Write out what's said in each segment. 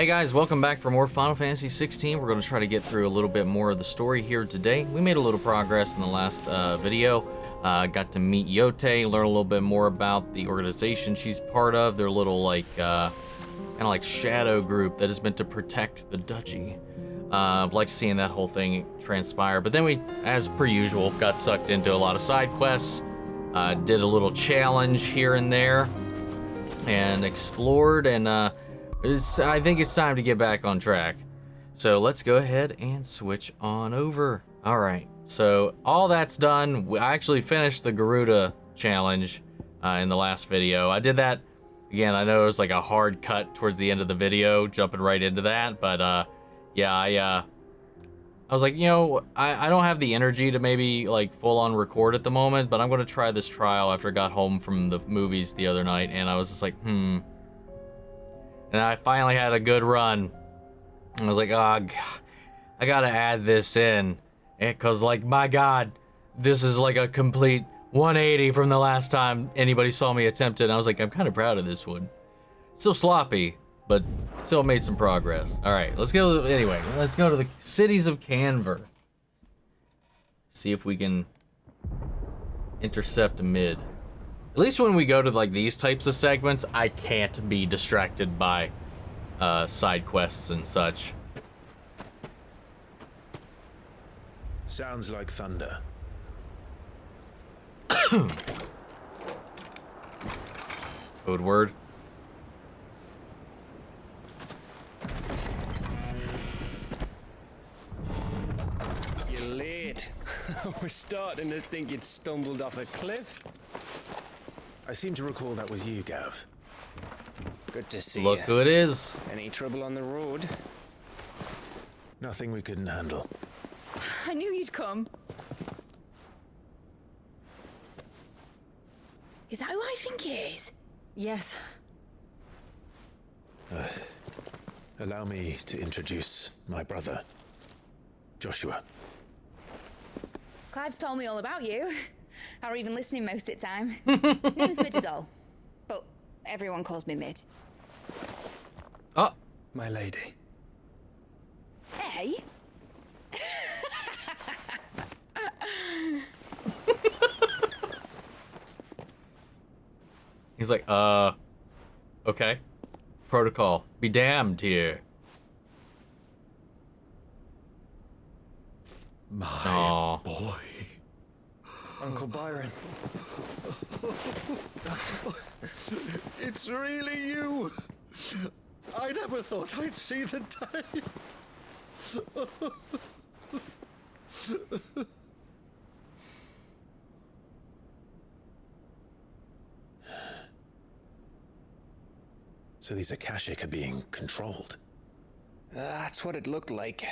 Hey guys, welcome back for more Final Fantasy XVI. We're going to try to get through a little bit more of the story here today. We made a little progress in the last video. Got to meet Yote, learn a little bit more about the organization she's part of. Their little kind of like shadow group that is meant to protect the duchy. I've liked seeing that whole thing transpire. But then we, as per usual, got sucked into a lot of side quests. Did a little challenge here and there, and explored, and I think it's time to get back on track. So let's go ahead and switch on over. All right, so all that's done. I actually finished the Garuda challenge in the last video. I did that again. I know it was like a hard cut towards the end of the video, jumping right into that, but yeah, I was like, you know, I don't have the energy to maybe like full on record at the moment, but I'm gonna try this trial after I got home from the movies the other night, and I was just like, and I finally had a good run. I was like, oh, God, I gotta add this in, because like, my God, this is like a complete 180 from the last time anybody saw me attempt it. And I was like, I'm kind of proud of this one. Still sloppy, but still made some progress. All right, let's go. Anyway, let's go to the cities of Canver. See if we can intercept a mid. At least when we go to like these types of segments, I can't be distracted by side quests and such. Sounds like thunder. Code word. You're late. We're starting to think you'd stumbled off a cliff. I seem to recall that was you, Gav. Good to see Look you. who it is. Any trouble on the road? Nothing we couldn't handle. I knew you'd come. Is that who I think it is? Yes. Allow me to introduce my brother, Joshua. Clive's told me all about you. Or even listening most of the time. Name's Mid at all. But everyone calls me Mid. Oh, My lady. Hey? he's like, okay. Protocol. Be damned here. My Aww. boy. Uncle Byron. It's really you. I never thought I'd see the day. So these Akashic are being controlled. That's what it looked like.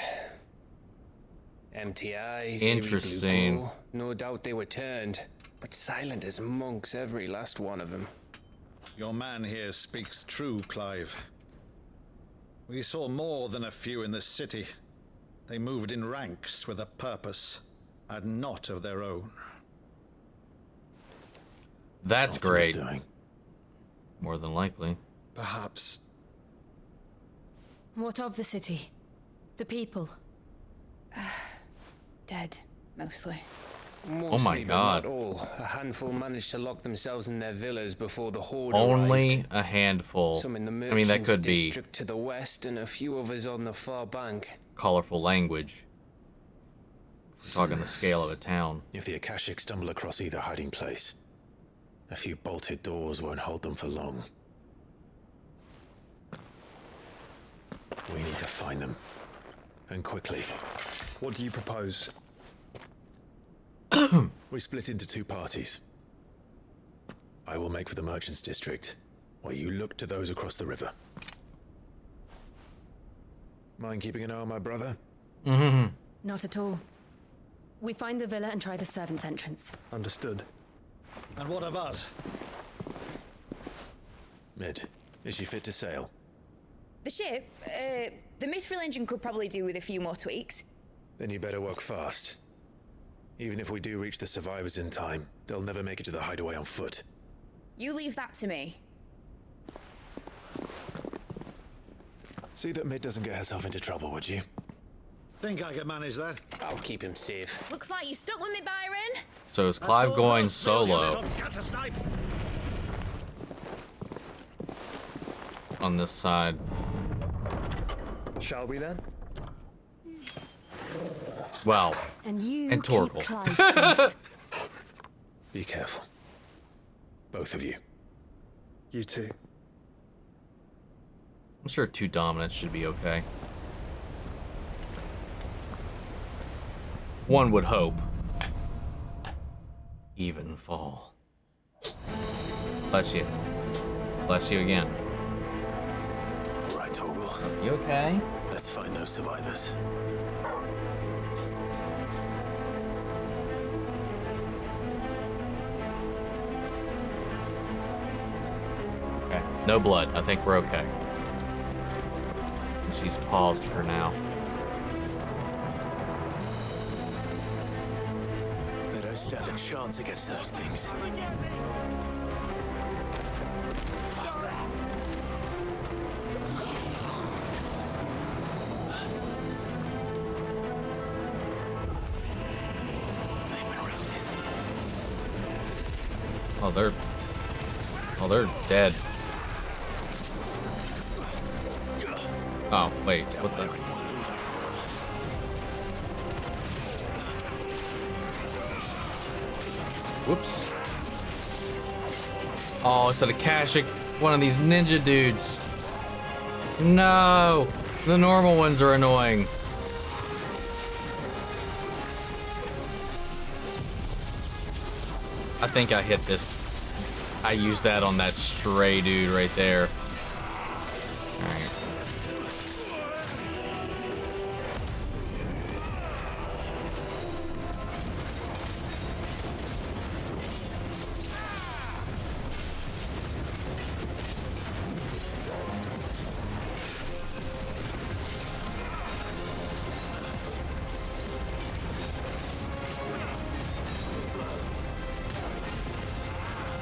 Empty eyes. Interesting. eerie blue glow. No doubt they were turned, but silent as monks, every last one of them. Your man here speaks true, Clive. We saw more than a few in the city. They moved in ranks with a purpose, and not of their own. That's What he was great. doing. More than likely. Perhaps. What of the city? The people? Dead, mostly. Mostly, but God. not all. A handful managed to lock themselves in their villas before the horde Only arrived. a handful. Some in the I mean, that merchants' could be district to the west, and a few others on the far bank. colorful language. We're talking the scale of a town. If the Akashic stumble across either hiding place, a few bolted doors won't hold them for long. We need to find them. And quickly. What do you propose? We split into two parties. I will make for the Merchants District, while you look to those across the river. Mind keeping an eye on my brother? Not at all. We find the villa and try the servants' entrance. Understood. And what of us? Mid, is she fit to sail? The ship, the Mithril engine could probably do with a few more tweaks. Then you better work fast. Even if we do reach the survivors in time, they'll never make it to the hideaway on foot. You leave that to me. See that Mid doesn't get herself into trouble, would you? Think I can manage that? I'll keep him safe. Looks like you stuck with me, Byron. So is Clive going solo on this side? Shall we then? Well, And you and keep Torgal. Clive safe. Be careful. Both of you. You too. I'm sure 2 dominants should be okay. One would hope. Even fall. Bless you. Bless you again. All right, Torgal. You okay? Let's find those survivors. Okay. No blood. I think we're okay. She's paused for now. They don't stand a chance against those things. Oh, they're dead. Oh, wait, what the? Whoops. Oh, it's an Akashic, one of these ninja dudes. No, the normal ones are annoying. I think I hit this. I used that on that stray dude right there. Alright.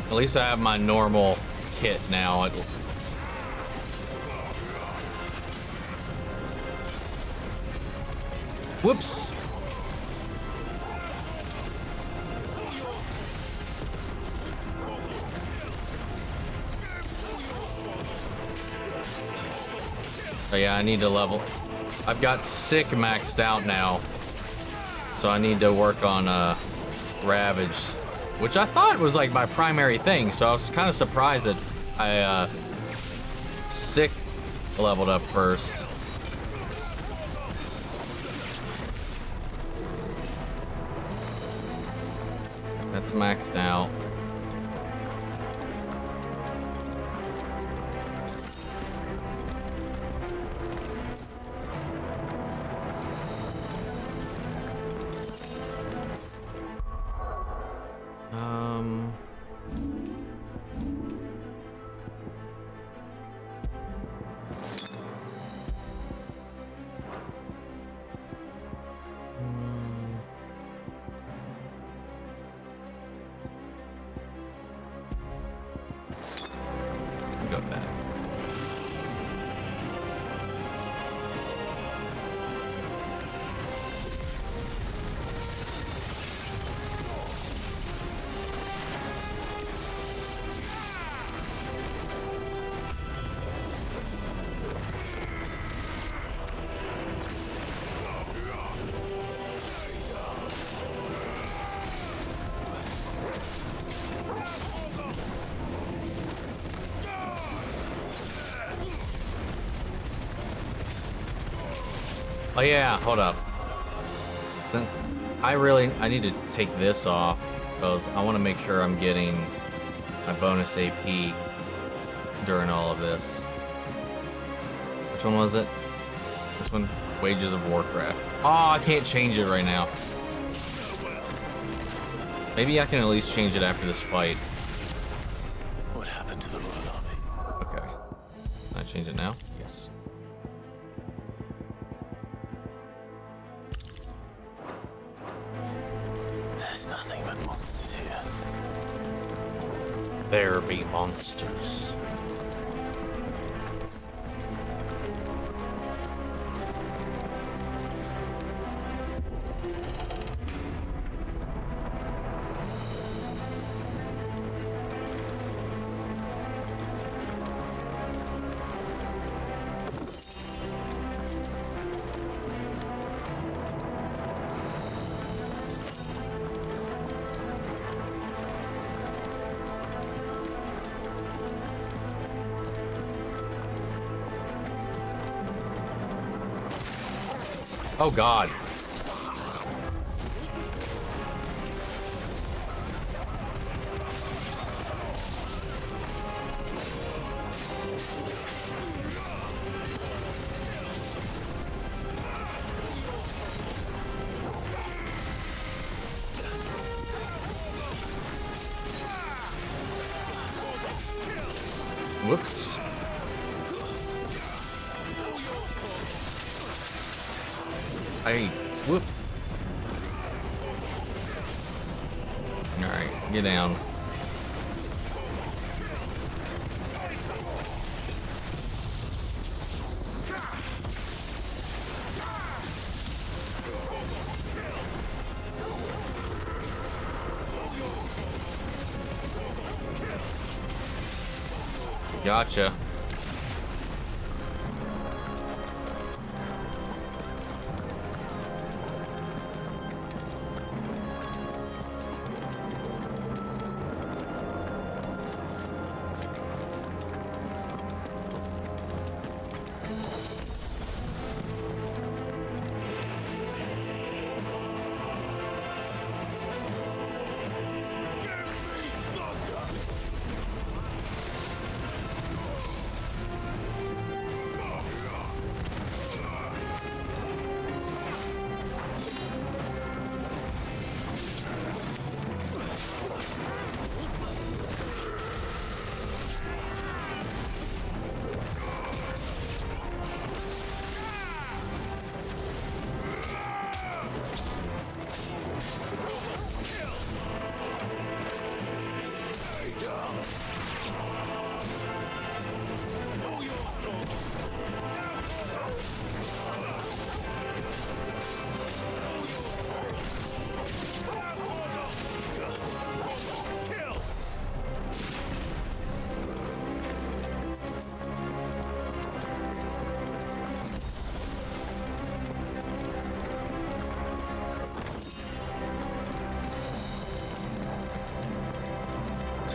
At least I have my normal kit now. Whoops. Oh yeah, I need to level. I've got sick maxed out now. So I need to work on Ravage, which I thought was like my primary thing, so I was kind of surprised that I sick leveled up first. That's maxed out. Go with that. Oh yeah, hold up. I need to take this off because I want to make sure I'm getting my bonus AP during all of this. Which one was it? This one? Wages of Warcraft. Oh, I can't change it right now. Maybe I can at least change it after this fight. What happened to the Royal Army? Okay. Can I change it now? Yes. There's nothing but monsters here. There be monsters. Oh God. Whoops. Hey, whoop. Alright, get down. Gotcha.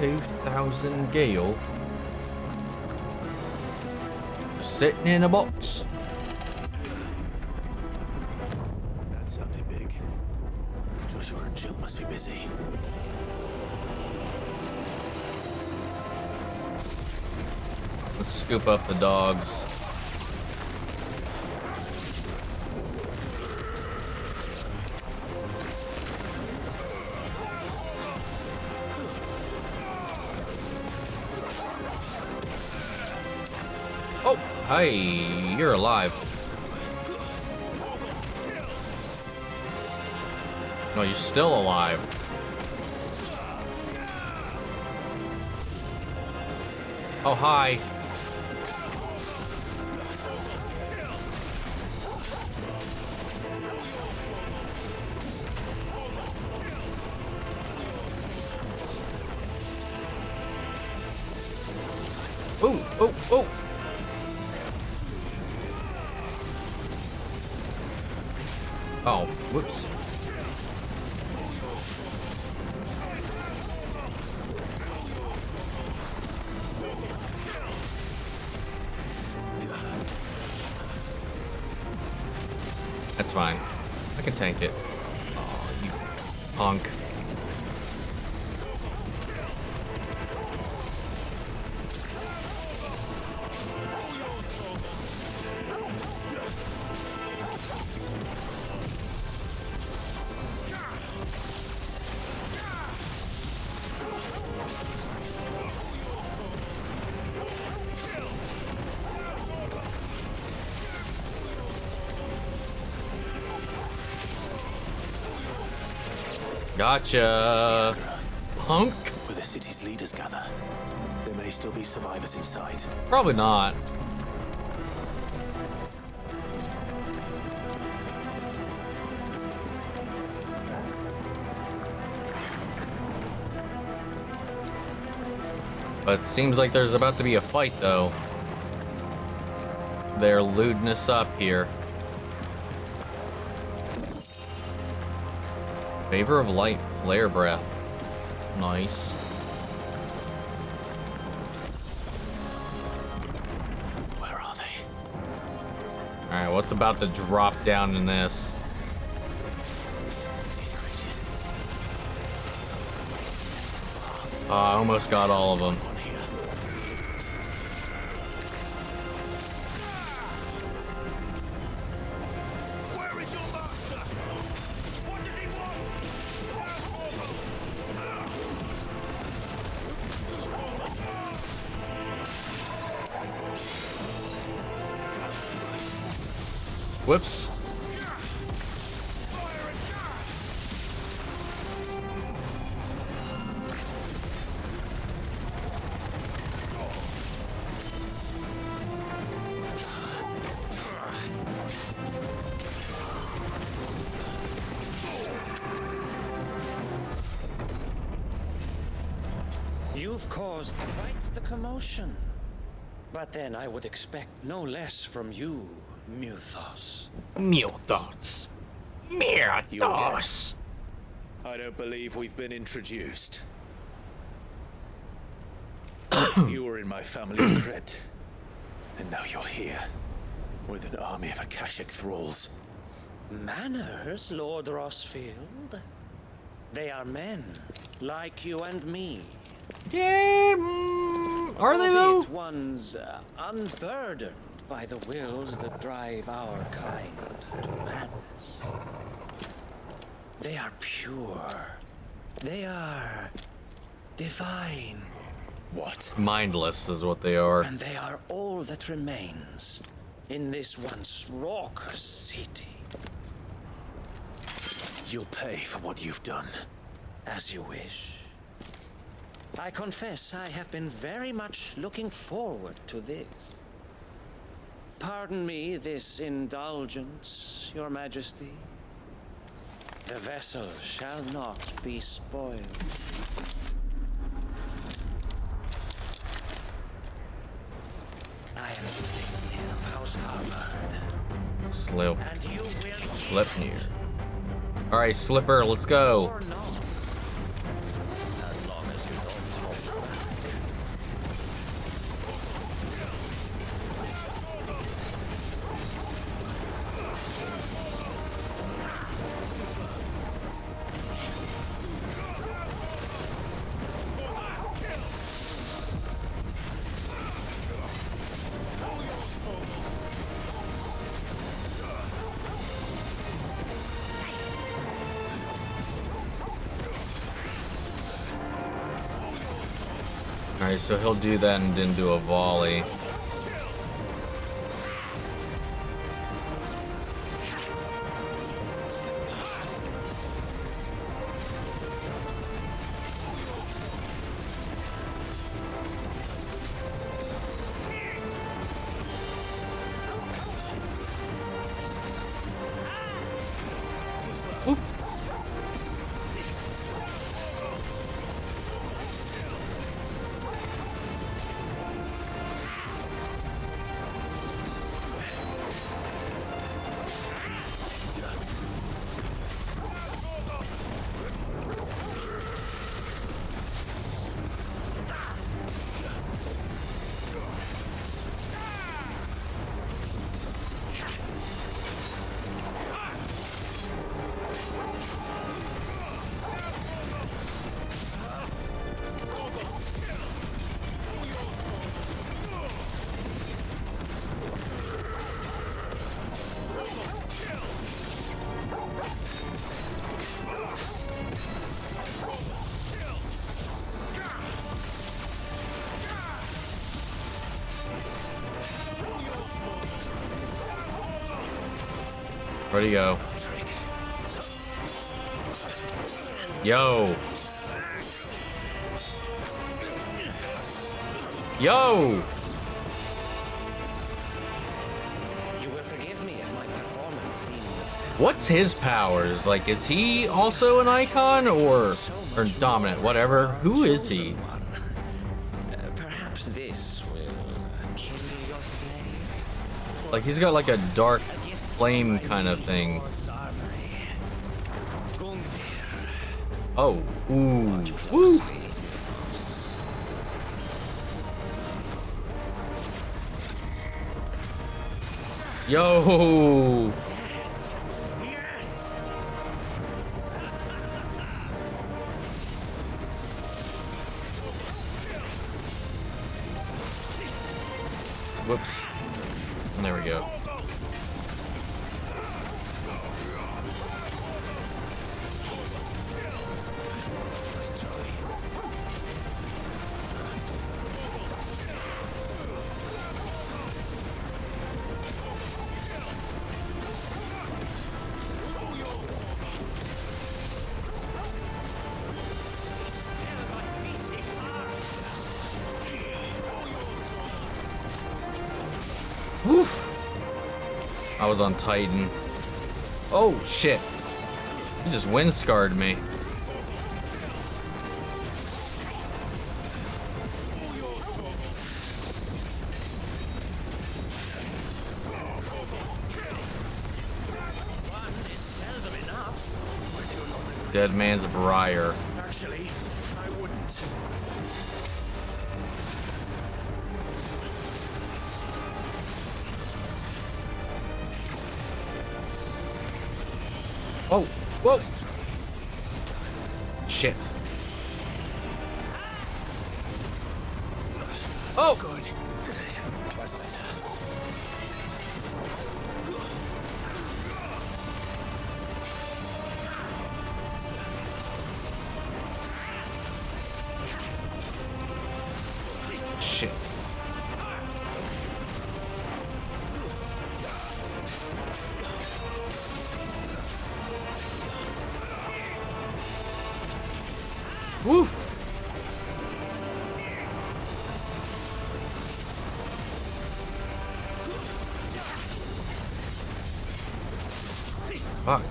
$2,000 Gale. Sitting in a box. That sounded big. Joshua and Jill must be busy. Let's scoop up the dogs. Oh, hey, you're alive. No, you're still alive. Oh, hi. Oh, oh, oh. Oh, whoops. That's fine. I can tank it. Oh, you punk. Gotcha, punk. Where the city's leaders gather, there may still be survivors inside. Probably not. But seems like there's about to be a fight, though. They're looting us up here. Favor of light, flare breath. Nice. Where are they? Alright, what's about to drop down in this? I almost got all of them. Where is your master? What does he Whoops. You've caused quite the commotion. But then I would expect no less from you, Muthos. Muthos. Muthos. I don't believe we've been introduced. You were in my family's crypt, and now you're here with an army of Akashic thralls. Manners, Lord Rossfield? They are men, like you and me. Yeah, are they though? Albeit ones unburdened by the wills that drive our kind to madness. They are pure. They are divine. What? Mindless is what they are. And they are all that remains in this once raucous city. You'll pay for what you've done. As you wish. I confess I have been very much looking forward to this. Pardon me this indulgence, Your Majesty. The vessel shall not be spoiled. I am Sleipnir of House Harvard. And you will Sleipnir. Alright, Slipper, let's go. or not. As long as you don't hold back. Alright, so he'll do that and then do a volley. Oop. Where'd he go? Yo! Yo! You will forgive me if my performance seems What's his powers? Like, is he also an icon or dominant? Whatever. Who is he? perhaps this will kindle your flame. Like, he's got like a dark flame kind of thing. Oh, ooh, woo. Yo! Yes! Yes! Whoops. There we go. Woof! I was on Titan. Oh, shit. He just wind scarred me. One is seldom enough. Dead man's briar. Actually, I wouldn't. Oh, whoa! Shit. Oh! Good. That's better. Shit. Woof! Fuck.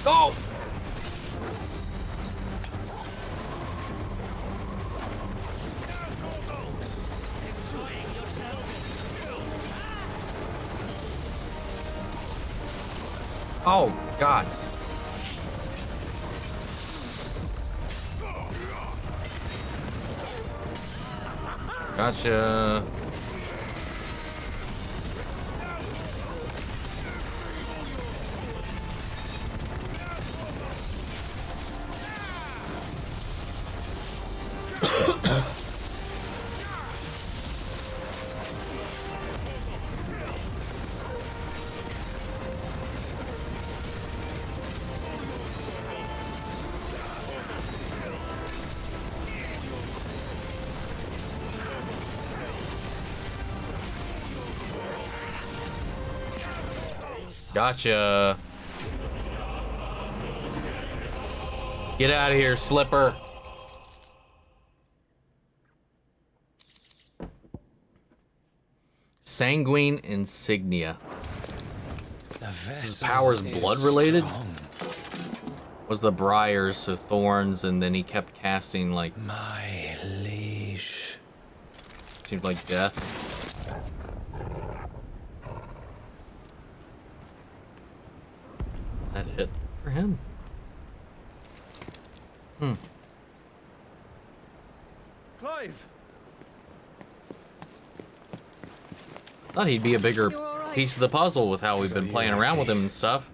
Go! Oh, God. Gotcha. Gotcha. Get out of here, Slipper. Sanguine insignia. His power's blood related? Was the briars, so thorns, and then he kept casting like My liege. seemed like death. That hit for him. Clive! Thought he'd be a bigger You're all right. piece of the puzzle with how we've been playing around with him and stuff.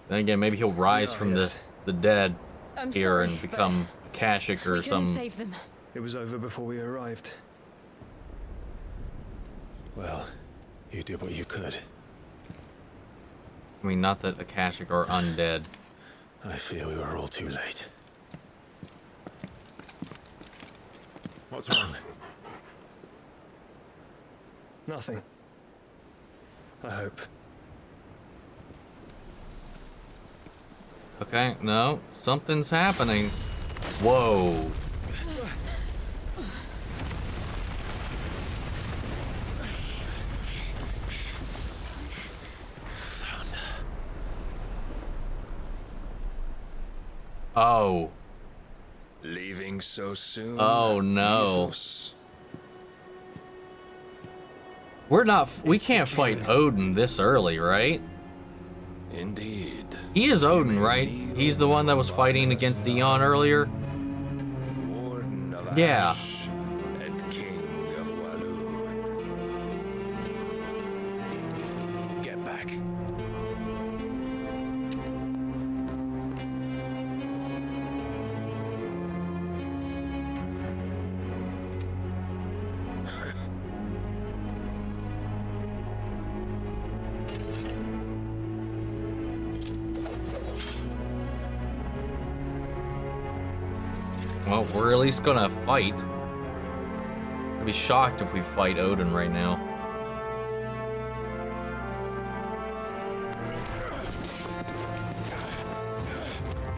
Then again, maybe he'll rise from the dead I'm here sorry, and but become Akashic or we couldn't some. save them. It was over before we arrived. Well, you did what you could. I mean, not that Akashic are undead. I fear we were all too late. What's wrong? Nothing. I hope. Okay, no, something's happening. Whoa. Oh. Leaving so soon? Oh, no. Jesus. We can't fight Odin this early, right? Indeed. He is Odin, right? He's the one that was fighting against Dion earlier. Warden of Yeah. Ash and King back. Well, we're at least gonna fight. I'd be shocked if we fight Odin right now.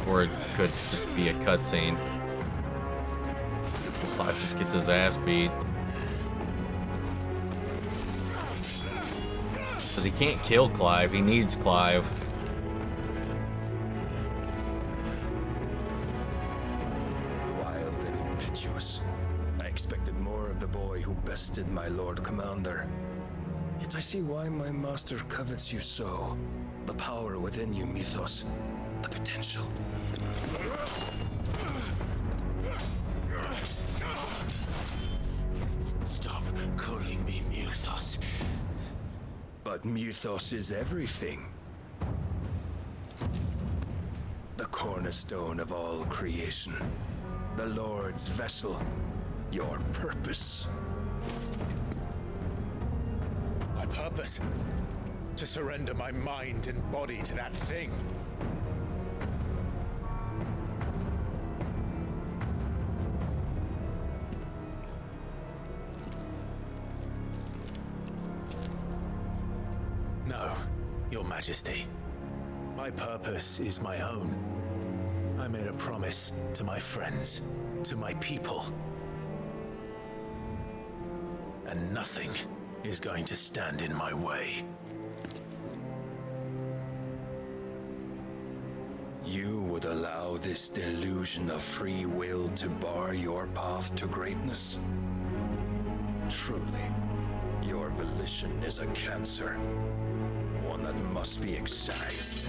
Or it could just be a cutscene. Clive just gets his ass beat. Because he can't kill Clive, he needs Clive. Wild and impetuous. I expected more of the boy who bested my Lord Commander. Yet I see why my master covets you so. The power within you, Mythos. The potential. Stop calling me Mythos. But Mythos is everything. The cornerstone of all creation. The Lord's vessel. Your purpose. My purpose? To surrender my mind and body to that thing. No, Your Majesty. My purpose is my own. I made a promise to my friends, to my people. And nothing is going to stand in my way. You would allow this delusion of free will to bar your path to greatness? Truly, your volition is a cancer. One that must be excised.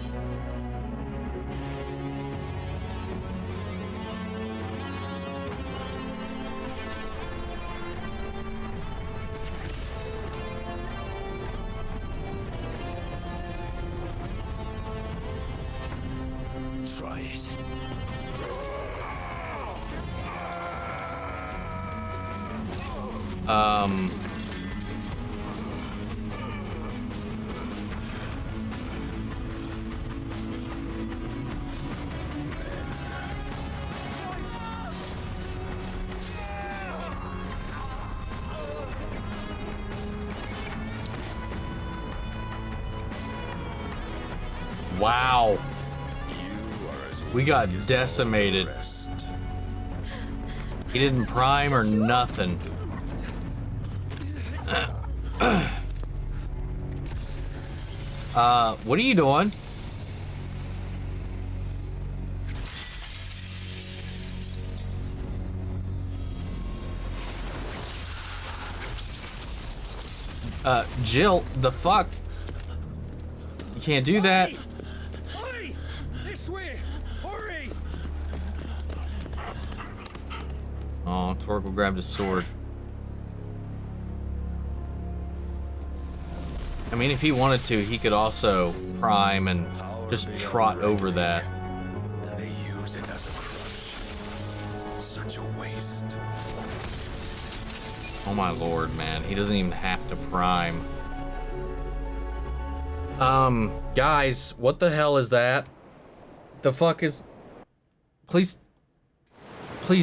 Try it. Wow. We got decimated. He didn't prime or nothing. What are you doing? Jill, the fuck? You can't do that. Hurry! This way! Hurry! Oh, Torgal grabbed his sword. I mean, if he wanted to, he could also prime and just trot over that. And they use it as a crutch. Such a waste. Oh my lord, man. He doesn't even have to prime. Guys, what the hell is that? The fuck is... Please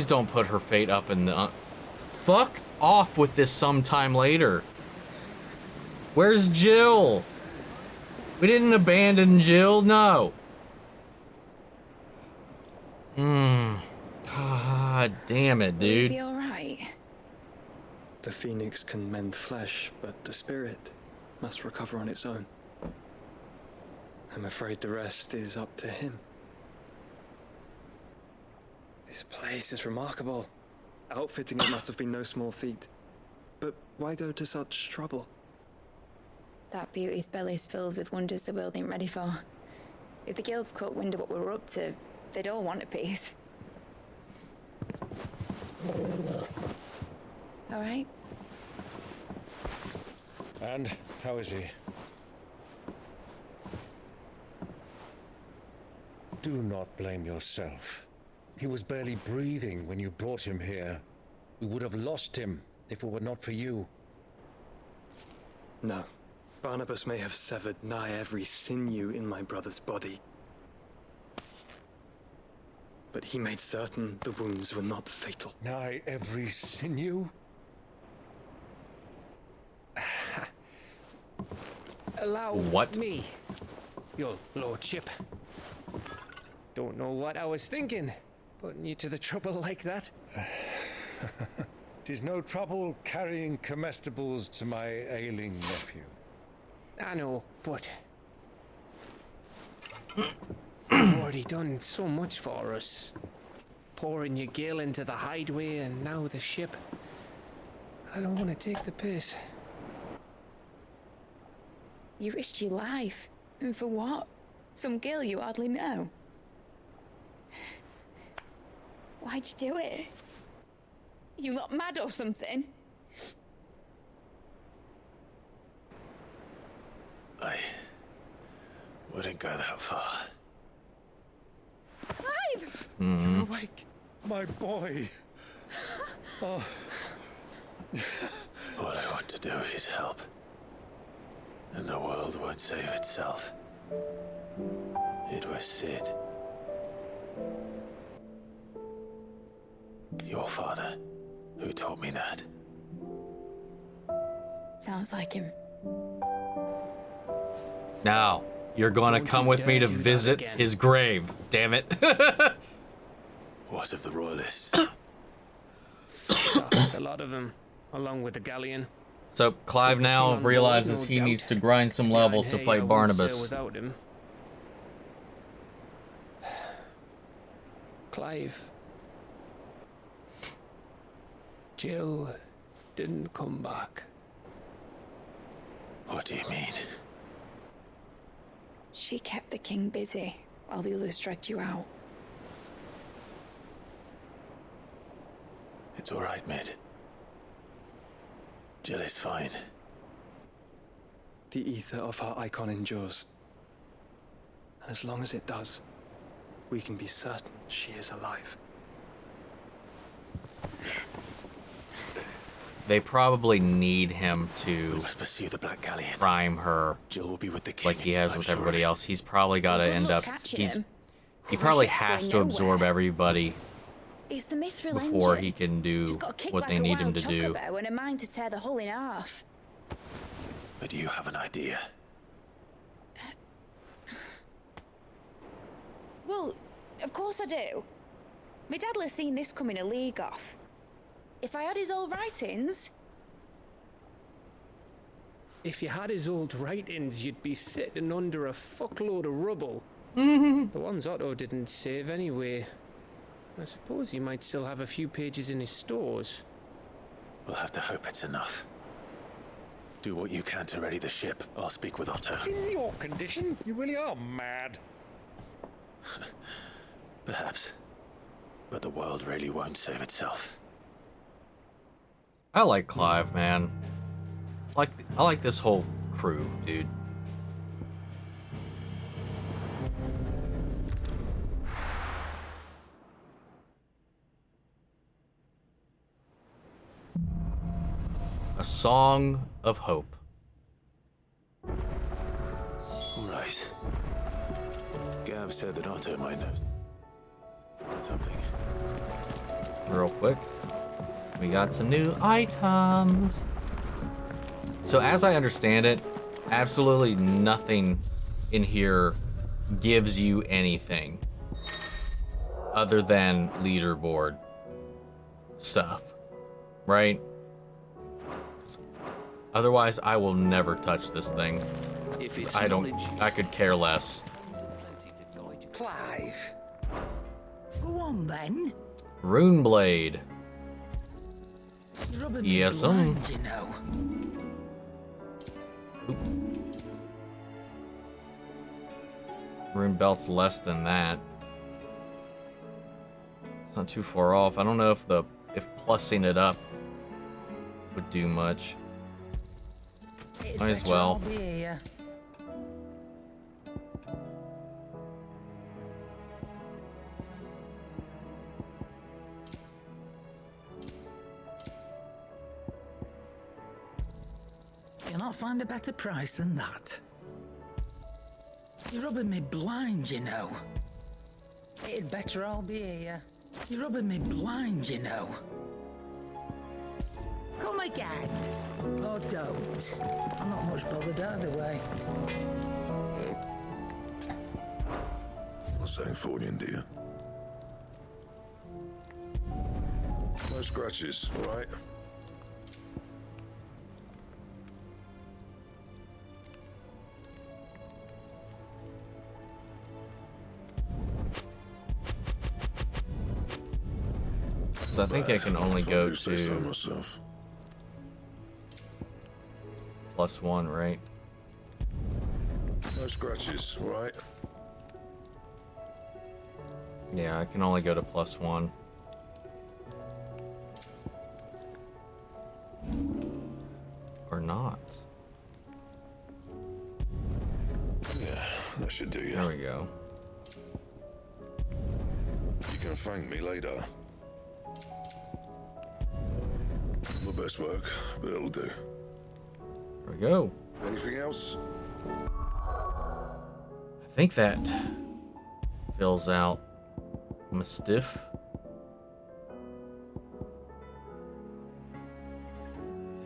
don't put her fate up in the... Fuck off with this sometime later. Where's Jill? We didn't abandon Jill, no. God damn it, dude. Be all right. The phoenix can mend flesh, but the spirit must recover on its own. I'm afraid the rest is up to him. This place is remarkable. Outfitting it must have been no small feat. But why go to such trouble? That beauty's belly's filled with wonders the world ain't ready for. If the guilds caught wind of what we were up to, they'd all want a piece. All right? And how is he? Do not blame yourself. He was barely breathing when you brought him here. We would have lost him if it were not for you. No. Barnabas may have severed nigh every sinew in my brother's body. But he made certain the wounds were not fatal. Nigh every sinew? Allow What? me, your lordship. Don't know what I was thinking, putting you to the trouble like that. 'Tis no trouble carrying comestibles to my ailing nephew. I know, but you've already done so much for us. Pouring your gil into the hideaway and now the ship. I don't want to take the piss. You risked your life. And for what? Some girl you hardly know. Why'd you do it? You lot mad or something? I wouldn't go that far. Clive! You're awake, my boy. Oh. All I want to do is help. And the world won't save itself. It was Sid. Your father, who taught me that. Sounds like him. Now, you're gonna Don't come you with me dare to do that visit again. his grave. Damn it. What of the royalists? A lot of them, along with the galleon. So Clive With the king now on board, realizes no he doubt. needs to grind some levels to Hey, I fight wouldn't sail Barnabas. without him. Clive. Jill didn't come back. What do you mean? She kept the king busy while the others dragged you out. It's all right, Mid. Jill is fine. The ether of her icon endures. And as long as it does, we can be certain she is alive. They probably need him We to must pursue the Black Galleon. prime her Jill will be with the king. like he has I'm with sure of everybody it. else. He's probably got to Good end luck up. catching He him. probably Our ship's has going to absorb nowhere. everybody It's the mithril before engine. he can do He's got a kick what like they a need him wild to do. chocobo and a mind to tear the hull in half. But do you have an idea? Well, of course I do. My dad'll have seen this coming a league off. If I had his old writings, If you had his old writings, you'd be sitting under a fuckload of rubble. The ones Otto didn't save anyway. I suppose he might still have a few pages in his stores. We'll have to hope it's enough. Do what you can to ready the ship. I'll speak with Otto. In your condition, you really are mad. Perhaps. But the world really won't save itself. I like Clive, man. I like this whole crew, dude. A Song of Hope. Right. Gav said that Otto might know something. Real quick. We got some new items. So as I understand it, absolutely nothing in here gives you anything other than leaderboard stuff, right? 'Cause otherwise, I will never touch this thing. If 'Cause it's I could care less. Clive. Go on then. Rune Blade. You're rubbing me Yes, blind, you know. Rune Belt's less than that. It's not too far off. I don't know if plussing it up would do much. It's Might as better well. I'll be here. You'll not find a better price than that. You're rubbing me blind, you know. It'd better all be here. You're rubbing me blind, you know. Come again. Or don't. I'm not much bothered either way. Not saying for you, dear. No scratches, all right? So I think I can only go Say so to myself. +1, right? No scratches, all right? Yeah, I can only go to +1. Or not. Yeah, that should do you. There we go. You can thank me later. My best work, but it'll do. There we go. Anything else? I think that fills out my stiff.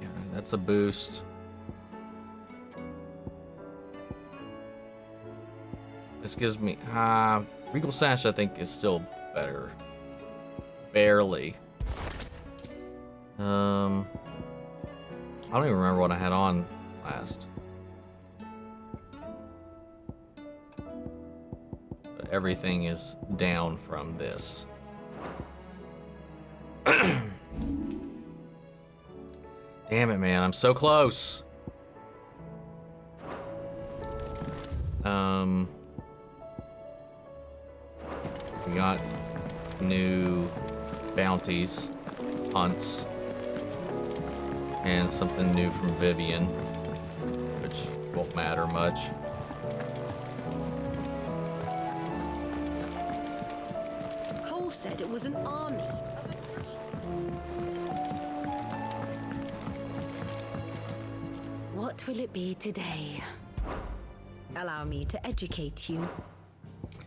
Yeah, that's a boost. This gives me Regal Sash, I think, is still better. Barely. I don't even remember what I had on last. But everything is down from this. Damn it, man. I'm so close. We got new bounties, hunts, and something new from Vivian, which won't matter much. Cole said it was an army. What will it be today? Allow me to educate you.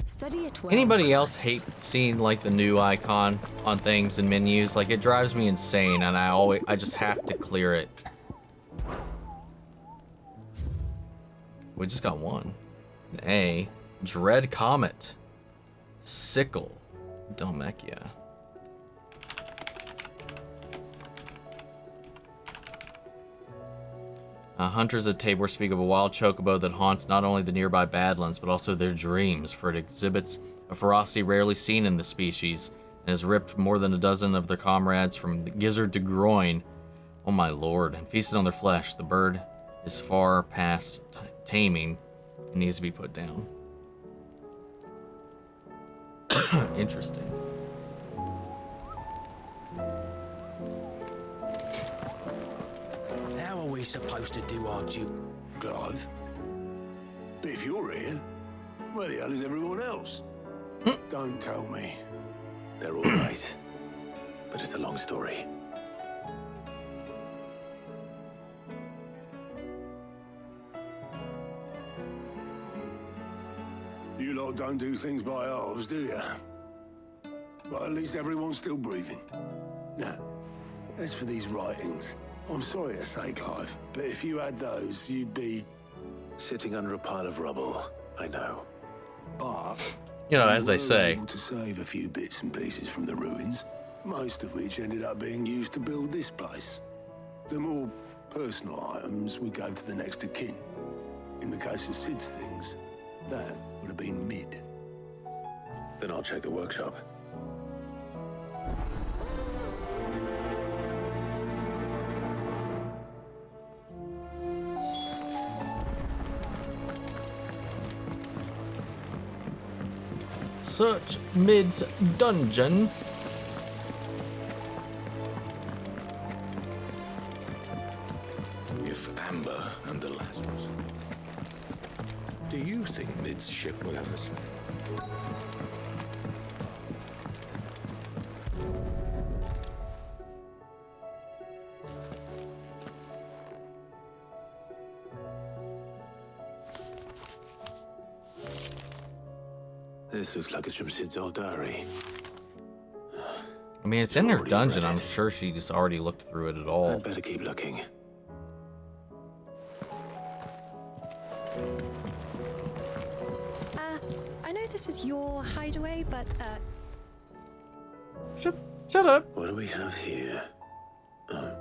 Study it well. Anybody else hate seeing like the new icon on things and menus? Like, it drives me insane, and I just have to clear it. We just got one. An A. Dread Comet. Sickle. Dalmekia. Hunters at Tabor speak of a wild chocobo that haunts not only the nearby Badlands, but also their dreams, for it exhibits a ferocity rarely seen in the species, and has ripped more than a dozen of their comrades from the gizzard to groin. Oh my lord, and feasted on their flesh. The bird is far past taming and needs to be put down. Interesting. How are we supposed to do our duty? Clive? But if you're here, where the hell is everyone else? Don't tell me. They're all right. But it's a long story. You lot don't do things by halves, do you? Well, at least everyone's still breathing. Now, as for these writings, I'm sorry to say, Clive, but if you had those, you'd be... Sitting under a pile of rubble, I know. But... You know, as they say. Able to save a few bits and pieces from the ruins, most of which ended up being used to build this place. The more personal items would go to the next of kin. In the case of Sid's things, that would have been mid. Then I'll check the workshop. Search Mid's dungeon. If Amber and the Lazarus. Do you think Mid's ship will have us? This looks like it's from Sid's old diary. I mean, it's in her dungeon. I'm sure she just already looked through it at all. I'd better keep looking. I know this is your hideaway, but Shut up. What do we have here? Oh,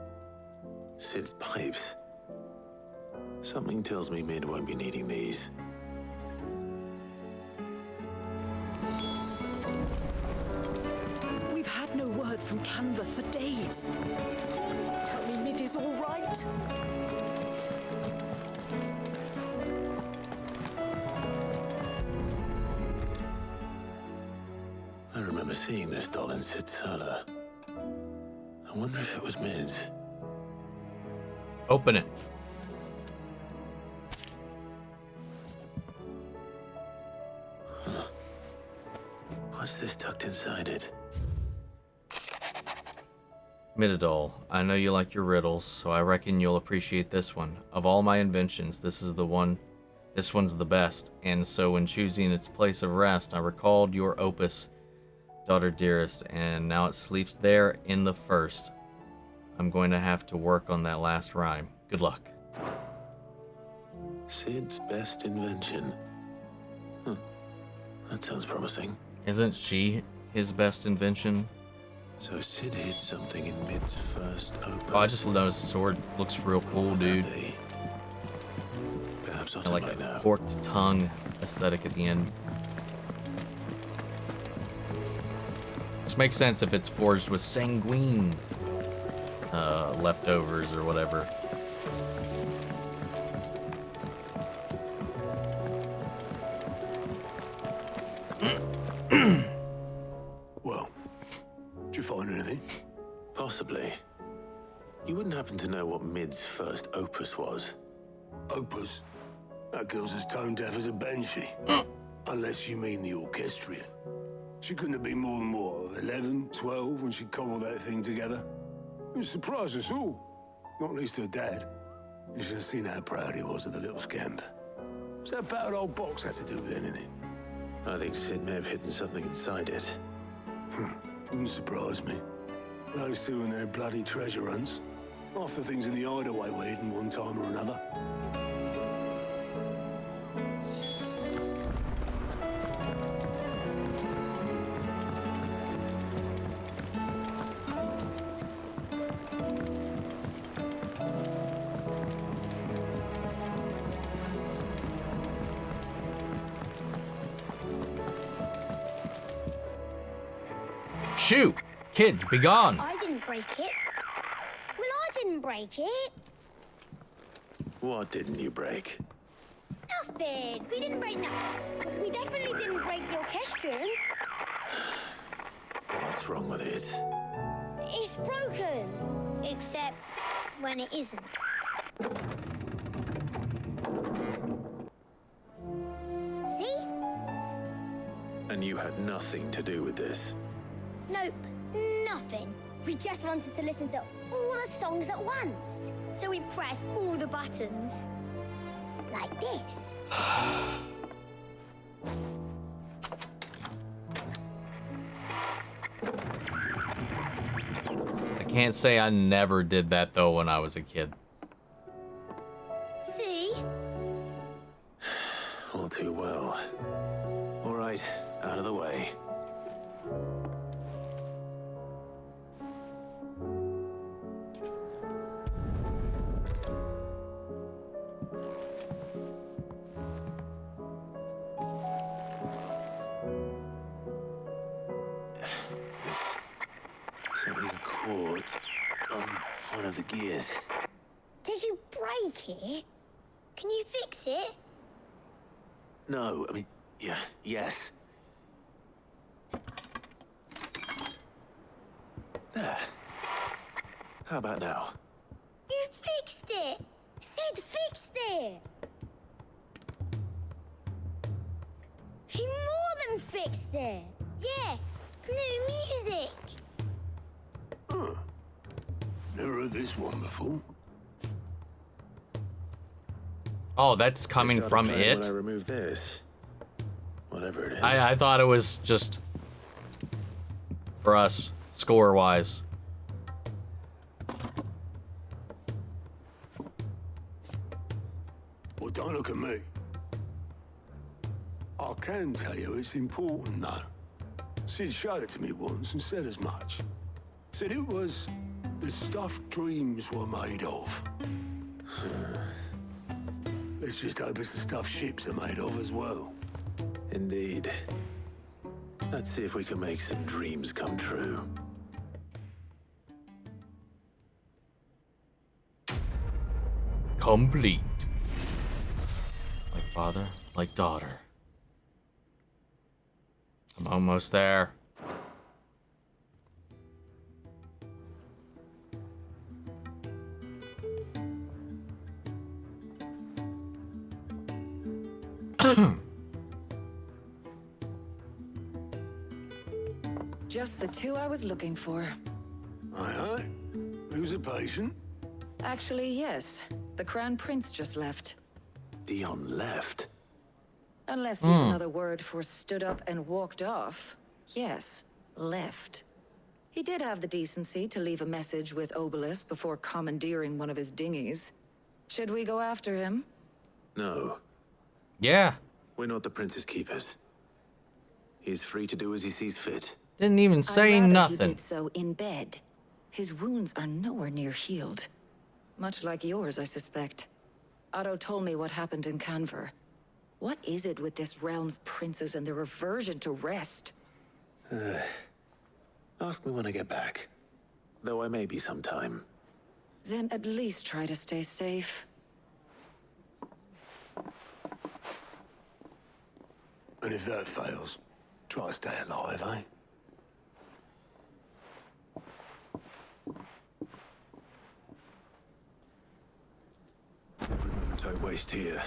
Sid's pipes. Something tells me Mid won't be needing these. we've had no word from Canva for days. Please tell me Mid is all right. I remember seeing this doll in Sid's cellar. I wonder if it was Mid's. Open it. Huh. What's this tucked inside it? Mididol, I know you like your riddles, so I reckon you'll appreciate this one. Of all my inventions, this one's the best, and so when choosing its place of rest, I recalled your opus, Daughter Dearest, and now it sleeps there in the first. I'm going to have to work on that last rhyme. Good luck. Sid's best invention. Huh. That sounds promising. Isn't she his best invention? So Sid hid something in Mid's first opus. Oh, I just noticed the sword looks real cool, dude. Perhaps I like a forked tongue aesthetic at the end. This makes sense if it's forged with sanguine leftovers or whatever. Well, did you find anything? Possibly. You wouldn't happen to know what Mid's first opus was? Opus? That girl's as tone deaf as a banshee. Unless you mean the orchestrion. She couldn't have been more than, what, 11, 12 when she cobbled that thing together? It surprised us all. Not least her dad. You should have seen how proud he was of the little scamp. What's that battered old box have to do with anything? I think Sid may have hidden something inside it. Wouldn't surprise me. Those two and their bloody treasure hunts. Half the things in the hideaway were hidden one time or another. Shoot! Kids, be gone! I didn't break it. Well, I didn't break it. What didn't you break? Nothing. We didn't break nothing. We definitely didn't break the orchestrion. What's wrong with it? It's broken. Except when it isn't. See? And you had nothing to do with this? Nope, nothing. We just wanted to listen to all the songs at once. So we pressed all the buttons. Like this. I can't say I never did that, though, when I was a kid. See? All too well. All right, out of the way. Something caught on one of the gears. Did you break it? Can you fix it? No, I mean, yeah, yes. There. How about now? You fixed it! Sid fixed it! He more than fixed it! Yeah, new music! Huh. Never heard this one before. Oh, that's coming from it? When I remove this, what whatever it is. I thought it was just for us, score-wise. Well, don't look at me. I can tell you it's important, though. Sid showed it to me once and said as much. Said it was the stuff dreams were made of. Let's just hope it's the stuff ships are made of as well. Indeed. Let's see if we can make some dreams come true. Complete. Like father, like daughter. I'm almost there. Just the two I was looking for. Aye. Who's a patient? Actually, yes. The Crown Prince just left. Dion left? Unless you've another word for stood up and walked off. Yes, left. He did have the decency to leave a message with Obelisk before commandeering one of his dinghies. Should we go after him? No. Yeah. We're not the Prince's keepers. He is free to do as he sees fit. Didn't even say I'd rather nothing. He did so in bed. His wounds are nowhere near healed. Much like yours, I suspect. Otto told me what happened in Canver. What is it with this realm's princes and their aversion to rest? Ask me when I get back. Though I may be sometime. Then at least try to stay safe. And if that fails, try to stay alive, eh? Every moment I waste here,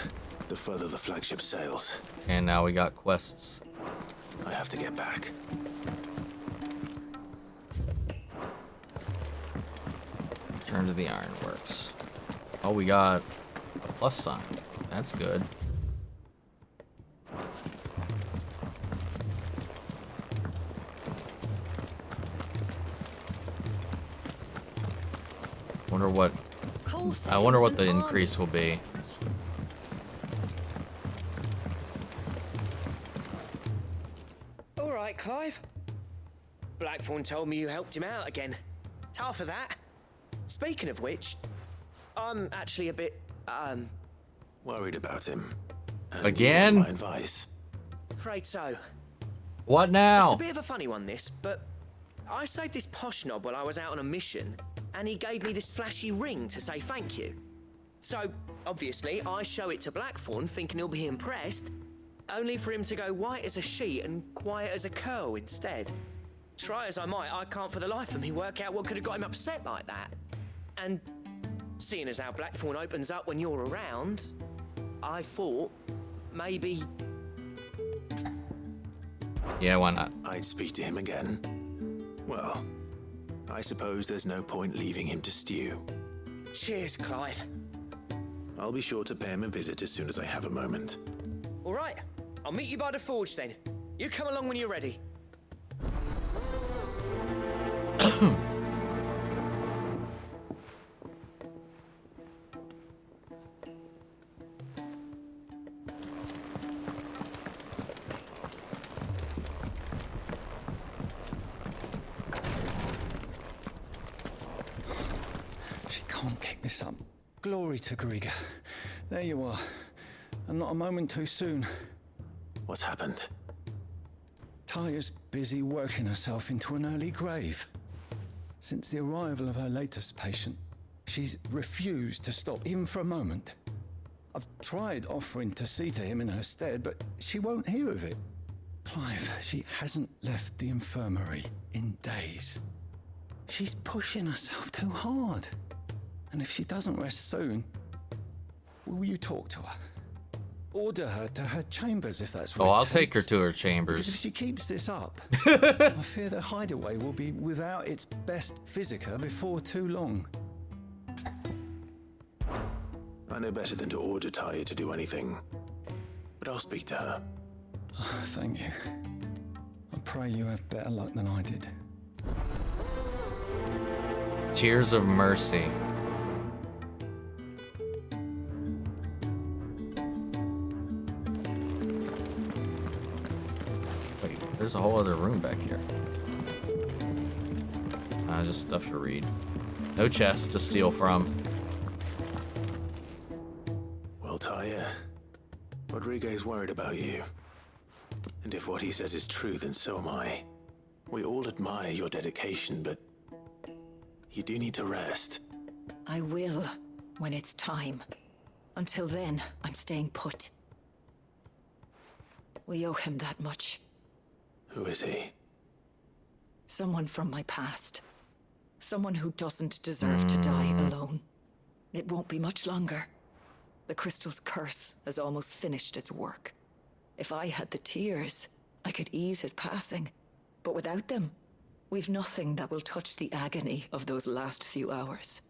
the further the flagship sails. And now we got quests. I have to get back. Return to the ironworks. Oh, we got a plus sign. That's good. I wonder what the increase will be. All right, Clive. Blackthorn told me you helped him out again. Tough for that. Speaking of which, I'm actually a bit, worried about him. And again? you want my advice. Afraid so. What now? It's a bit of a funny one, this, but I saved this posh knob while I was out on a mission, and he gave me this flashy ring to say thank you. So, obviously, I show it to Blackthorn, thinking he'll be impressed, only for him to go white as a sheet and quiet as a curl instead. Try as I might, I can't for the life of me work out what could have got him upset like that. And seeing as how Blackthorn opens up when you're around, I thought maybe... Yeah, why not? I'd speak to him again. Well, I suppose there's no point leaving him to stew. Cheers, Clive. I'll be sure to pay him a visit as soon as I have a moment. All right, I'll meet you by the forge then. You come along when you're ready. She can't kick this up. Glory to Griga. There you are. And not a moment too soon. What's happened? Taya's busy working herself into an early grave. Since the arrival of her latest patient, she's refused to stop, even for a moment. I've tried offering to see to him in her stead, but she won't hear of it. Clive, she hasn't left the infirmary in days. She's pushing herself too hard. And if she doesn't rest soon, will you talk to her? Order her to her chambers if that's what Oh, it I'll takes. take her to her Because if chambers. she keeps this up, I fear the hideaway will be without its best physica before too long. I know better than to order Taya to do anything. But I'll speak to her. Thank you. I pray you have better luck than I did. Tears of mercy. Wait, there's a whole other room back here. Just stuff to read. No chest to steal from. Well, Taya, Rodriguez worried about you. And if what he says is true, then so am I. We all admire your dedication, but you do need to rest. I will, when it's time. Until then, I'm staying put. We owe him that much. Who is he? Someone from my past. Someone who doesn't deserve to die alone. It won't be much longer. The crystal's curse has almost finished its work. If I had the tears, I could ease his passing. But without them, we've nothing that will touch the agony of those last few hours.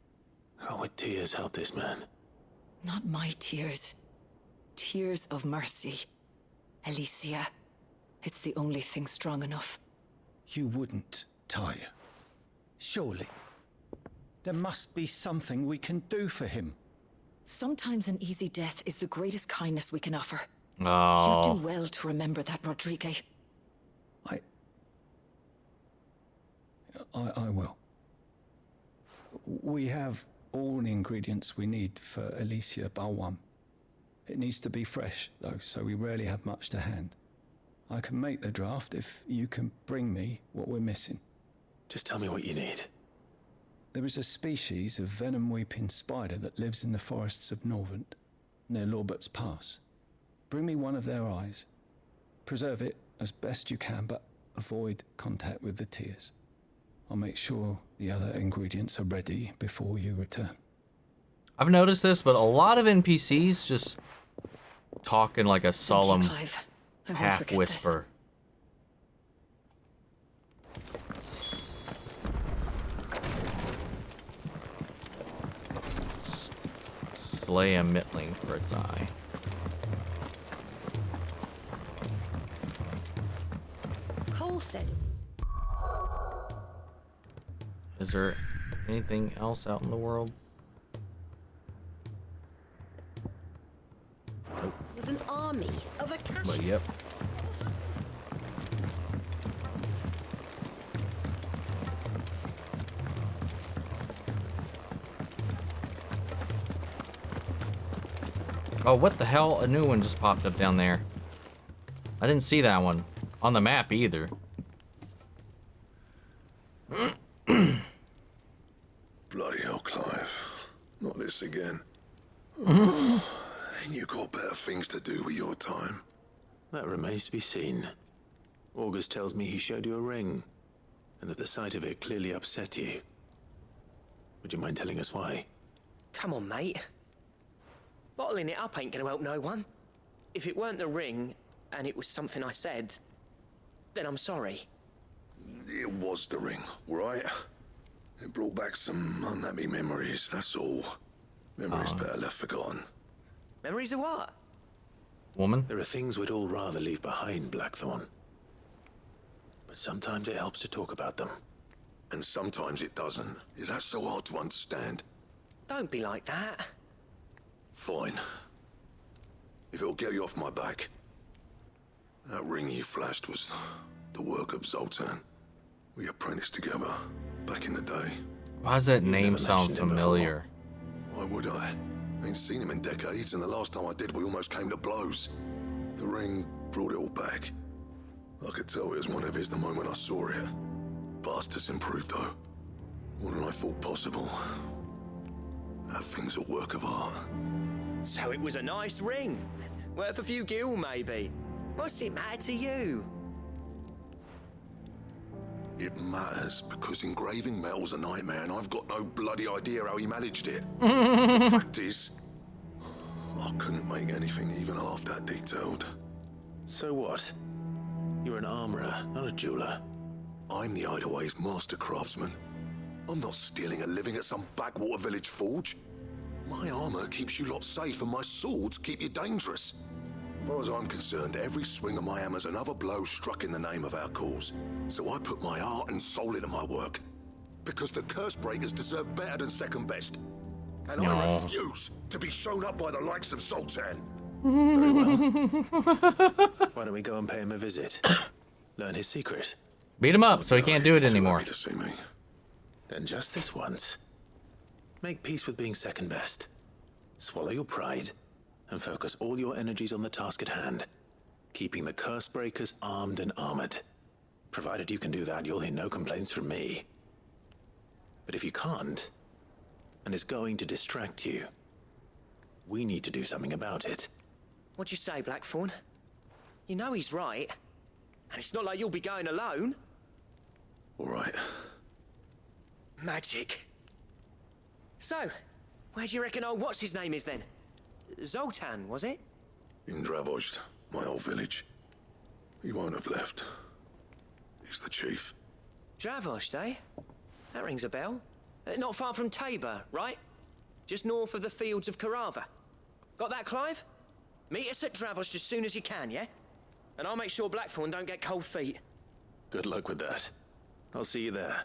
How would tears help this man? Not my tears. Tears of mercy. Alicia. It's the only thing strong enough. You wouldn't, Taya. Surely. There must be something we can do for him. Sometimes an easy death is the greatest kindness we can offer. Oh. You do well to remember that, Rodriguez. I will. We have all the ingredients we need for Alicia Balwam. It needs to be fresh, though, so we rarely have much to hand. I can make the draft if you can bring me what we're missing. Just tell me what you need. There is a species of venom-weeping spider that lives in the forests of Norvent, near Lorbert's Pass. Bring me one of their eyes. Preserve it as best you can, but avoid contact with the tears. I'll make sure the other ingredients are ready before you return. I've noticed this, but a lot of NPCs just talk in like a solemn half whisper. Slay a Mitling for its eye. Cole said. Is there anything else out in the world? Nope. Was an army of Akasha. But yep. Oh, what the hell? A new one just popped up down there. I didn't see that one on the map either. Bloody hell, Clive. Not this again. Ain't you got better things to do with your time? That remains to be seen. August tells me he showed you a ring, and that the sight of it clearly upset you. Would you mind telling us why? Come on, mate. Bottling it up ain't gonna help no one. If it weren't the ring, and it was something I said, then I'm sorry. It was the ring, right? It brought back some unhappy memories, that's all. Memories better left forgotten. Memories of what? Woman? There are things we'd all rather leave behind, Blackthorn. But sometimes it helps to talk about them. And sometimes it doesn't. Is that so hard to understand? Don't be like that. Fine. If it'll get you off my back. That ring you flashed was the work of Zoltan. We apprenticed together back in the day. Why does that name sound familiar? Why would I? Ain't seen him in decades, and the last time I did, we almost came to blows. The ring brought it all back. I could tell it was one of his the moment I saw it. Past has improved, though. More than I thought possible. That thing's a work of art. So it was a nice ring. Worth a few gil, maybe. What's it matter to you? It matters because engraving metal's a nightmare, and I've got no bloody idea how he managed it. The fact is, I couldn't make anything even half that detailed. So what? You're an armorer, not a jeweler. I'm the Idaway's master craftsman. I'm not stealing a living at some backwater village forge. My armor keeps you lot safe, and my swords keep you dangerous. As far as I'm concerned, every swing of my hammer's another blow struck in the name of our cause. So I put my heart and soul into my work. Because the curse breakers deserve better than second best. And I refuse to be shown up by the likes of Sultan. Very well. Why don't we go and pay him a visit? Learn his secret. Beat him up so he can't do it anymore. To see me. Then just this once. Make peace with being second best. Swallow your pride and focus all your energies on the task at hand. Keeping the curse breakers armed and armored. Provided you can do that, you'll hear no complaints from me. But if you can't, and it's going to distract you, we need to do something about it. What'd you say, Blackthorn? You know he's right. And it's not like you'll be going alone. All right. Magic. So, where do you reckon old what's-his-name is then? Zoltan, was it? In Dravozd, my old village. He won't have left. He's the chief. Dravozd, eh? That rings a bell. Not far from Tabor, right? Just north of the fields of Carava. Got that, Clive? Meet us at Dravozd as soon as you can, yeah? And I'll make sure Blackthorn don't get cold feet. Good luck with that. I'll see you there.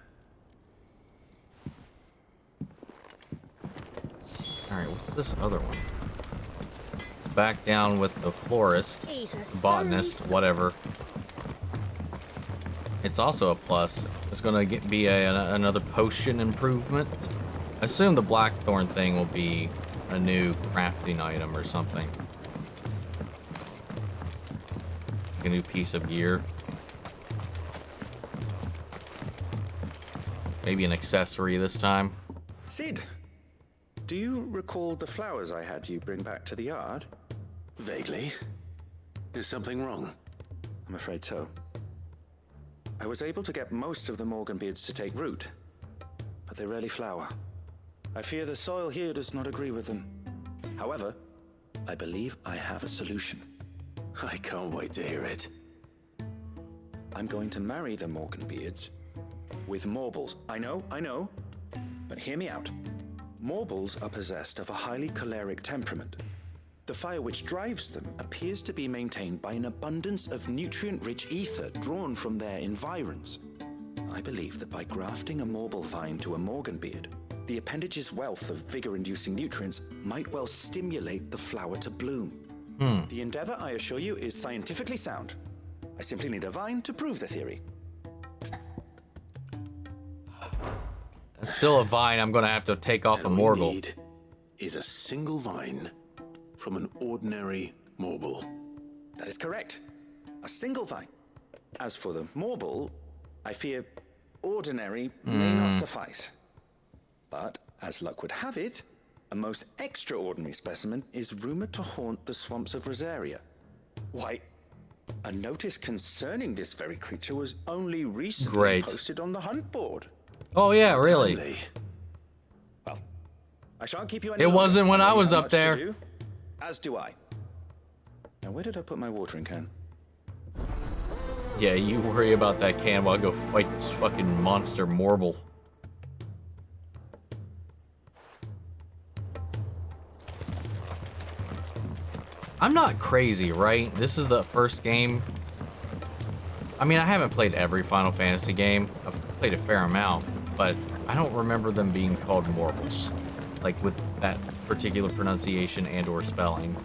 Alright, what's this other one? It's back down with the florist, botanist, whatever. It's also a plus. It's gonna be another potion improvement. I assume the Blackthorn thing will be a new crafting item or something. A new piece of gear. Maybe an accessory this time. Sid, do you recall the flowers I had you bring back to the yard? Vaguely. Is something wrong? I'm afraid so. I was able to get most of the Morganbeards to take root, but they rarely flower. I fear the soil here does not agree with them. However, I believe I have a solution. I can't wait to hear it. I'm going to marry the Morganbeards with Morbles. I know, but hear me out. Morbles are possessed of a highly choleric temperament. The fire which drives them appears to be maintained by an abundance of nutrient-rich ether drawn from their environs. I believe that by grafting a Morble vine to a Morganbeard, the appendage's wealth of vigor-inducing nutrients might well stimulate the flower to bloom. The endeavor, I assure you, is scientifically sound. I simply need a vine to prove the theory. It's still a vine. I'm gonna have to take off a All Morgul. we need is a single vine from an ordinary Morble. That is correct. A single vine. As for the Morble, I fear ordinary may not suffice. But, as luck would have it, a most extraordinary specimen is rumored to haunt the swamps of Rosaria. Why, a notice concerning this very creature was only recently posted on the hunt board. Oh yeah, really? Timely. Well, I shan't keep you any It longer. wasn't when I know you was have up much to there. do, as do I. Now, where did I put my watering can? Yeah, you worry about that can while I go fight this fucking monster Morble. I'm not crazy, right? This is the first game. I mean, I haven't played every Final Fantasy game. I've played a fair amount, but I don't remember them being called Morbles. Like, with that particular pronunciation and or spelling.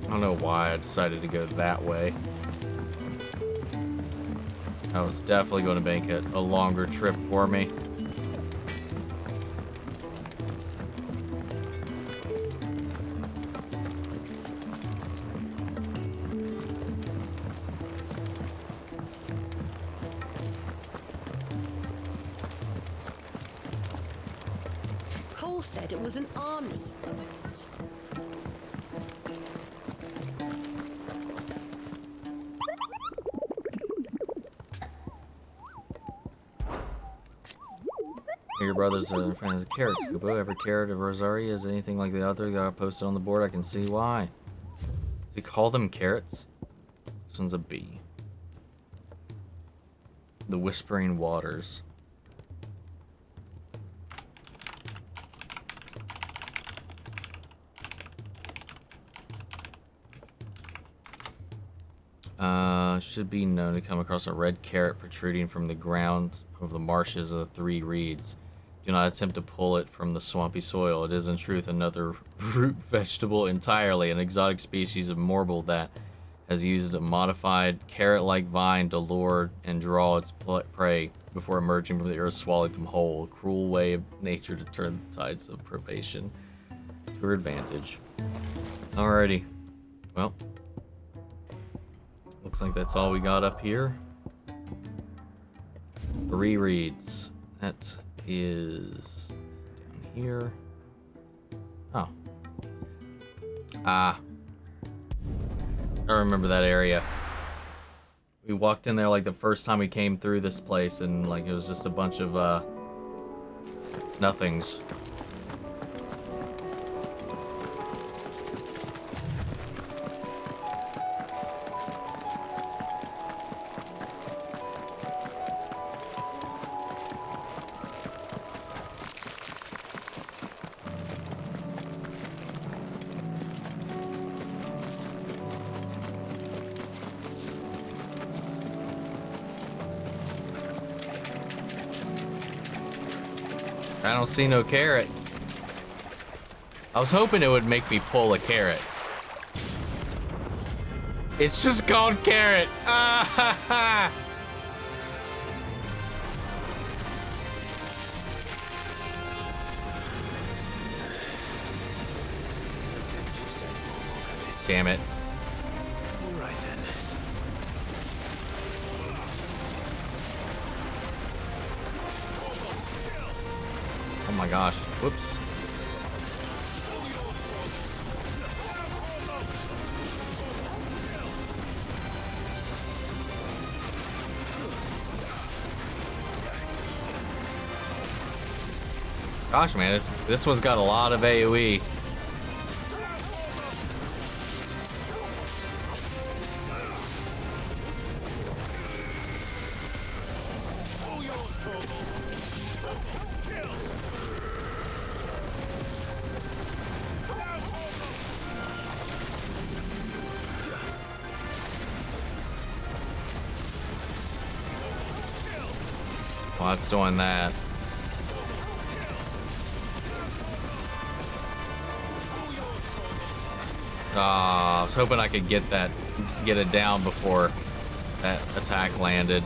I don't know why I decided to go that way. That was definitely going to make it a longer trip for me. Cole said it was an army. Your brothers are fans of carrots. Kubo, ever carrot of Rosaria is anything like the other got posted on the board? I can see why. Does he call them carrots? This one's a B. The Whispering Waters. Should be known to come across a red carrot protruding from the ground of the marshes of the Three Reeds. Do not attempt to pull it from the swampy soil. It is in truth another root vegetable entirely, an exotic species of morble that has used a modified carrot-like vine to lure and draw its prey before emerging from the earth, swallowing them whole. A cruel way of nature to turn the tides of privation to her advantage. Alrighty. Well, looks like that's all we got up here. Three Reeds. That is down here. Oh. Ah. I remember that area. We walked in there like the first time we came through this place, and like it was just a bunch of nothings. I don't see no carrot. I was hoping it would make me pull a carrot. It's just called carrot. Ah, ha, ha. Damn it. Right then. Oh my gosh. Whoops. Gosh, man, this one's got a lot of AoE. Well, it's doing that. I was hoping I could get it down before that attack landed.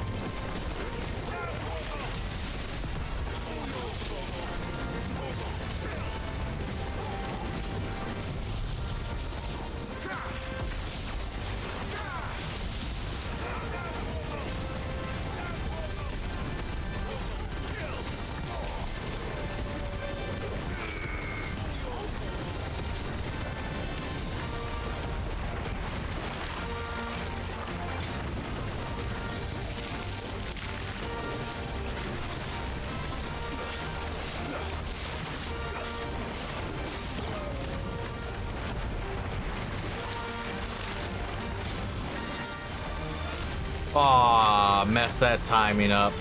Aw, messed that timing up.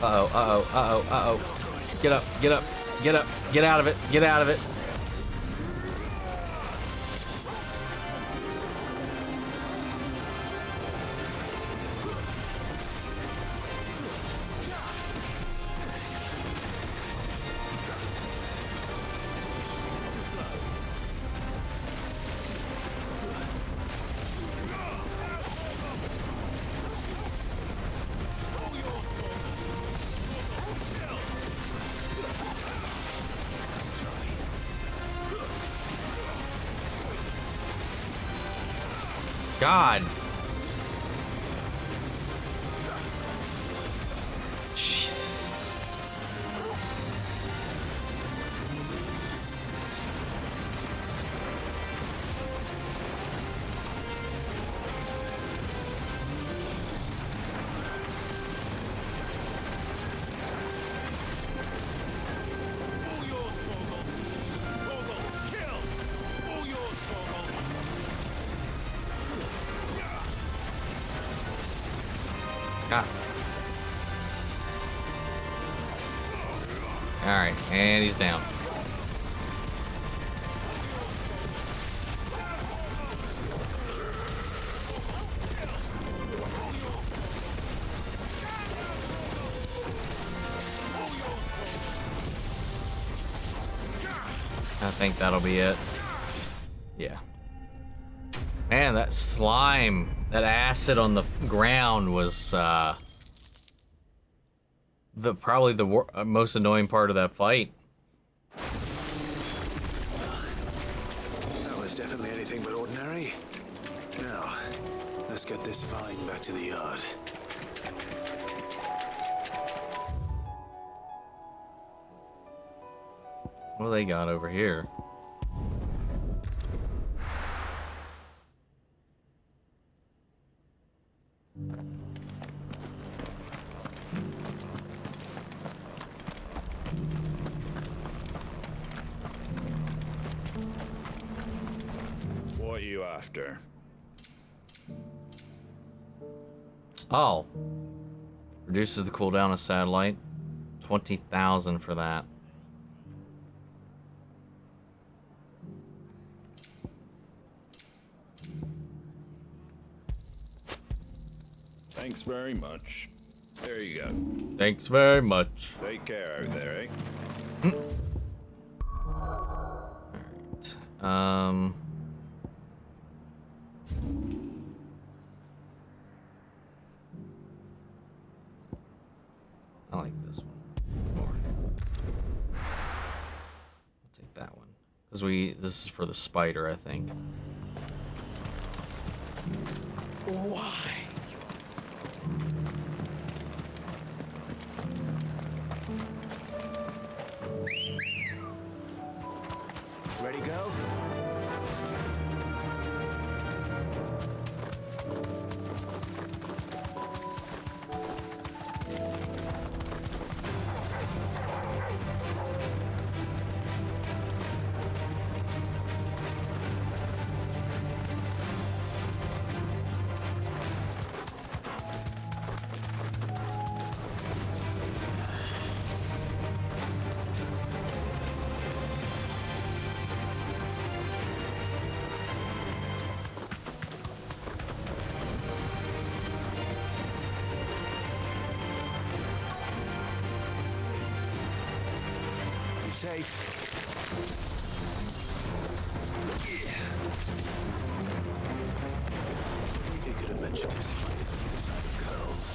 Uh-oh, uh-oh, uh-oh, uh-oh. Get up, get up, get up, get out of it, get out of it. God. Jesus. God. Alright, and he's down. I think that'll be it. Yeah. Man, that slime, that acid on the ground was probably the most annoying part of that fight. That was definitely anything but ordinary. Now, let's get this vine back to the yard. What do they got over here? What are you after? Oh. Reduces the cooldown of satellite. 20,000 for that. Thanks very much. There you go. Thanks very much. Take care out there, eh? Alright. I like this one more. I'll take that one. Because this is for the spider, I think. Why? Ready, go? Safe. You could have mentioned this spiders were the size of curls.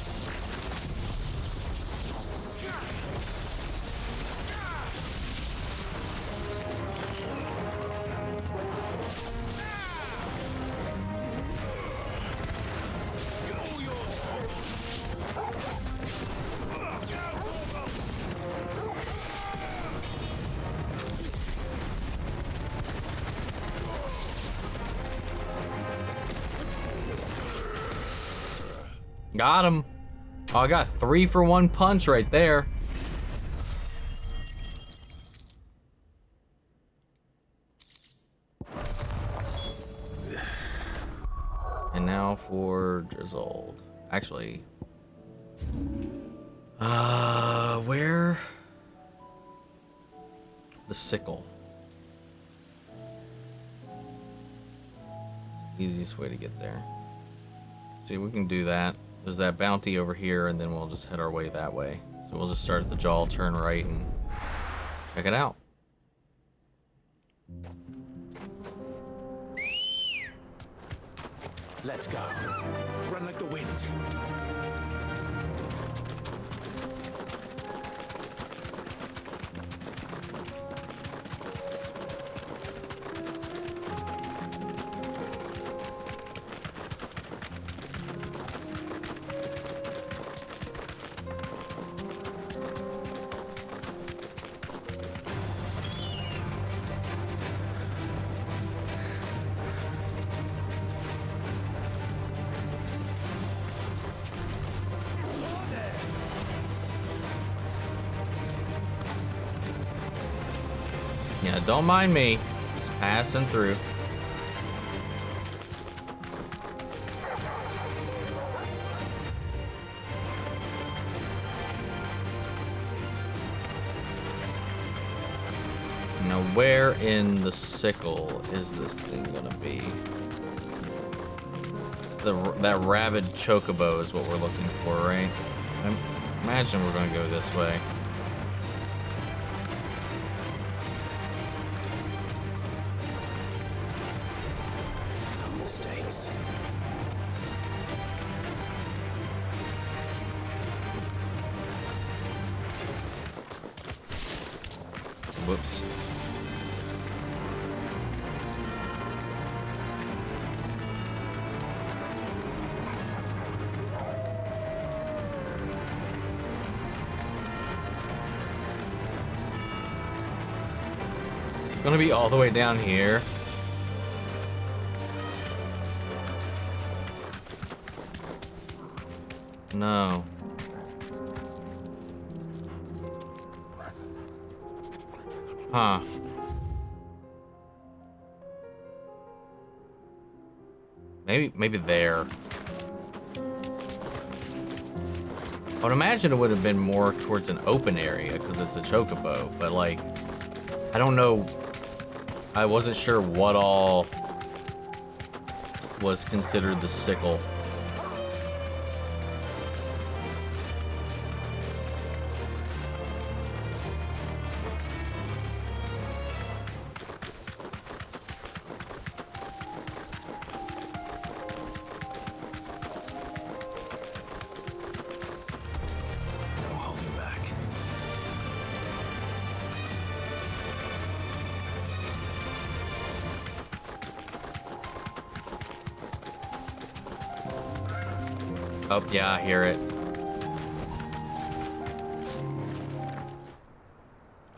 Got him. Oh, I got 3 for 1 punch right there. And now for Drizzled. Actually, where? The sickle. It's the easiest way to get there. See, we can do that. There's that bounty over here, and then we'll just head our way that way. So we'll just start at the jaw, turn right, and check it out. Let's go. Run like the wind. Yeah, don't mind me. Just passing through. where in the sickle is this thing gonna be? It's that rabid chocobo is what we're looking for, right? I imagine we're gonna go this way. No mistakes. Whoops. Is it gonna be all the way down here? No. Huh. Maybe there. I would imagine it would have been more towards an open area because it's a chocobo, but like, I don't know. I wasn't sure what all was considered the sickle. Oh, yeah, I hear it.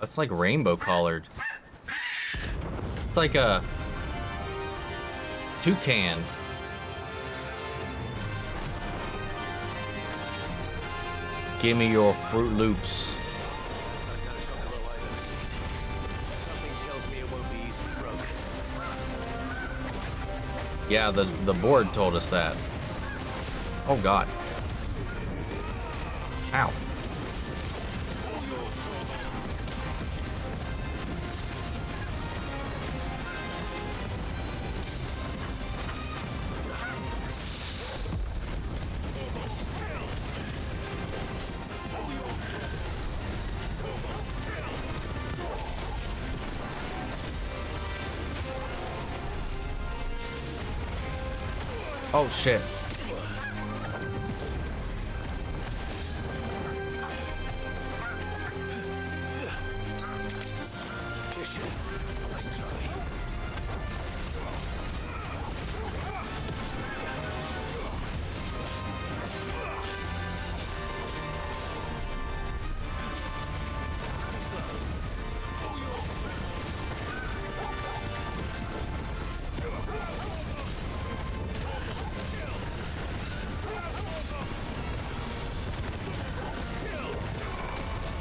It's like rainbow colored. It's like a toucan. Give me your Fruit Loops. Yeah, the board told us that. Oh God. Ow. Oh shit.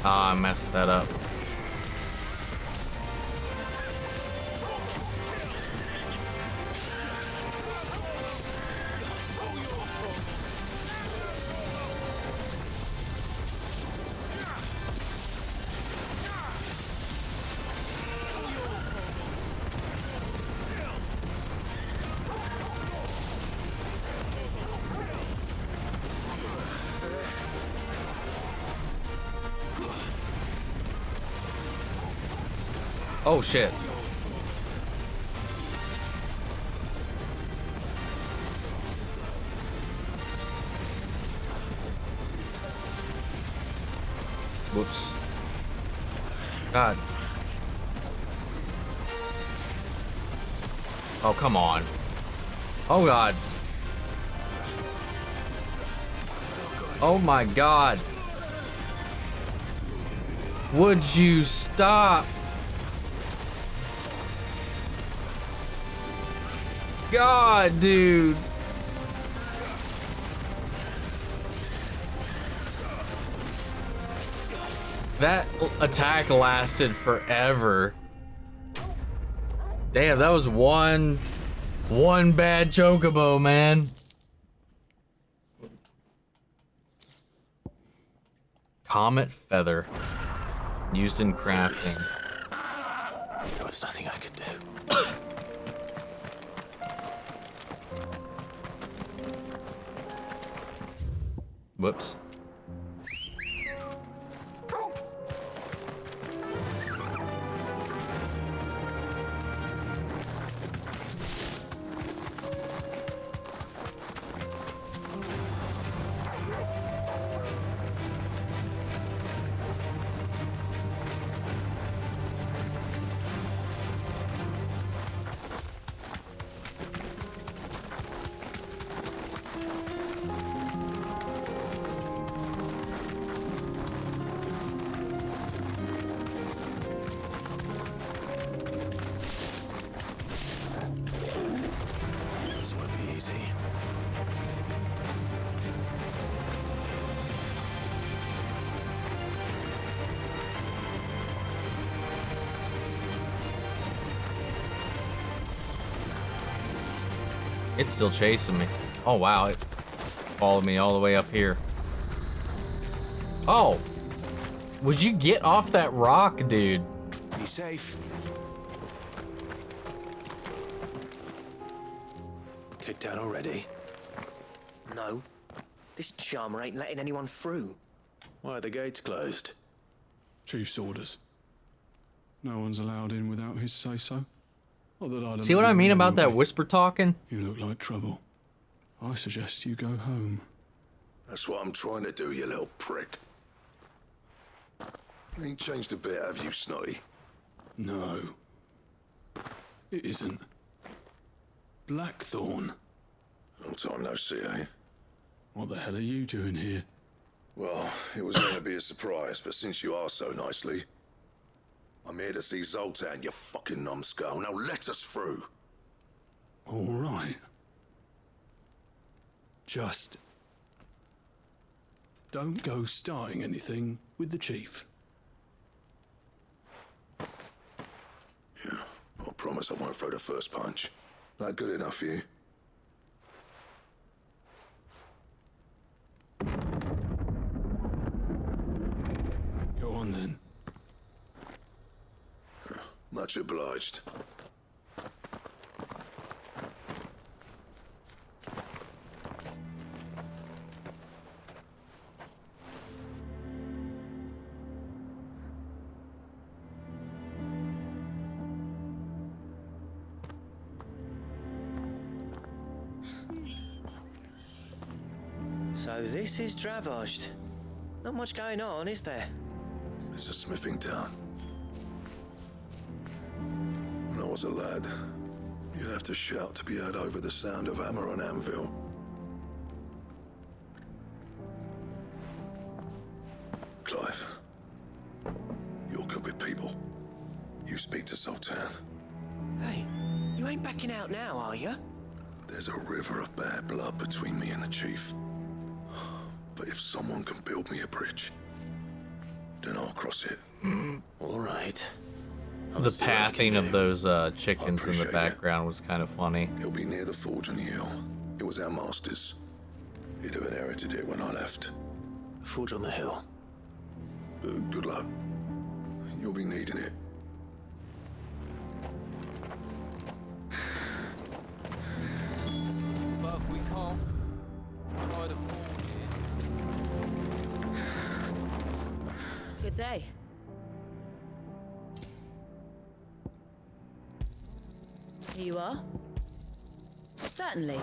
Ah, I messed that up. Oh shit. Whoops. God. Oh, come on. Oh God. Oh my God. Would you stop? God, dude. That attack lasted forever. Damn, that was one bad chocobo, man. Comet feather used in crafting. Do I Whoops. This won't be easy. It's still chasing me. Oh wow, it followed me all the way up here. Oh, would you get off that rock, dude? Be safe. Kicked out already? No. This charmer ain't letting anyone through. Why are the gates closed? Chief's orders. No one's allowed in without his say-so. Not that I'd See what I mean about that whisper talking? You look like trouble. I suggest you go home. That's what I'm trying to do, you little prick. Ain't changed a bit, have you, Snotty? No. It isn't. Blackthorn. Long time no see, eh? What the hell are you doing here? Well, it was going to be a surprise, but since you are so nicely, I'm here to see Zoltan, you fucking numbskull. Now let us through. All right. Just don't go starting anything with the chief. Yeah, I promise I won't throw the first punch. That good enough for you? Go on then. Much obliged. So this is Dravosht. Not much going on, is there? It's a smithing town. When I was a lad, you'd have to shout to be heard over the sound of hammer on anvil. Clive, you're good with people. You speak to Sultan. Hey, you ain't backing out now, are you? There's a river of bad blood between me and the chief. But if someone can build me a bridge, then I'll cross it. All right. The pathing of those chickens in the background was kind of funny. It'll be near the forge on the hill. It was our master's. He'd have inherited it when I left. The forge on the hill. Good luck. You'll be needing it. Above we come. By the forge is. Good day. Here you are. Certainly.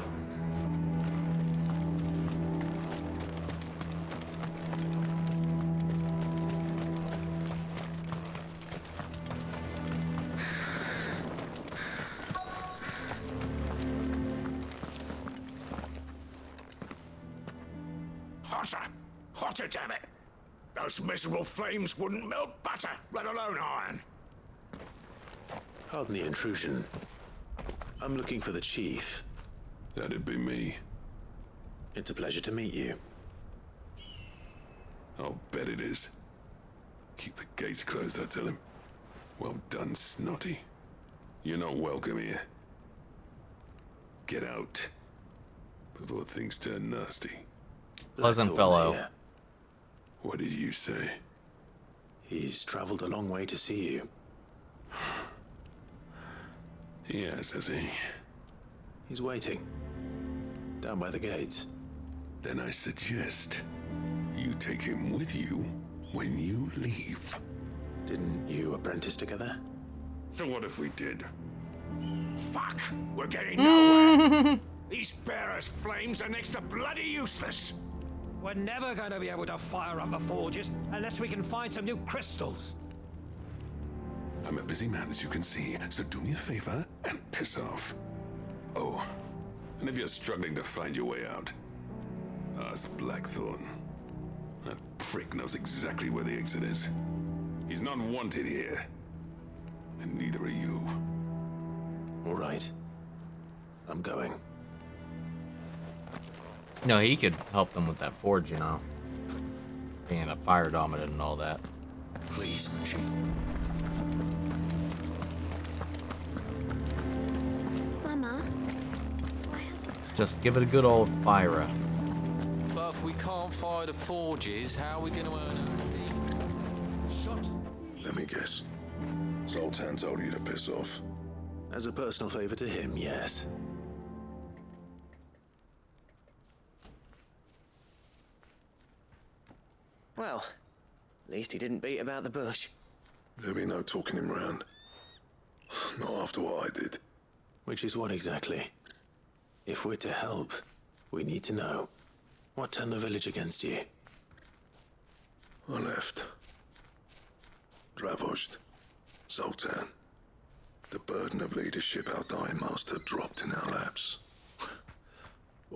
Hotter! Hotter, damn it! Those miserable flames wouldn't melt butter, let alone iron. Pardon the intrusion. I'm looking for the chief. That'd be me. It's a pleasure to meet you. I'll bet it is. Keep the gates closed, I tell him. Well done, Snotty. You're not welcome here. Get out before things turn nasty. Pleasant fellow. Here. What did you say? He's traveled a long way to see you. Yes, has he? He's waiting. Down by the gates. Then I suggest You take him with you when you leave. Didn't you apprentice together? So what if we did? Fuck! We're getting nowhere! These bearers' flames are next to bloody useless! We're never going to be able to fire up the forges unless we can find some new crystals. I'm a busy man, as you can see, so do me a favor and piss off. Oh, and if you're struggling to find your way out, ask Blackthorn. That prick knows exactly where the exit is. He's not wanted here. And neither are you. All right. I'm going. No, he could help them with that forge, you know. Being a fire dominant and all that. Please, Chief. Mama, Just give it a good old fire up. But if we can't fire the forges, how are we going to earn our fee? Shut. Let me guess. Zoltan told you to piss off. As a personal favor to him, yes. Well, at least he didn't beat about the bush. There'll be no talking him round. Not after what I did. Which is what exactly? If we're to help, we need to know. What turned the village against you? I left. Dravozd. Zoltan. The burden of leadership our dying master dropped in our laps.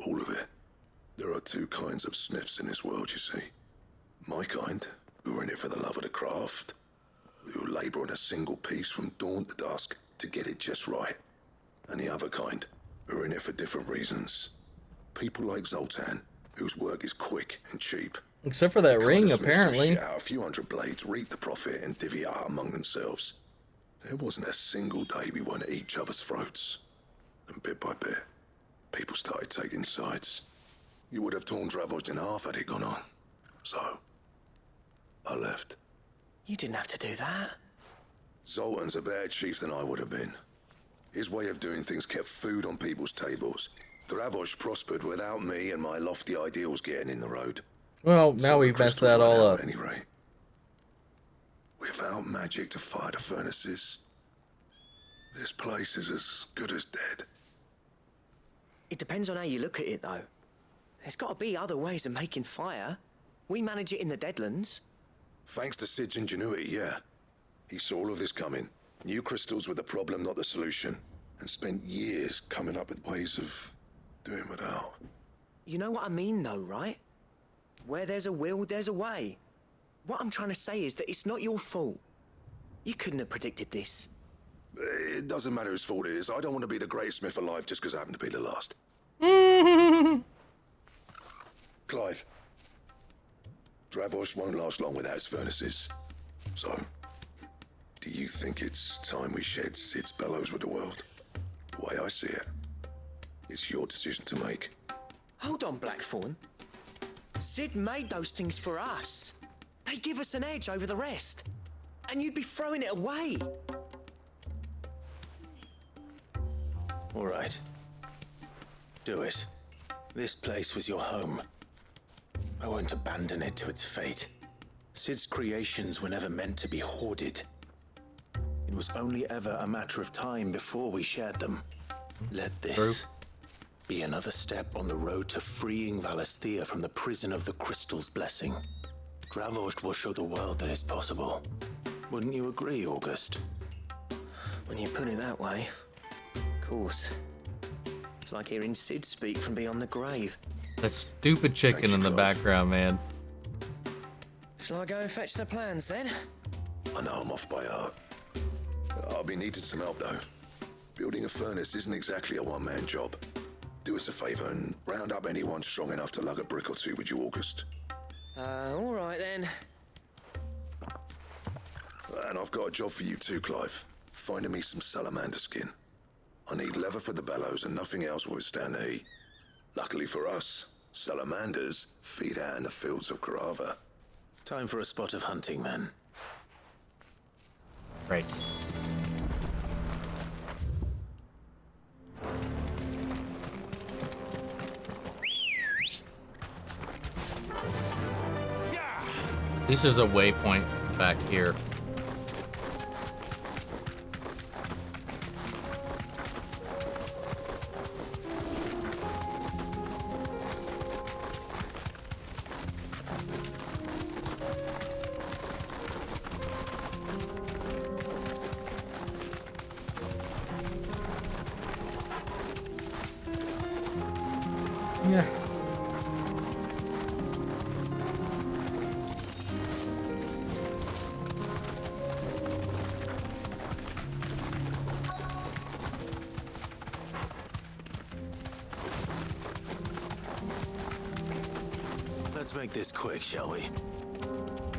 All of it. There are two kinds of smiths in this world, you see. My kind, who are in it for the love of the craft, who labour on a single piece from dawn to dusk to get it just right. And the other kind, who are in it for different reasons. People like Zoltan, whose work is quick and cheap. Except for that ring, Smiths who apparently. shit out a few hundred blades, reap the profit, and divvy it out among themselves. There wasn't a single day we weren't at each other's throats. And bit by bit, people started taking sides. You would have torn Dravozd in half had it gone on. So, I left. You didn't have to do that. Zoltan's a better chief than I would have been. His way of doing things kept food on people's tables. Dravozd prospered without me and my lofty ideals getting in the road. Well, now we've messed that all up. At any rate. Without magic to fire the furnaces, this place is as good as dead. It depends on how you look at it, though. There's got to be other ways of making fire. We manage it in the Deadlands. Thanks to Sid's ingenuity, yeah. He saw all of this coming. Knew crystals were the problem, not the solution. And spent years coming up with ways of doing without. You know what I mean, though, right? Where there's a will, there's a way. What I'm trying to say is that it's not your fault. You couldn't have predicted this. It doesn't matter whose fault it is. I don't want to be the greatest smith alive just because I happen to be the last. Clive. Dravozd won't last long without his furnaces. So, do you think it's time we shed Sid's bellows with the world? The way I see it, it's your decision to make. Hold on, Blackthorn. Sid made those things for us. They give us an edge over the rest. And you'd be throwing it away. All right. Do it. This place was your home. I won't abandon it to its fate. Sid's creations were never meant to be hoarded. It was only ever a matter of time before we shared them. Let this be another step on the road to freeing Valisthea from the prison of the Crystal's blessing. Dravozd will show the world that it's possible. Wouldn't you agree, August? When you put it that way, of course. It's like hearing Sid speak from beyond the grave. That stupid chicken in the background, man. Shall I go and fetch the plans, then? I know I'm off by heart. I'll be needing some help, though. Building a furnace isn't exactly a one-man job. Do us a favor and round up anyone strong enough to lug a brick or two with you, August. All right, then. And I've got a job for you too, Clive. Finding me some salamander skin. I need leather for the bellows and nothing else will withstand the heat. Luckily for us, salamanders feed out in the fields of Karava. Time for a spot of hunting, then. Right. At least there's a waypoint back here. Yeah. Let's make this quick, shall we?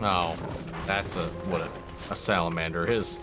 Oh, that's what a salamander is.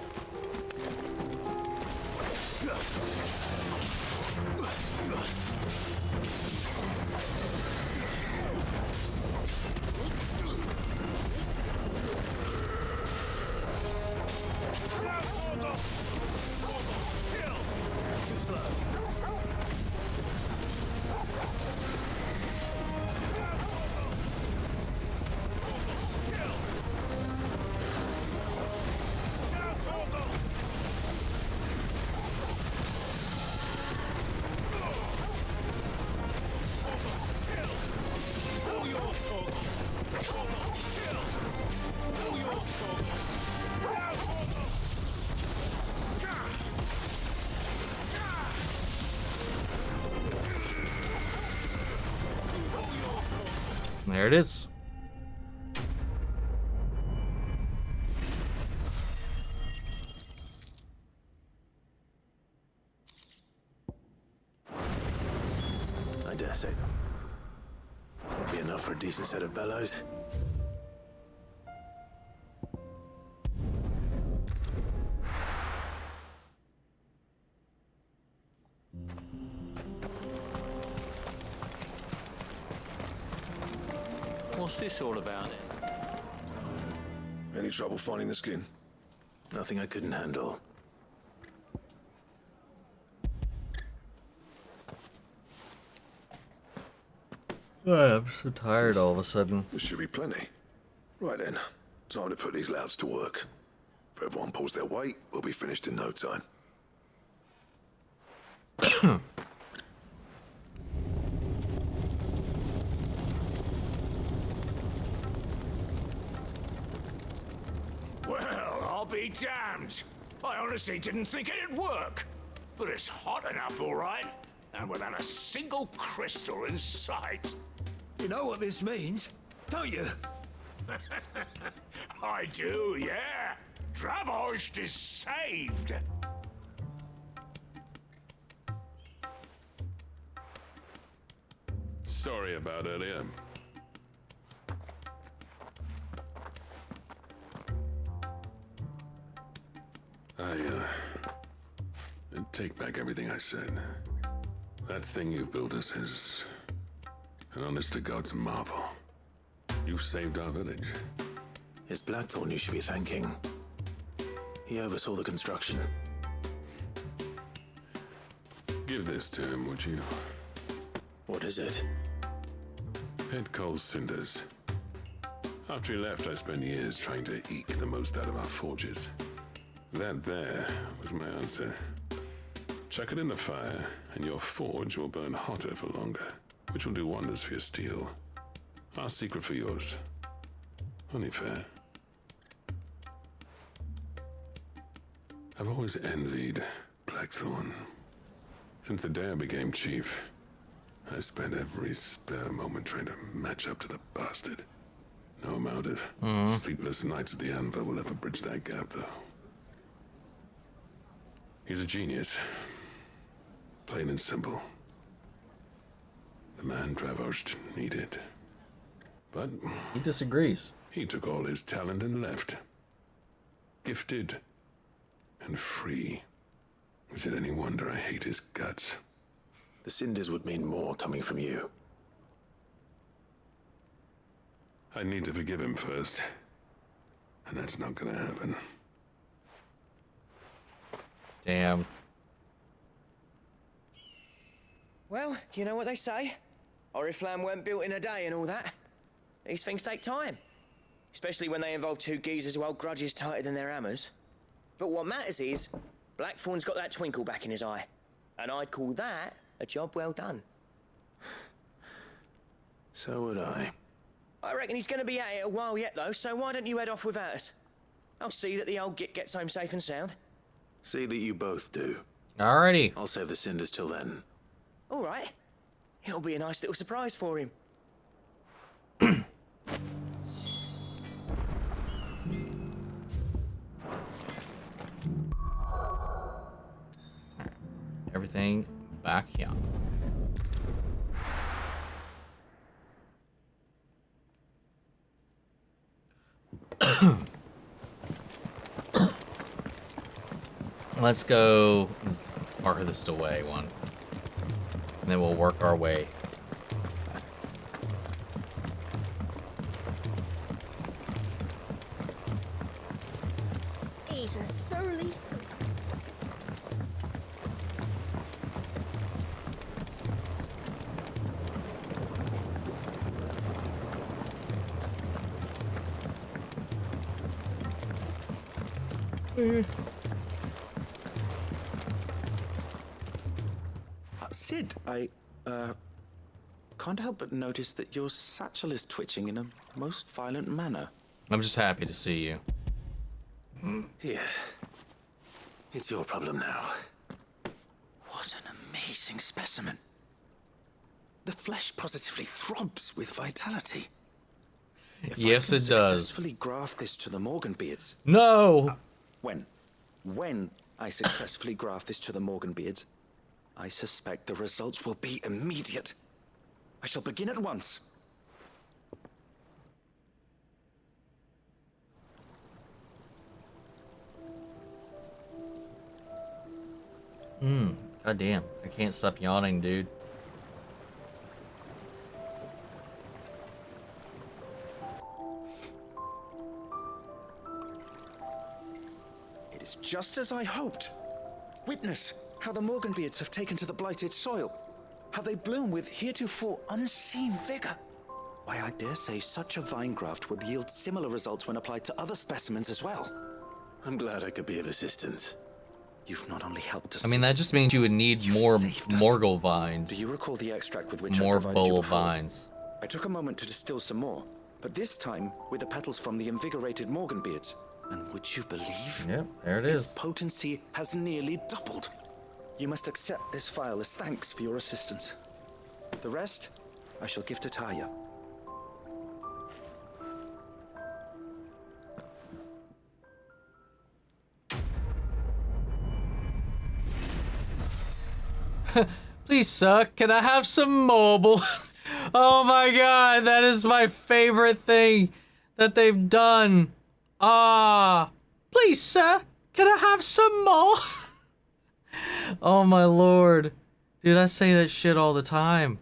There it is. I dare say. Won't be enough for a decent set of bellows. What's this all about? Any trouble finding the skin? Nothing I couldn't handle. I'm so tired all of a sudden. There should be plenty. Right then, time to put these louts to work. If everyone pulls their weight, we'll be finished in no time. Well, I'll be damned. I honestly didn't think it'd work. But it's hot enough, all right. And without a single crystal in sight. You know what this means, don't you? I do, yeah. Dravost is saved. Sorry about earlier. I take back everything I said. That thing you built us is an honest-to-God's marvel. You saved our village. It's Blackthorn you should be thanking. He oversaw the construction. Give this to him, would you? What is it? Pet Cole's cinders. After he left, I spent years trying to eke the most out of our forges. That there was my answer. Chuck it in the fire, and your forge will burn hotter for longer, which will do wonders for your steel. Our secret for yours. Only fair. I've always envied Blackthorn. Since the day I became chief, I spent every spare moment trying to match up to the bastard. No amount of sleepless nights at the Anvil will ever bridge that gap, though. He's a genius. Plain and simple. The man Dravost needed. But he disagrees. He took all his talent and left. Gifted and free. Is it any wonder I hate his guts? The cinders would mean more coming from you. I need to forgive him first. And that's not gonna happen. Damn. Well, you know what they say. Oriflamme weren't built in a day and all that. These things take time. especially when they involve two geezers who hold grudges tighter than their hammers. But what matters is, Blackthorn's got that twinkle back in his eye, and I'd call that a job well done. So would I. I reckon he's going to be at it a while yet, though, so why don't you head off without us? I'll see that the old git gets home safe and sound. See that you both do. Alrighty. I'll save the cinders till then. All right. It'll be a nice little surprise for him. Everything back here. Let's go farthest away one. And then we'll work our way. He's a surly son. Sid, I can't help but notice that your satchel is twitching in a most violent manner. I'm just happy to see you. Here. It's your problem now. What an amazing specimen. The flesh positively throbs with vitality. Yes, it does. Successfully graft this to the Morganbeards. No! When I successfully graft this to the Morganbeards, I suspect the results will be immediate. I shall begin at once. Goddamn. I can't stop yawning, dude. It is just as I hoped. Witness how the Morganbeards have taken to the blighted soil. How they bloom with heretofore unseen vigor. Why, I dare say such a vine graft would yield similar results when applied to other specimens as well. I'm glad I could be of assistance. You've not only helped us. I mean, that just means you would need more Morgul vines. Do you recall the extract with which more I provided you bowl before? vines. I took a moment to distill some more, but this time with the petals from the invigorated Morganbeards. And would you believe? Yep, there it Its is. potency has nearly doubled. You must accept this vial as thanks for your assistance. The rest, I shall give to Taya. Please, sir, can I have some mobile? Oh my god, that is my favorite thing that they've done. Please, sir, can I have some more? Oh my lord. Dude, I say that shit all the time.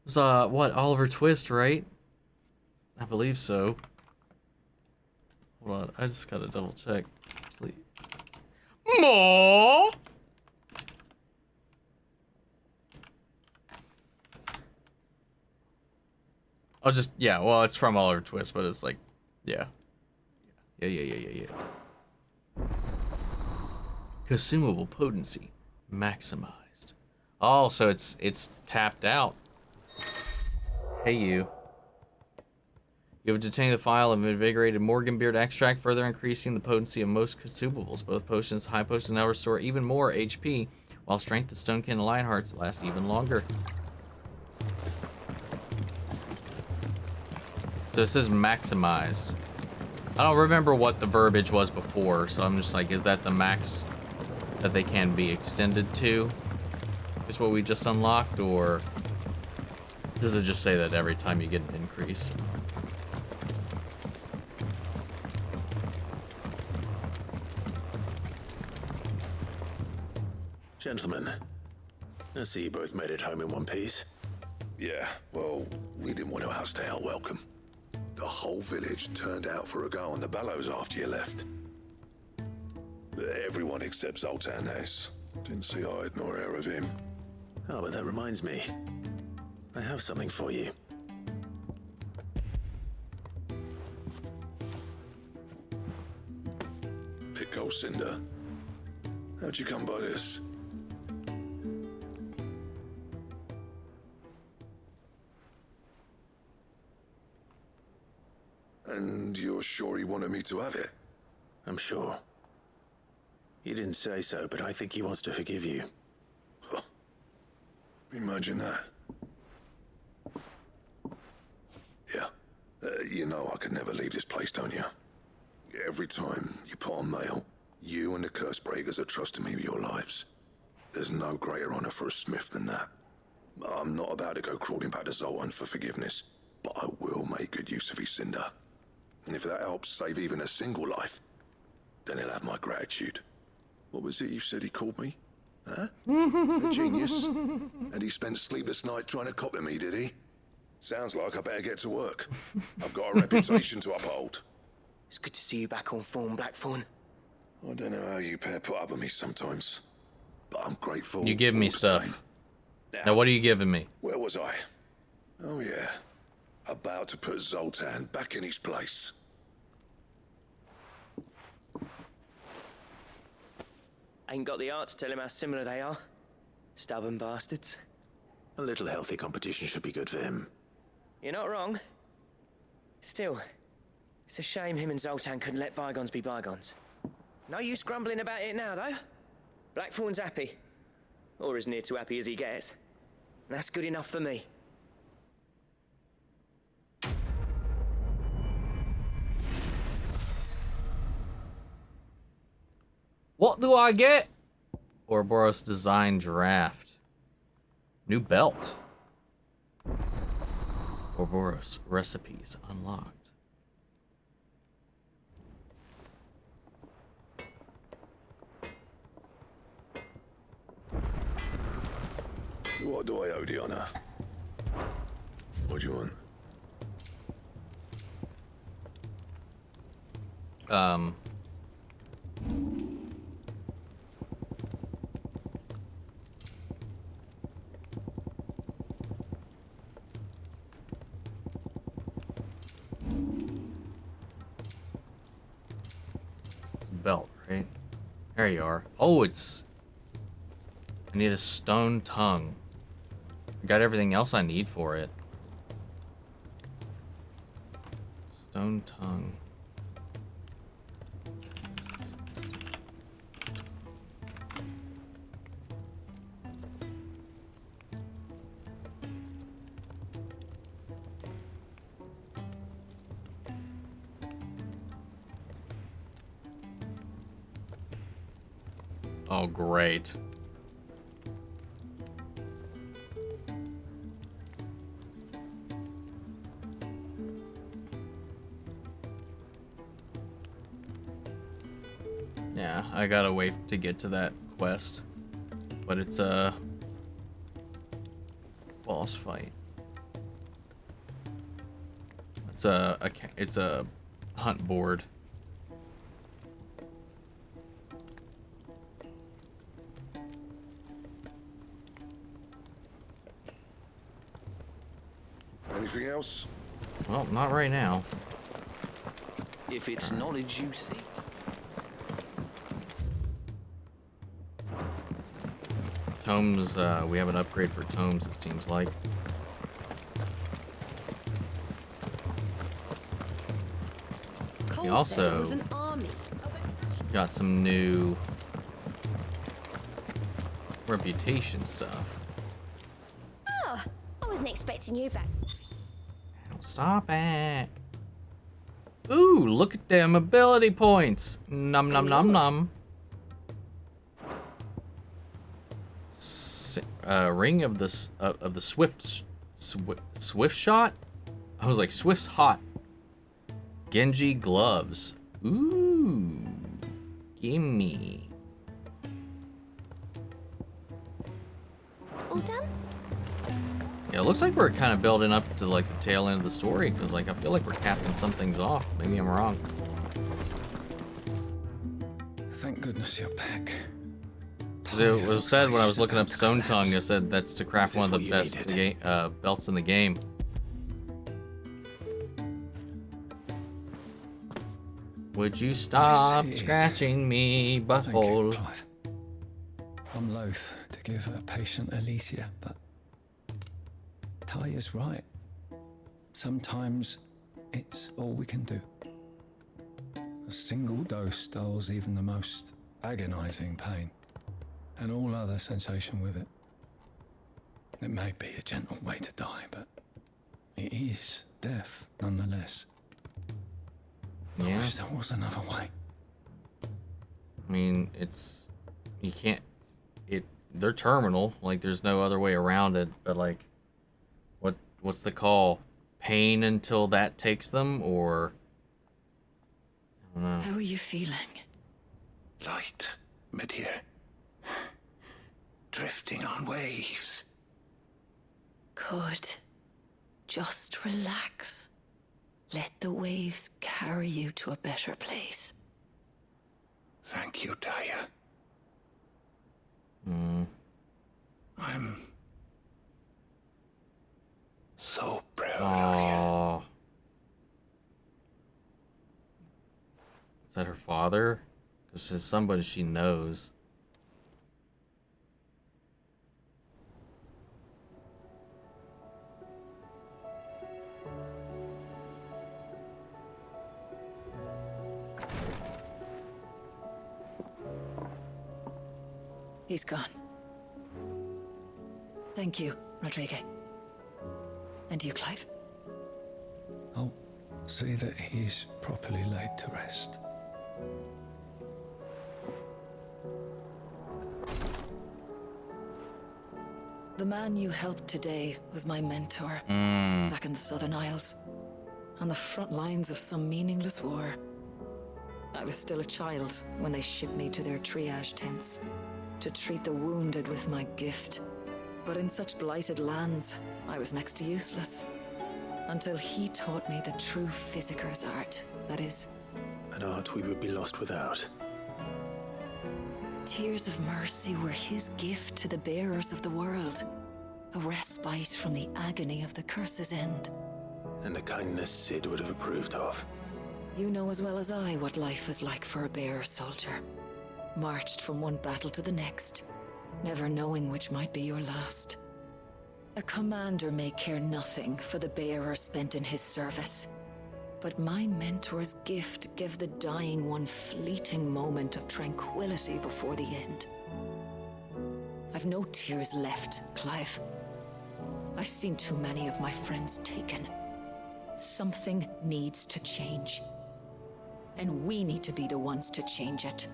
It was, what, Oliver Twist, right? I believe so. Hold on, I just gotta double check. Please. More? I'll just, yeah, well, it's from Oliver Twist, but it's like, yeah. Yeah. Consumable potency maximized. Oh, so it's tapped out. Hey, you. You have detained the file of invigorated Morganbeard extract, further increasing the potency of most consumables. Both potions, high potions now restore even more HP, while strength and Stonekin and Lionhearts last even longer. So it says maximized. I don't remember what the verbiage was before, so I'm just like, is that the max that they can be extended to? Is what we just unlocked, or does it just say that every time you get an increase? Gentlemen, I see you both made it home in one piece. Yeah, well, we didn't want to outstay our welcome. The whole village turned out for a go on the bellows after you left. Everyone except Zoltan has. Didn't see hide nor hair of him. Oh, but that reminds me. I have something for you. Cinder. How'd you come by this? And you're sure he wanted me to have it? I'm sure. You didn't say so, but I think he wants to forgive you. Huh. Imagine that. Yeah. You know I could never leave this place, don't you? Every time you put on mail, you and the curse breakers are trusting me with your lives. There's no greater honor for a smith than that. I'm not about to go crawling back to Zoltan for forgiveness, but I will make good use of his cinder. And if that helps save even a single life, then he'll have my gratitude. What was it you said he called me? Huh? A genius? And he spent sleepless night trying to copy me, did he? Sounds like I better get to work. I've got a reputation to uphold. It's good to see you back on form, Blackthorn. I don't know how you pair put up with me sometimes, but I'm grateful. You give me all the stuff. same. Now what are you giving me? Where was I? Oh yeah, about to put Zoltan back in his place. Ain't got the art to tell him how similar they are. Stubborn bastards. A little healthy competition should be good for him. You're not wrong. Still, it's a shame him and Zoltan couldn't let bygones be bygones. No use grumbling about it now, though. Blackthorn's happy. Or as near to happy as he gets. And that's good enough for me. What do I get? Ouroboros design draft. New belt. Ouroboros recipes unlocked. So what do I owe the honor? What do you want? Belt, right? There you are. Oh, it's... I need a stone tongue. I got everything else I need for it. Stone tongue. Oh, great. Yeah, I gotta wait to get to that quest. But it's a boss fight. It's a hunt board. Anything else? Well, not right now. If it's knowledge you seek. Tomes, we have an upgrade for tomes, it seems like. We also got some new reputation stuff. Oh, I wasn't expecting you back. Stop it. Ooh, look at them ability points. Num num num num. Ring of the swift shot. I was like Swift's hot. Genji gloves. Ooh, gimme. All done? Yeah, it looks like we're kind of building up to like the tail end of the story, because like I feel like we're capping some things off. Maybe I'm wrong. Thank goodness you're back. Because it was said when I was looking up Stone Tongue, it said that's to craft one of the best belts in the game. Would you stop Yes, it is. scratching me, Thank you, butthole? Clive. I'm loath to give a patient Alicia, but Taya's right. Sometimes it's all we can do. A single dose dulls even the most agonizing pain, and all other sensation with it. It may be a gentle way to die, but it is death nonetheless. I Yeah. wish there was another way. I mean, you can't, they're terminal, like there's no other way around it, but like, what's the call? Pain until that takes them, or, I don't know. How are you feeling? Light, mid-here. Drifting on waves. Good. Just relax. Let the waves carry you to a better place. Thank you, Taya. Mm. I'm so proud of you. Is that her father? Because she's somebody she knows. He's gone. Thank you, Rodrigo. And you, Clive? I'll see that he's properly laid to rest. The man you helped today was my mentor back in the Southern Isles, on the front lines of some meaningless war. I was still a child when they shipped me to their triage tents to treat the wounded with my gift. But in such blighted lands, I was next to useless. Until he taught me the true physicker's art, that is. An art we would be lost without. Tears of mercy were his gift to the bearers of the world. A respite from the agony of the curse's end. And a kindness Sid would have approved of. You know as well as I what life is like for a bearer soldier. Marched from one battle to the next, never knowing which might be your last. A commander may care nothing for the bearer spent in his service. But my mentor's gift gave the dying one fleeting moment of tranquility before the end. I've no tears left, Clive. I've seen too many of my friends taken. Something needs to change. And we need to be the ones to change it.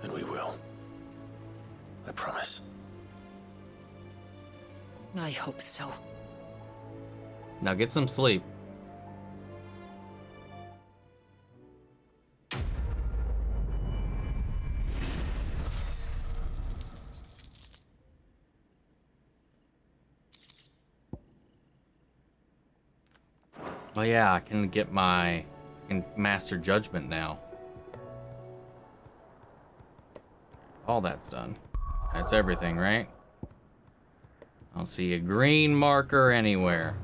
And we will. I promise. I hope so. Now get some sleep. Oh yeah, I can get I can master judgment now. All that's done. That's everything, right? I don't see a green marker anywhere.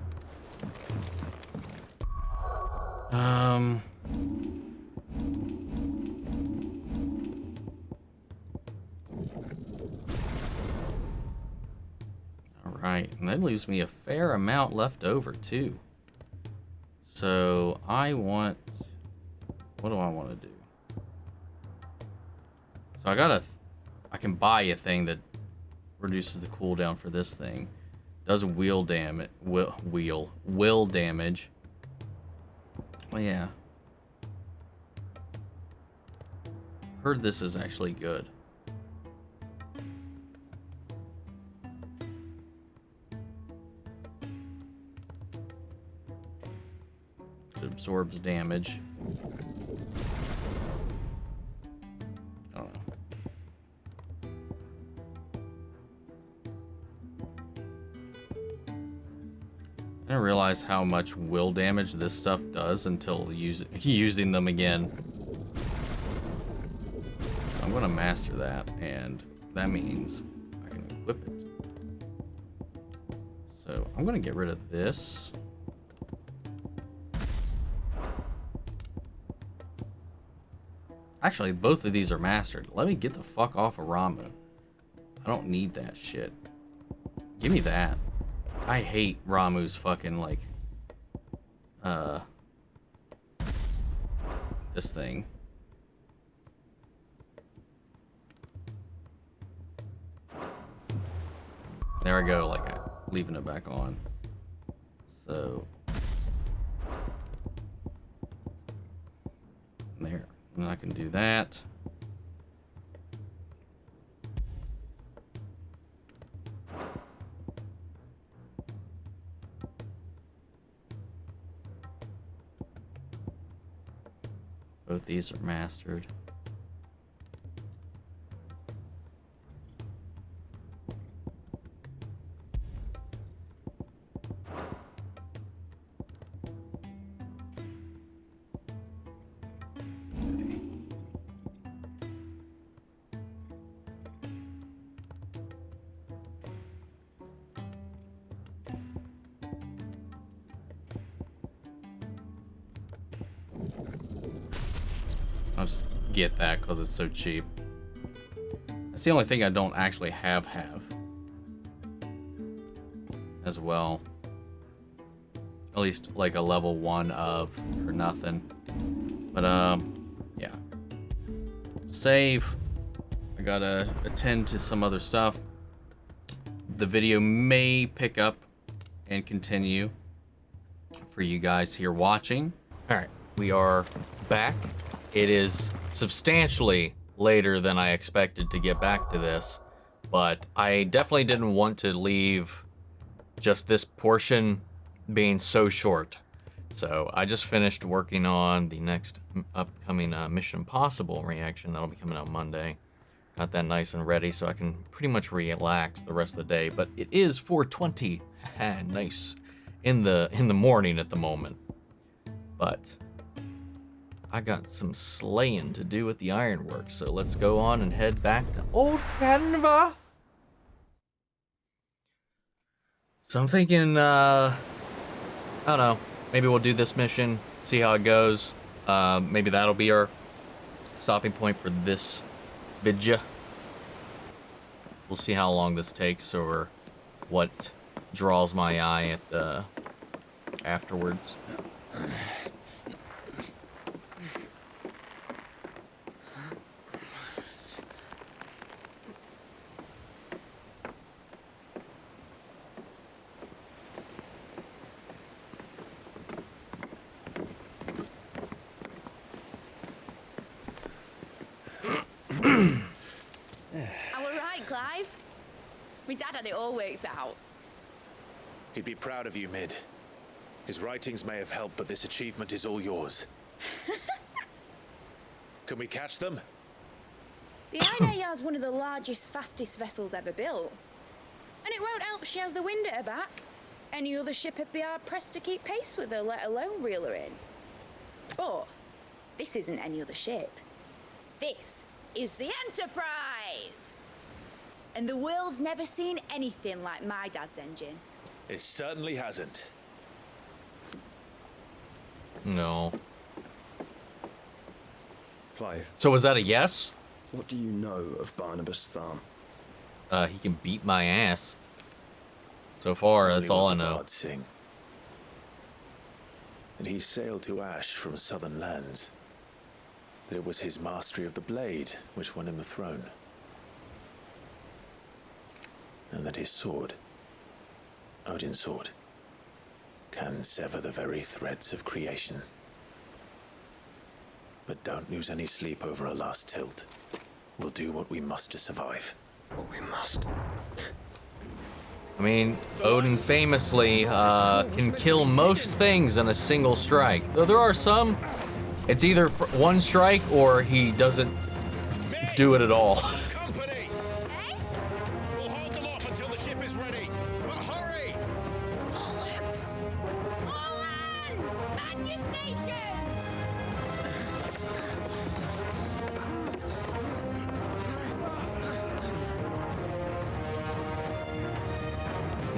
Alright, and that leaves me a fair amount left over too. So I want, what do I want to do? So I can buy a thing that reduces the cooldown for this thing. Does will damage. Oh yeah. Heard this is actually good. It absorbs damage. I don't know. I didn't realize how much will damage this stuff does until using them again. So I'm gonna master that, and that means I can equip it. So I'm gonna get rid of this. Actually, both of these are mastered. Let me get the fuck off of Ramu. I don't need that shit. Give me that. I hate Ramu's fucking, like, this thing. There I go, like, leaving it back on. So, there. And then I can do that. Both these are mastered. I'll just get that because it's so cheap. That's the only thing I don't actually have as well. At least like a level 1 of for nothing. But yeah. Save. I gotta attend to some other stuff. The video may pick up and continue for you guys here watching. All right, we are back. It is substantially later than I expected to get back to this, but I definitely didn't want to leave just this portion being so short. So I just finished working on the next upcoming Mission Impossible reaction. That'll be coming out Monday. Got that nice and ready so I can pretty much relax the rest of the day, but it is 4:20, nice, in the morning at the moment. But I got some slaying to do with the ironwork, so let's go on and head back to Old Canva. So I'm thinking, I don't know, maybe we'll do this mission, see how it goes. Maybe that'll be our stopping point for this video. We'll see how long this takes or what draws my eye at the afterwards. Clive? My dad had it all worked out. He'd be proud of you, Mid. His writings may have helped, but this achievement is all yours. Can we catch them? The Aida is one of the largest, fastest vessels ever built. And it won't help she has the wind at her back. Any other ship would be hard-pressed to keep pace with her, let alone reel her in. But this isn't any other ship. This is the Enterprise! And the world's never seen anything like my dad's engine. It certainly hasn't. No. Clive. So was that a yes? What do you know of Barnabas Tharm? He can beat my ass. So far, that's all I know. Sing. And he sailed to Ash from southern lands. That it was his mastery of the blade which won him the throne. And that his sword, Odin's sword, can sever the very threads of creation. But don't lose any sleep over a last tilt. We'll do what we must to survive. What we must. I mean, Odin famously can kill most things in a single strike. Though there are some, it's either one strike or he doesn't do it at all.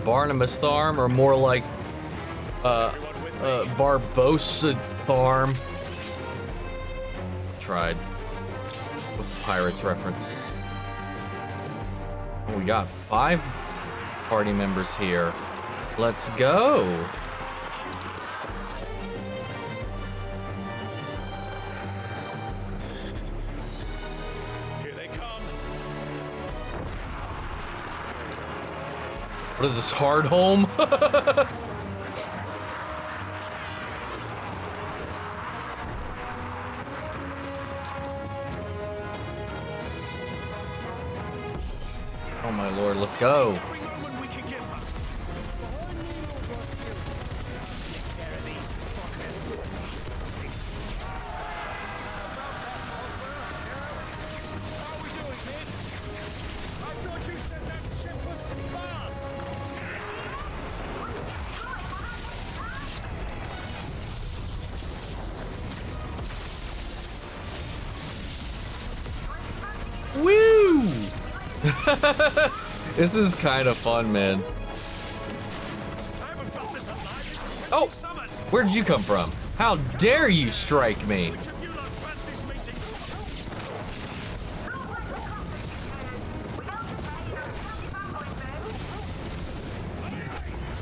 Barnabas Tharm, or more like Barbosa Tharm. Tried. with the Pirates reference. Oh, we got 5 party members here. Let's go. Here they come. What is this, hard home? Oh my lord, let's go. Woo! This is kind of fun, man. Oh! Where did you come from? How dare you strike me?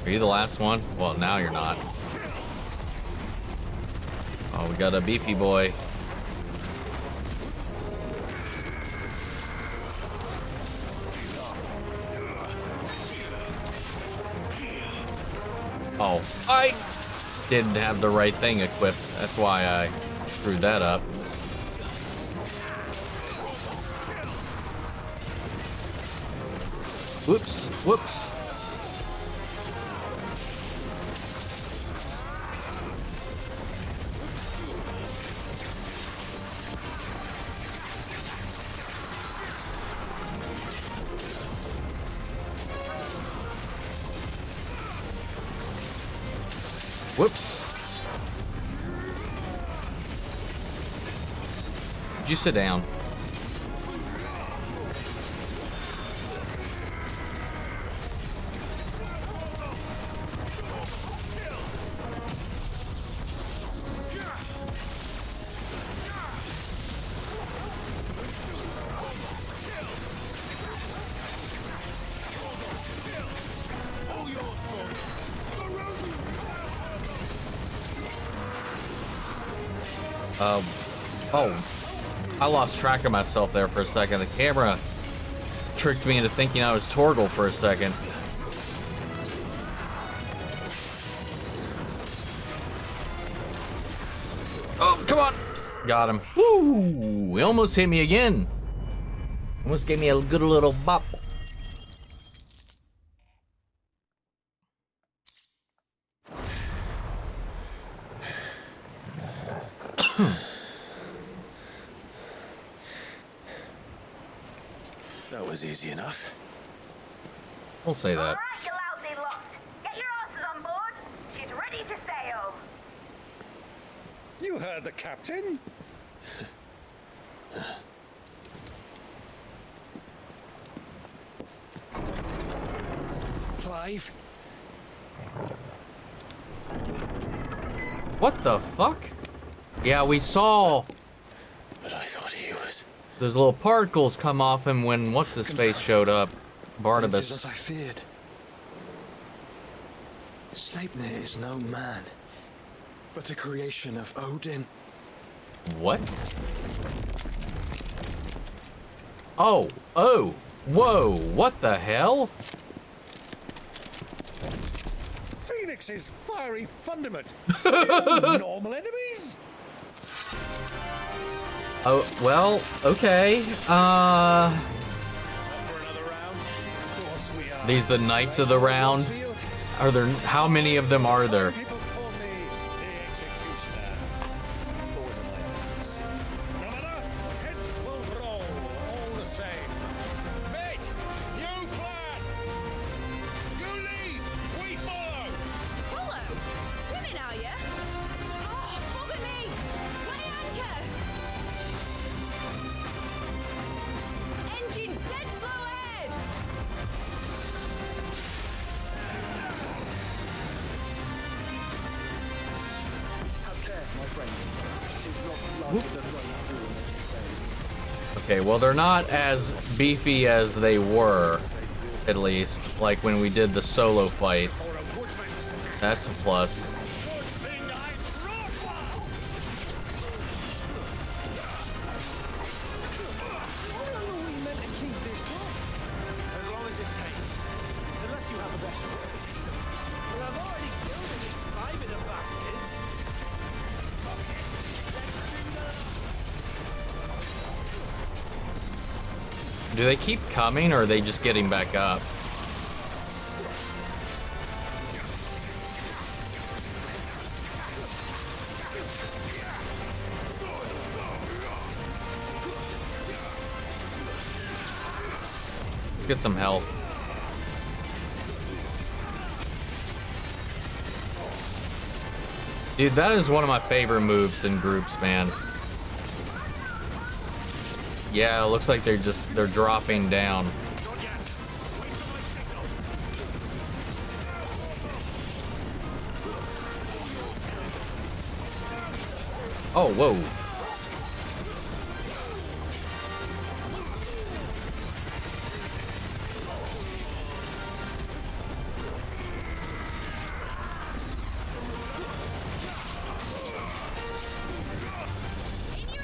Are you the last one? Well, now you're not. Oh, we got a beefy boy. Oh, I didn't have the right thing equipped. That's why I screwed that up. Whoops, whoops. Whoops. Would you sit down? Oh, I lost track of myself there for a second. The camera tricked me into thinking I was Torgal for a second. Oh, come on. Got him. Woo! He almost hit me again. Almost gave me a good little bop. That was easy enough. We'll say that. You lousy lot. Get your asses on board. She's ready to sail. You heard the captain. Clive. What the fuck? Yeah, we saw. But I thought he was. Those little particles come off him when what's his face showed up, Barnabas. It is as I feared. Sleipnir is no man, but a creation of Odin. What? Oh, whoa, what the hell? Phoenix's fiery fundament. Normal enemies? Oh, well, okay. These the knights of the round? Are there, how many of them are there? Okay, well, they're not as beefy as they were, at least, like when we did the solo fight. That's a plus. As long as it takes. Unless you have a better way. Well, I've already killed at least 5 of the bastards. Do they keep coming, or are they just getting back up? Let's get some health. Dude, that is one of my favorite moves in groups, man. Yeah, it looks like they're dropping down. Oh, whoa.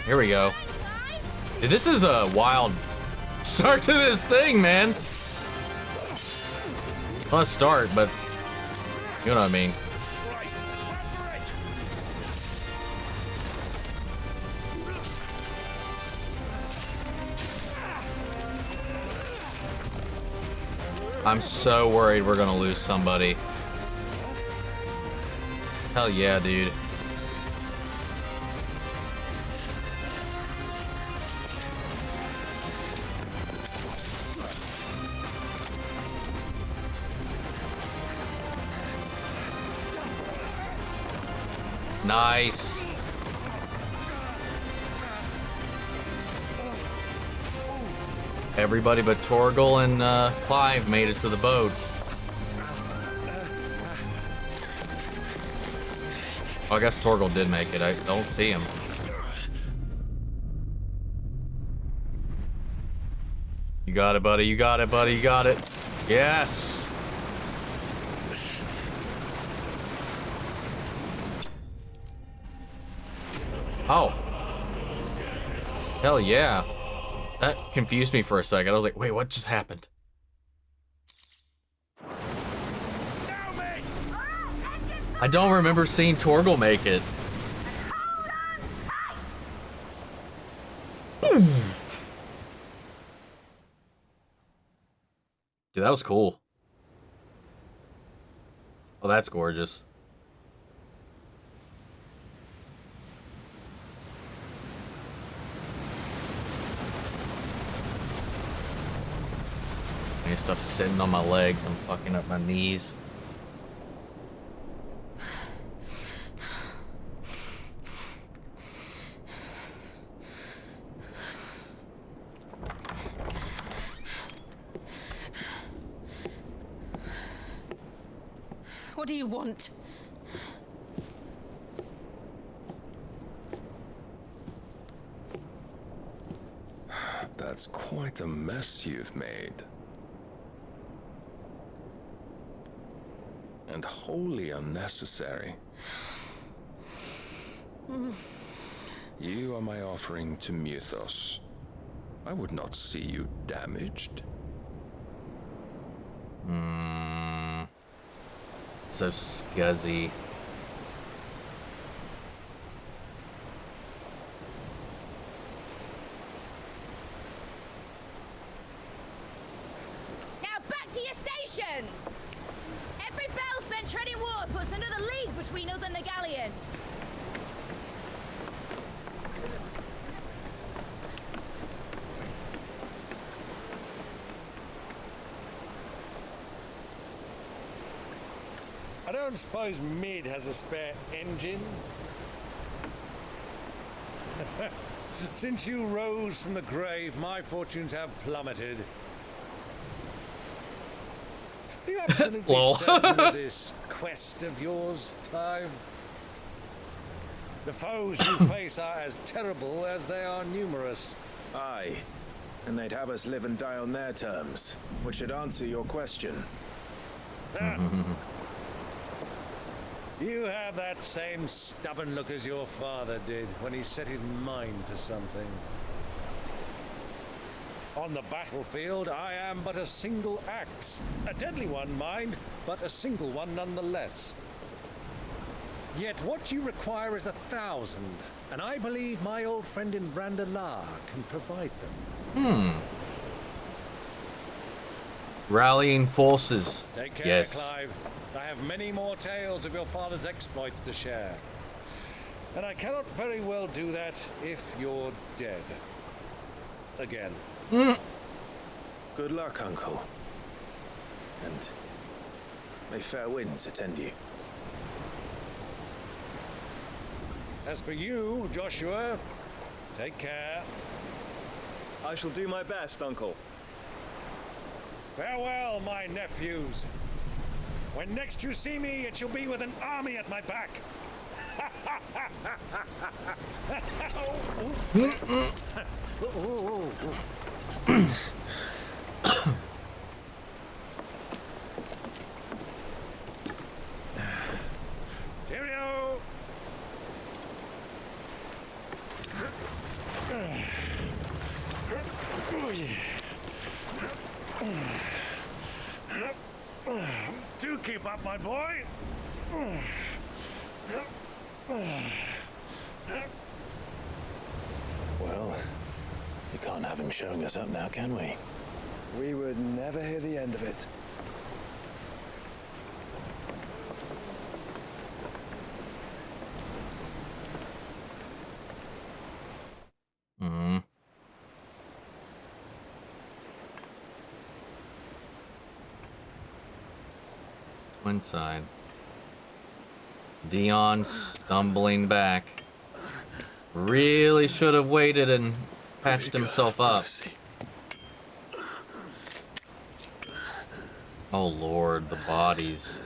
Here we go. Dude, this is a wild start to this thing, man. Well, start, but you know what I mean. I'm so worried we're gonna lose somebody. Hell yeah, dude. Nice. Everybody but Torgal and Clive made it to the boat. Oh, I guess Torgal did make it. I don't see him. You got it, buddy. You got it, buddy. You got it. Yes. Oh. Hell yeah. That confused me for a second. I was like, wait, what just happened? I don't remember seeing Torgal make it. Dude, that was cool. Oh, that's gorgeous. I need to stop sitting on my legs. I'm fucking up my knees. What do you want? That's quite a mess you've made. And wholly unnecessary. You are my offering to Mythos. I would not see you damaged. So scuzzy. Now back to your stations! Every bell spent treading water puts another league between us and the galleon. I don't suppose Mid has a spare engine? Since you rose from the grave, my fortunes have plummeted. Are you absolutely certain of this quest of yours, Clive? The foes you face are as terrible as they are numerous. Aye. And they'd have us live and die on their terms, which should answer your question. You have that same stubborn look as your father did when he set his mind to something. On the battlefield, I am but a single axe. A deadly one, mind, but a single one nonetheless. Yet what you require is 1,000, and I believe my old friend in Brandalar can provide them. Rallying forces. Take care, Yes. Clive. I have many more tales of your father's exploits to share. And I cannot very well do that if you're dead. Again. Good luck, Uncle. And may fair winds attend you. As for you, Joshua, take care. I shall do my best, Uncle. Farewell, my nephews. When next you see me, it shall be with an army at my back. Cheerio! Do keep up, my boy. Well, we can't have him showing us up now, can we? We would never hear the end of it. One side. Dion stumbling back. Really should have waited and patched himself up. Oh Lord, the bodies.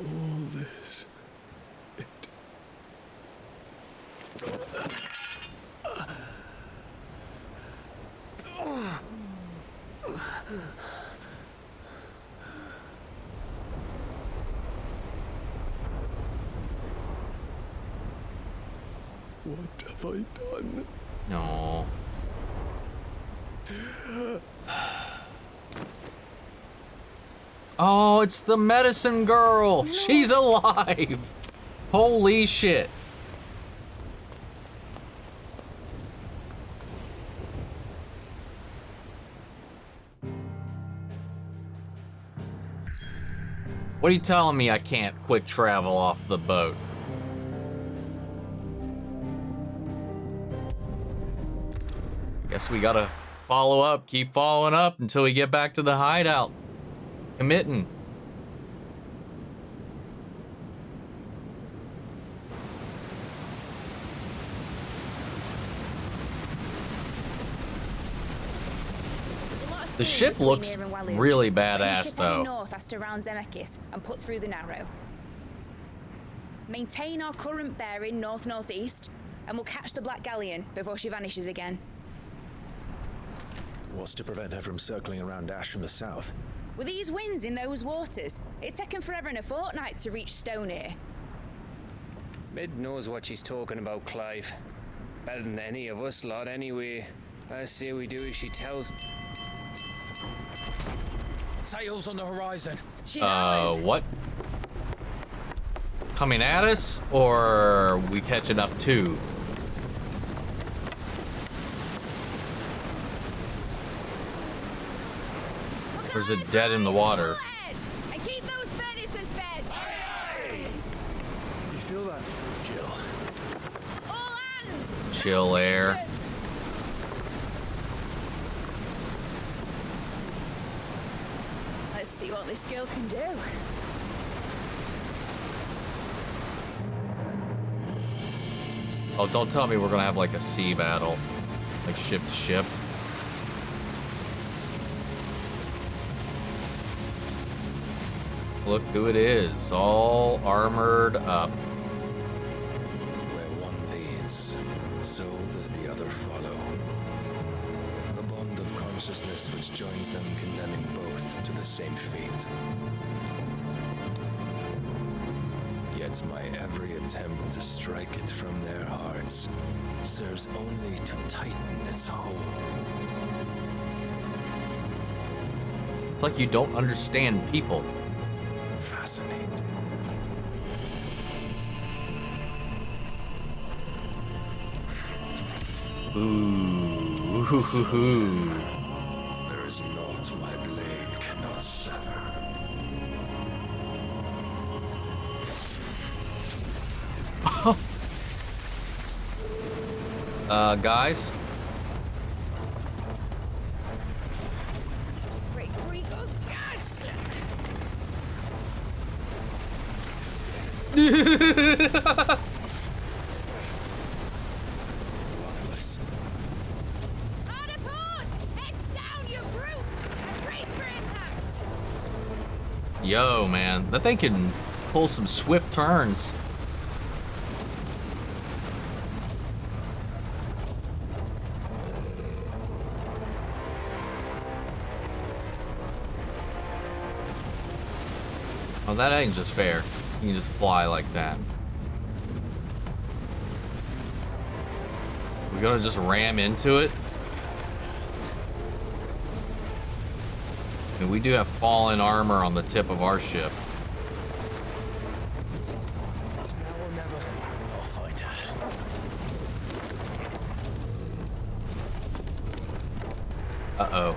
All this. What have I done? No. Oh, it's the medicine girl. No. She's alive. Holy shit. What are you telling me I can't quick travel off the boat? Guess we gotta follow up, keep following up until we get back to the hideout. Committing. The ship looks really badass, though. North as to round Zemeckis and put through the Narrow. Maintain our current bearing north-northeast, and we'll catch the Black Galleon before she vanishes again. What's to prevent her from circling around Ash from the south? With these winds in those waters, it's taken forever and a fortnight to reach Stonehenge. Mid knows what she's talking about, Clive. Better than any of us lot, anyway. I say we do as she tells. Sails on the horizon. She's ours. What? Coming at us, or are we catching up too? There's a dead in the water. And keep those furnaces fed. You feel that, Jill? All hands. Chill air. Let's see what this girl can do. Oh, don't tell me we're gonna have like a sea battle. Like ship to ship. Look who it is, all armored up. Where one leads, so does the other follow. A bond of consciousness which joins them, condemning both to the same fate. Yet my every attempt to strike it from their hearts serves only to tighten its hold. It's like you don't understand people. Fascinating. Ooh. There is naught my blade cannot sever. Guys. Great Gregos, gosh! Yo, man, that thing can pull some swift turns. Oh, that ain't just fair. You can just fly like that. We're gonna just ram into it. I mean, we do have fallen armor on the tip of our ship. It's now or never. I'll find out. Uh-oh.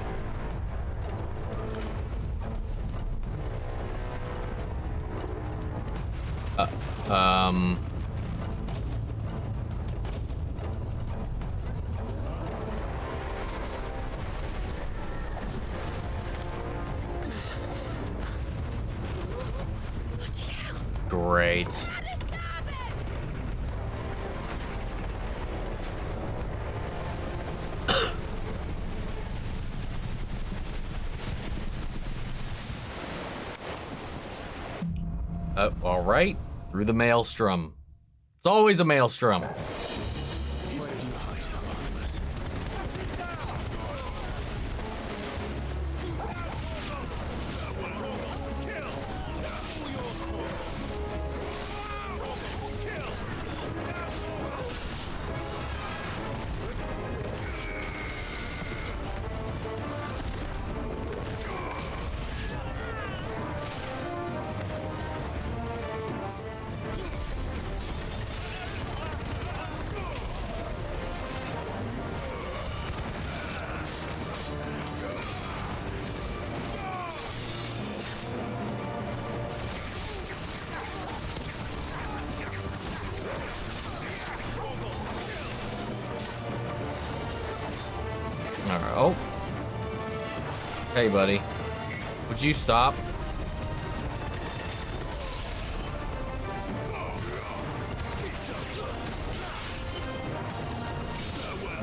Great. All right. Through the maelstrom. It's always a maelstrom. Alright, oh. Hey, buddy. Would you stop?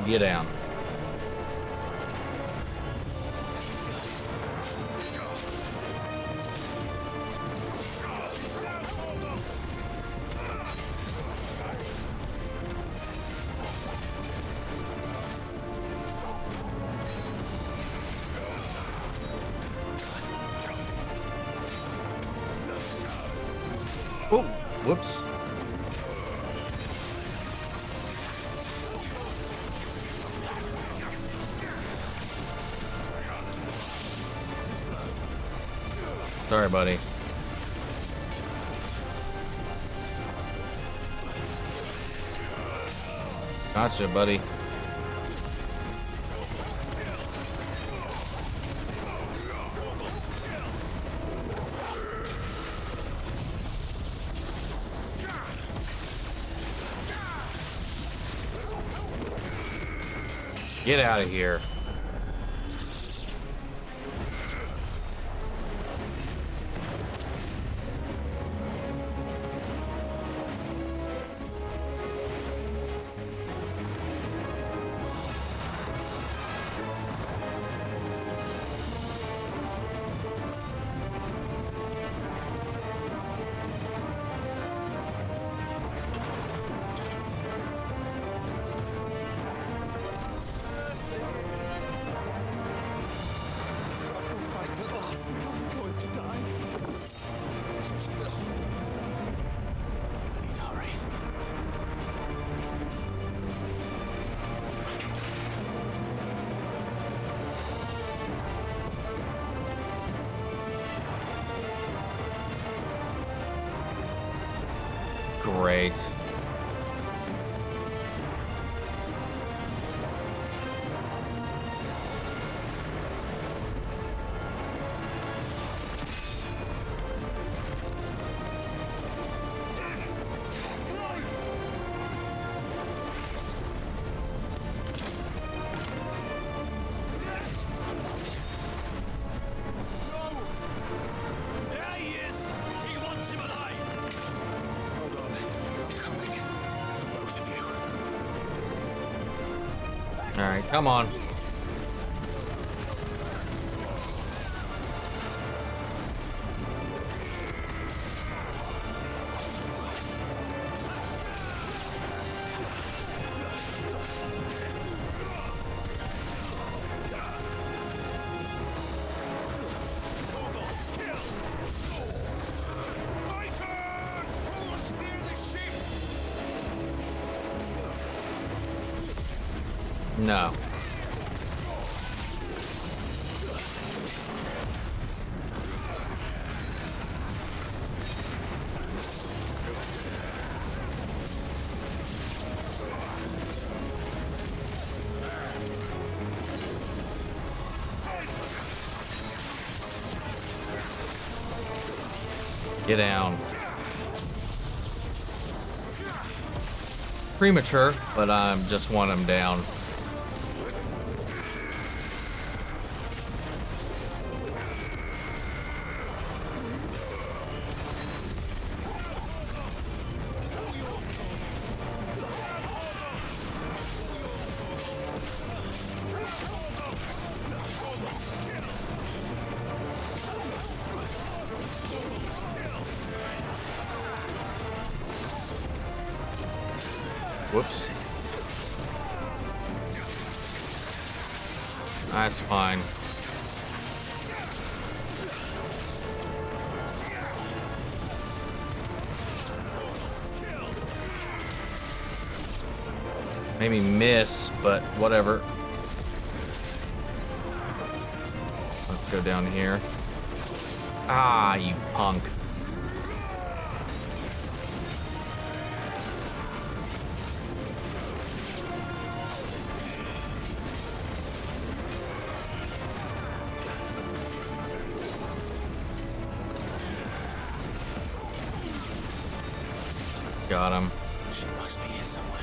Get down. Oh, whoops. Sorry, buddy. Gotcha, buddy. Get out of here. Great. There he is! He wants him alive! Hold on. I'm coming. For both of you. All right, come on. No. Get down. Premature, but I just want him down. Whoops. That's fine. Maybe miss, but whatever. Let's go down here. Ah, you punk. Got him. She must be here somewhere.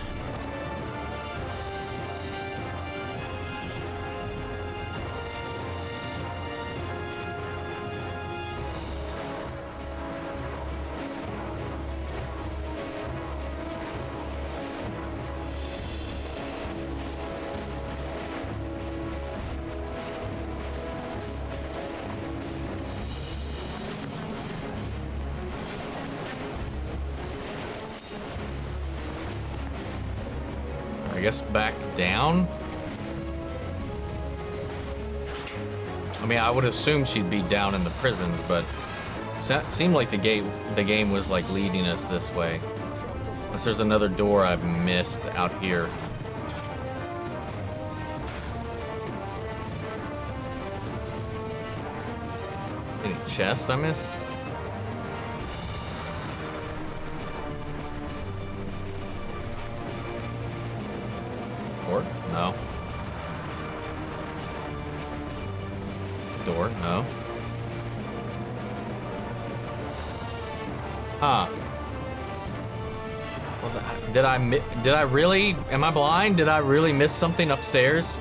I guess back down? I mean, I would assume she'd be down in the prisons, but it seemed like the game was like leading us this way. Unless there's another door I've missed out here. Any chests I missed? Door? No. Door? No. Huh. Well, did I really? Am I blind? Did I really miss something upstairs?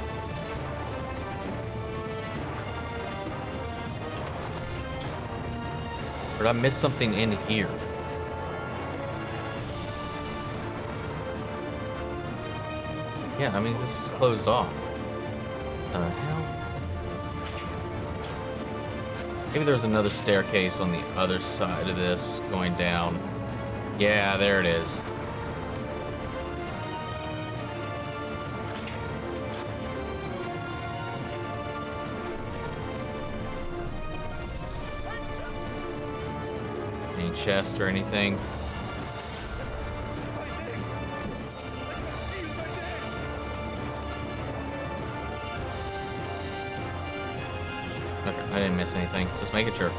Or did I miss something in here? Yeah, I mean, this is closed off. The hell? Maybe there's another staircase on the other side of this going down. Yeah, there it is. Any chest or anything? Okay, I didn't miss anything. Just making sure.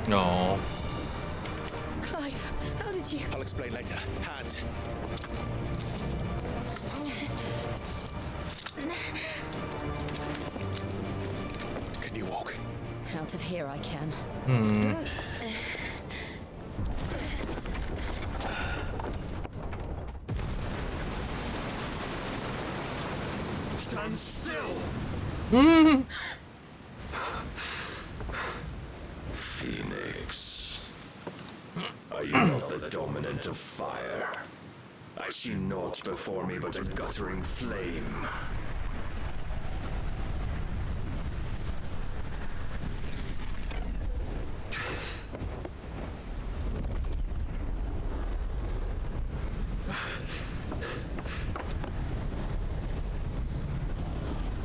No. Clive, how did you? I'll explain later. Hands. Can you walk? Out of here I can. Stand still! Phoenix, are you not the dominant of fire? I see naught before me but a guttering flame.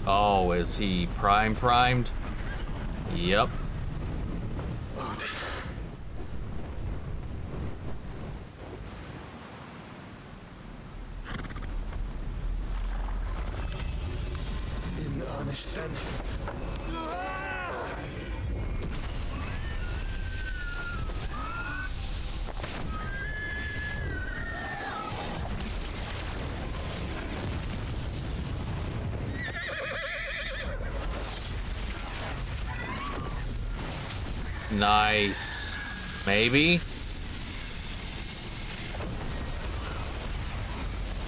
Oh, is he primed? Yep. In earnest, then. Nice. Maybe?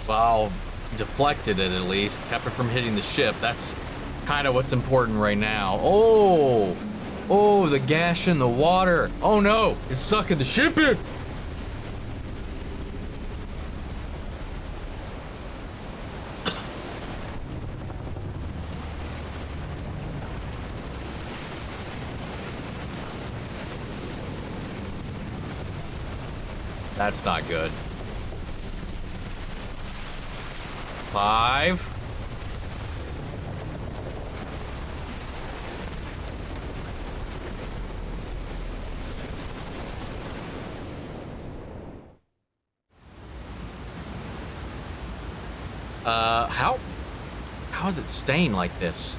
Wow. Deflected it at least. Kept it from hitting the ship. That's kind of what's important right now. Oh! Oh, the gash in the water. Oh no! It's sucking the ship in! That's not good. 5. How is it staying like this?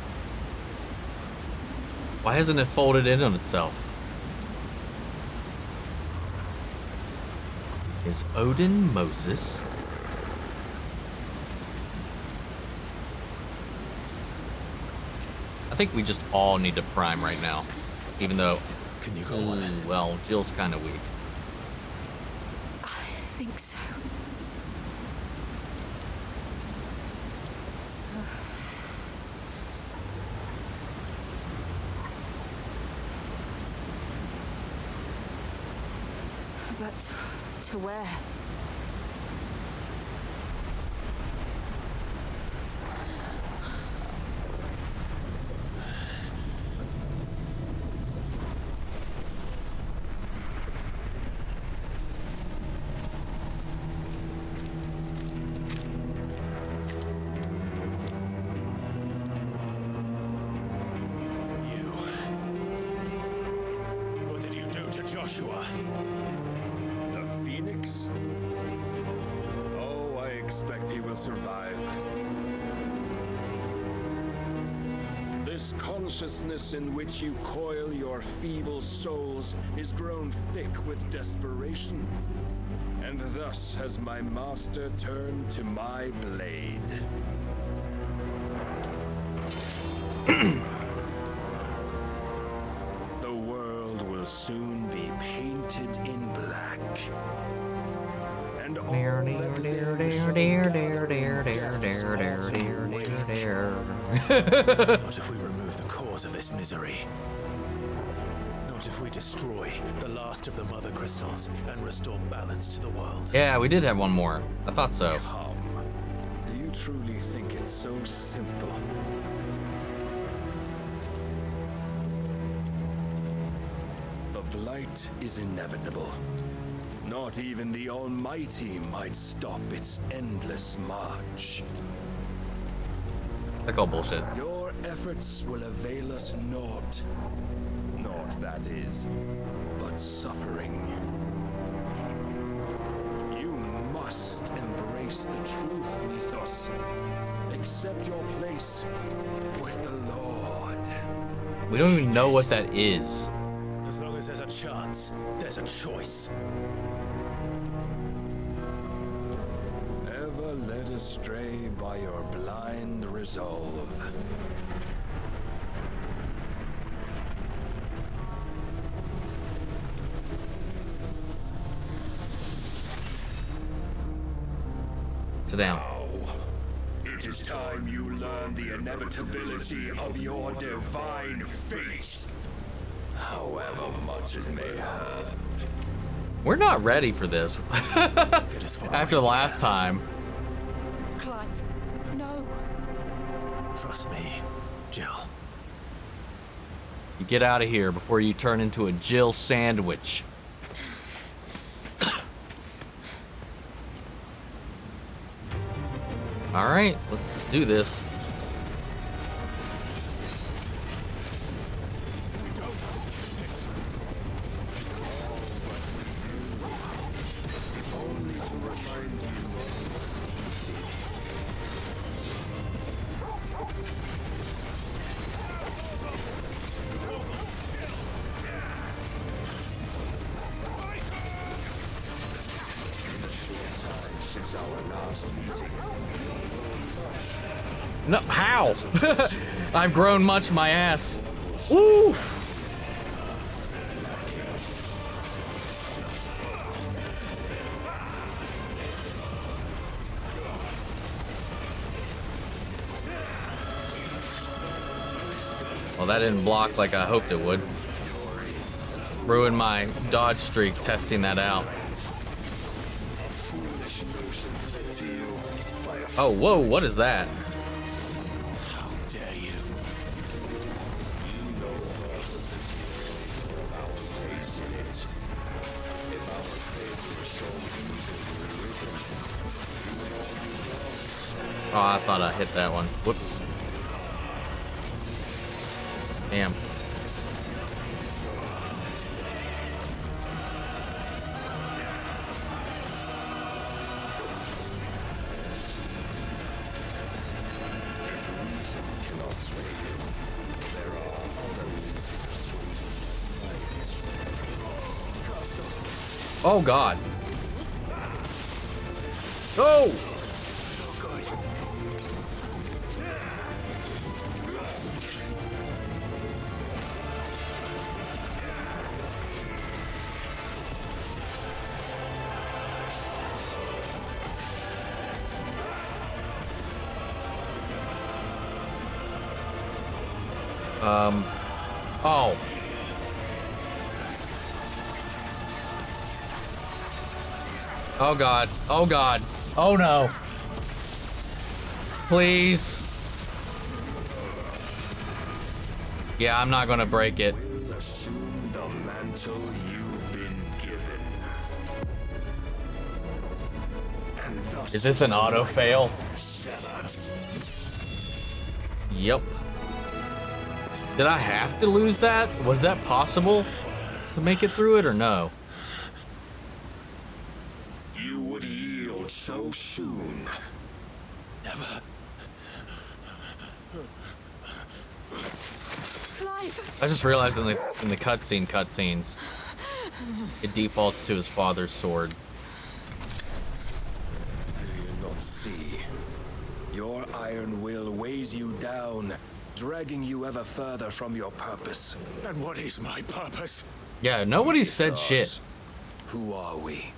Why hasn't it folded in on itself? Is Odin Moses? I think we just all need to prime right now. Even though, can you go on? Well, Jill's kind of weak. I think so. But to where? What did you do to Joshua? The Phoenix? Oh, I expect he will survive. This consciousness in which you coil your feeble souls is grown thick with desperation. And thus has my master turned to my blade. The world will soon be painted in black. And all that lives shall gather in death's autumn wake. What if we remove the cause of this misery? Not if we destroy the last of the mother crystals and restore balance to the world. Yeah, we did have one more. I thought so. Come. Do you truly think it's so simple? The blight is inevitable. Not even the Almighty might stop its endless march. I call bullshit. Your efforts will avail us naught. Naught, that is, but suffering. You must embrace the truth, Mythos. Accept your place with the Lord. We don't even know what that is. As long as there's a chance, there's a choice. Ever led astray by your blind resolve. Sit down. It is time you learn the inevitability of your divine fate. However much it may hurt. We're not ready for this. After the last time. Clive, no. Trust me, Jill. You get out of here before you turn into a Jill sandwich. All right, let's do this. No, how? I've grown much my ass. Oof. Well, that didn't block like I hoped it would. Ruined my dodge streak testing that out. Oh, whoa, what is that? How dare you? Oh, I thought I hit that one. Whoops. Damn. Oh God. Oh! Oh. Oh God. Oh God. Oh no. Please. Yeah, I'm not gonna break it. Assume the mantle you've been given. And thus Is this an auto fail? Yep. Did I have to lose that? Was that possible to make it through it or no? You would yield so soon. Never. I just realized in the cutscenes, it defaults to his father's sword. Do you not see? Your iron will weighs you down, dragging you ever further from your purpose. And what is my purpose? Yeah, nobody said It's shit. us. Who are we?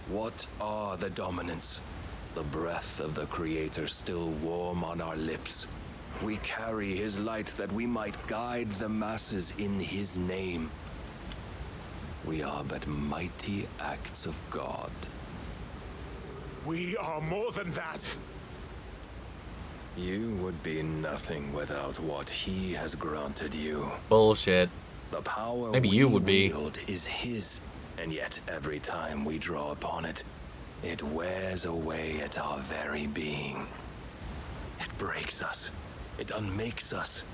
What are the dominants? The breath of the Creator still warm on our lips. We carry his light that we might guide the masses in his name. We are but mighty acts of God. We are more than that. You would be nothing without what he has granted you. Bullshit. The power Maybe we you would be. wield is his, and yet every time we draw upon it, it wears away at our very being. It breaks us. It unmakes us,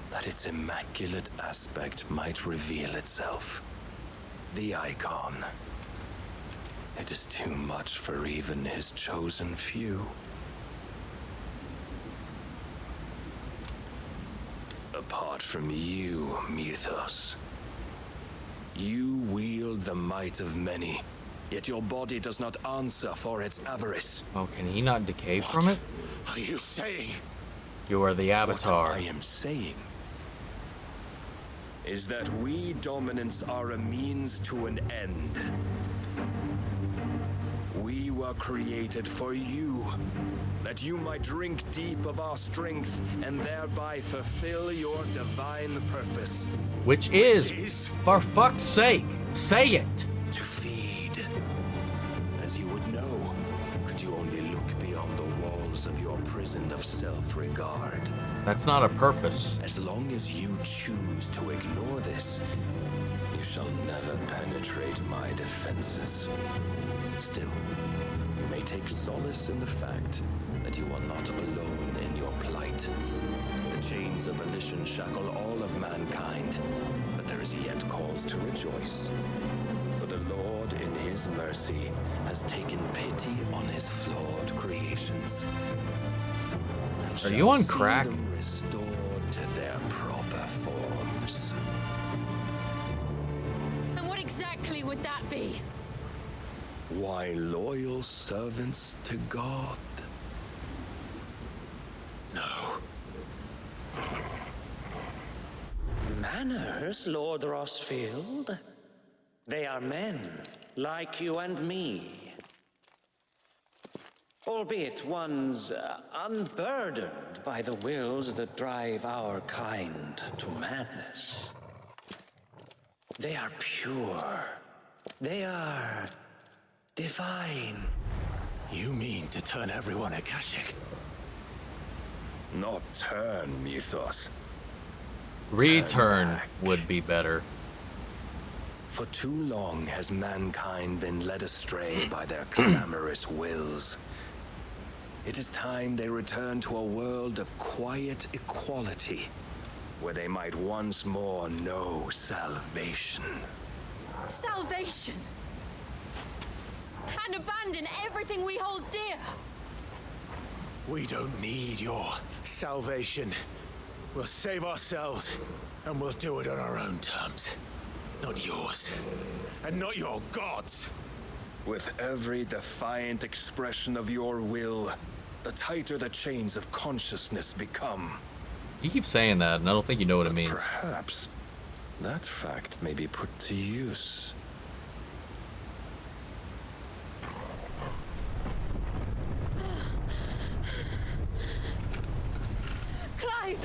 that its immaculate aspect might reveal itself. The icon. It is too much for even his chosen few. Apart from you, Mythos. You wield the might of many, yet your body does not answer for its avarice. Oh, can he not decay from it? What are you saying? You are the Avatar. What I am saying is that we dominants are a means to an end. We were created for you, that you might drink deep of our strength and thereby fulfill your divine purpose. Which is, for fuck's sake, say it! To feed. As you would know, could you only look beyond the walls of your prison of self-regard. That's not a purpose. As long as you choose to ignore this, you shall never penetrate my defenses. Still, you may take solace in the fact that you are not alone in your plight. The chains of volition shackle all of mankind, but there is yet cause to rejoice. For the Lord, in his mercy, has taken pity on his flawed creations. Are you on crack? See them restored to their proper forms. And what exactly would that be? Why, loyal servants to God. No. Manners, Lord Rossfield? They are men, like you and me. Albeit ones unburdened by the wills that drive our kind to madness. They are pure. They are divine. You mean to turn everyone Akashic? Not turn, Mythos. Return would be better. For too long has mankind been led astray by their clamorous wills. It is time they return to a world of quiet equality, where they might once more know salvation. Salvation! And abandon everything we hold dear! We don't need your salvation. We'll save ourselves, and we'll do it on our own terms. Not yours, and not your gods. With every defiant expression of your will, the tighter the chains of consciousness become. You keep saying that, and I don't think you know what it means. Perhaps that fact may be put to use. Clive!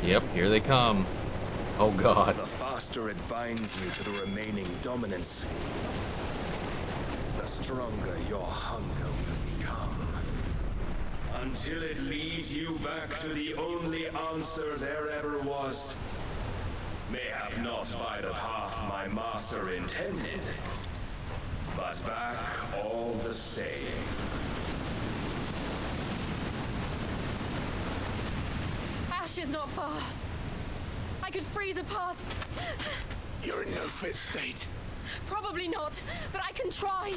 Yep, here they come. Oh god. The faster it binds you to the remaining dominance, the stronger your hunger will become. Until it leads you back to the only answer there ever was. Mayhap not by the path my master intended, but back all the same. Ash is not far. I could freeze a path. You're in no fit state. Probably not, but I can try.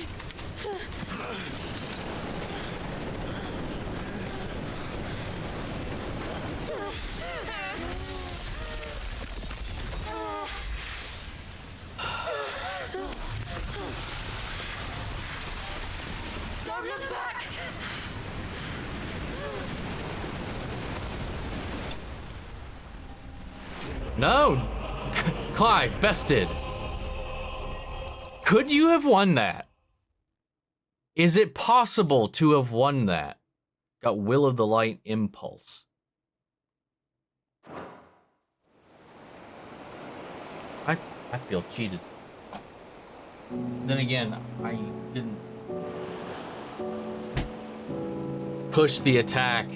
Don't look back! No! Clive, bested. Could you have won that? Is it possible to have won that? Got Will of the Light Impulse. I feel cheated. Then again, I didn't push the attack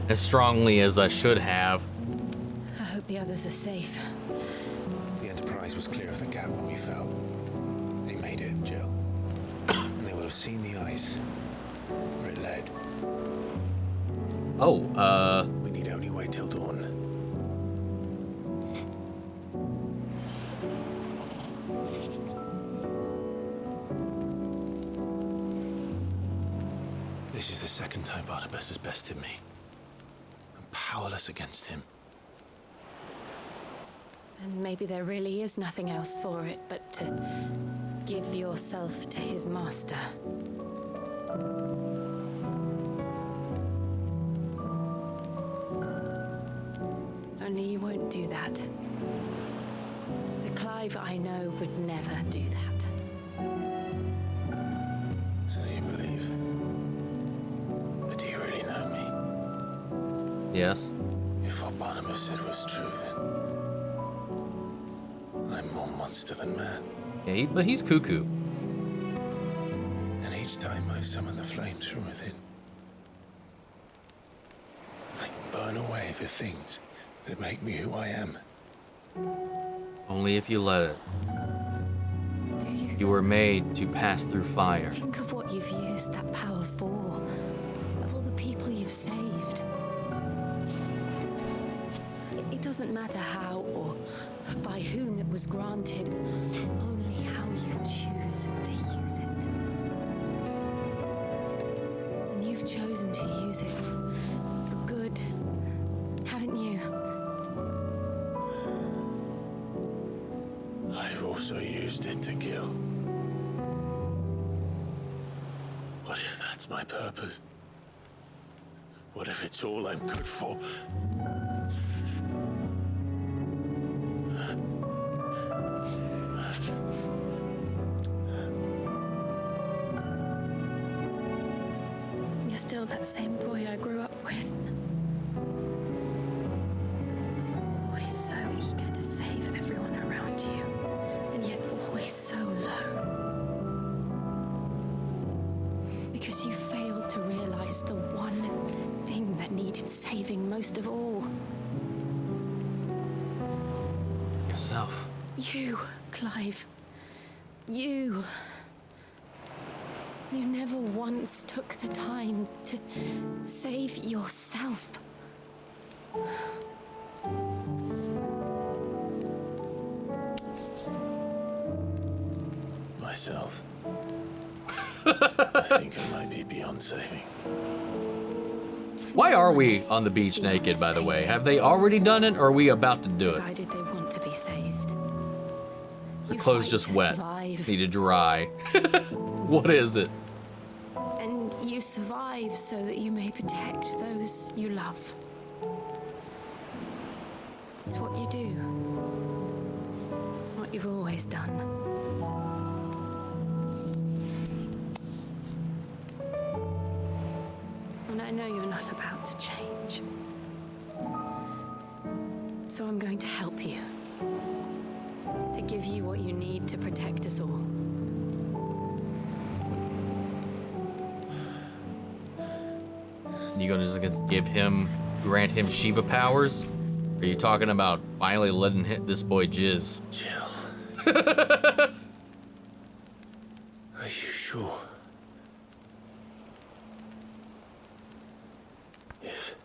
as strongly as I should have. I hope the others are safe. The Enterprise was clear of the gap when we fell. They made it, Jill. And they will have seen the ice where it led. Oh, we need only wait till dawn. This is the second time Barnabas has bested me. I'm powerless against him. then maybe there really is nothing else for it but to give yourself to his master. Only you won't do that. The Clive I know would never do that. So you believe? But do you really know me? Yes. If what Barnabas said was true, then I'm more monster than man. Yeah, but he's cuckoo. And each time I summon the flames from within, I burn away the things that make me who I am. Only if you let it. You were made to pass through fire. Think of what you've used that power for, of all the people you've saved. It doesn't matter how or by whom it was granted, only how you choose to use it. And you've chosen to use it for good, haven't you? I've also used it to kill. What if that's my purpose? What if it's all I'm good for? You're still that same boy I grew up with. Always so eager to save everyone around you, and yet always so low. Because you failed to realize the one thing that needed saving most of all. Yourself. You, Clive. You. You never once took the time to save yourself. Myself. I think I might be beyond saving. Why are we on the beach naked, by the way? Have they already done it, or are we about to do it? Provided they want to be saved. The clothes just wet. Survive. Need to dry. What is it? And you survive so that you may protect those you love. It's what you do. What you've always done. And I know you're not about to change. So I'm going to help you. To give you what you need to protect us all. You gonna just grant him Shiva powers? Or are you talking about finally letting this boy jizz? Jill. Are you sure? If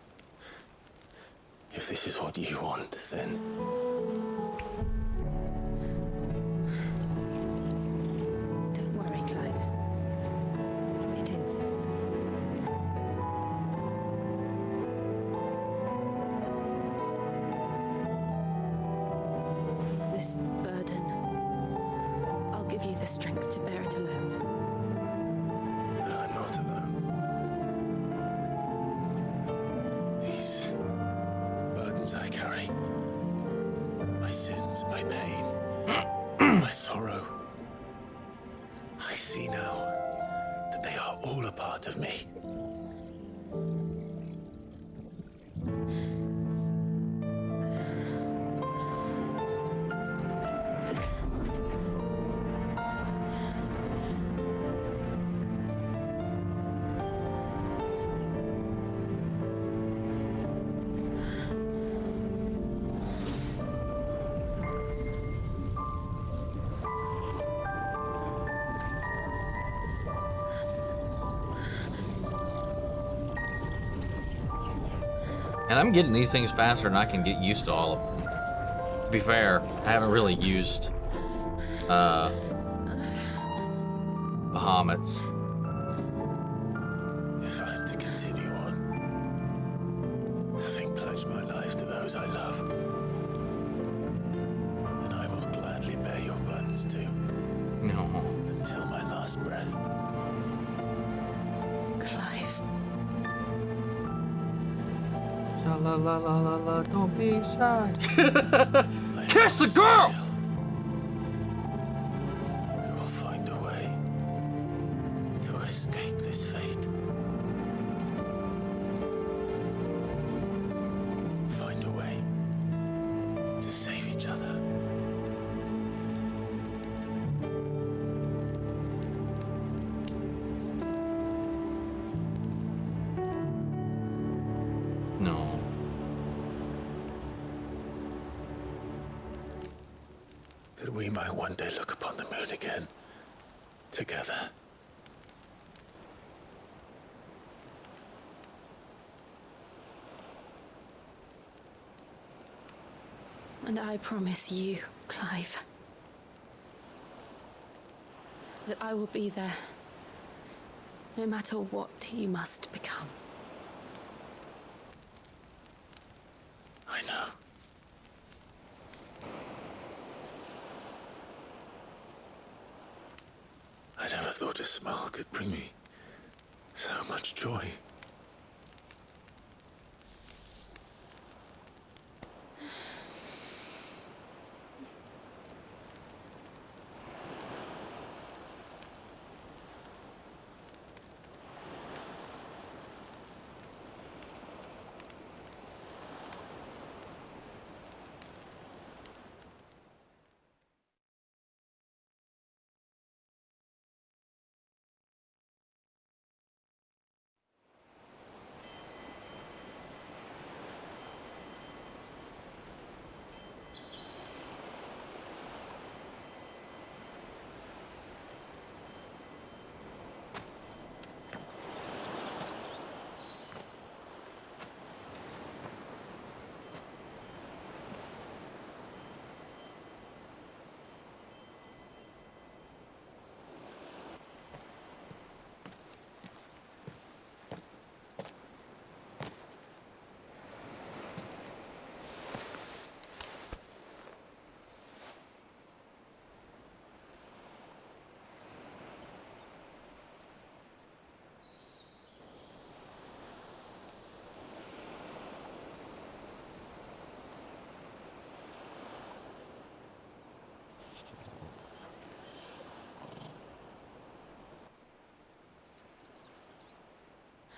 this is what you want, then... Don't worry, Clive. It is. This burden, I'll give you the strength to bear it alone. No, I'm not alone. These burdens I carry, my sins, my pain, my sorrow, I see now that they are all a part of me. And I'm getting these things faster than I can get used to all of them. To be fair, I haven't really used Bahamut's. If I'm to continue on, having pledged my life to those I love, promised to. No. Until my last breath. Clive. La la la la la, don't be shy. Kiss the girl! We will find a way to escape this fate. Find a way to save each other. No. That we might one day look upon the moon again, together. And I promise you, Clive, that I will be there, no matter what you must become. I know. I never thought a smile could bring me so much joy.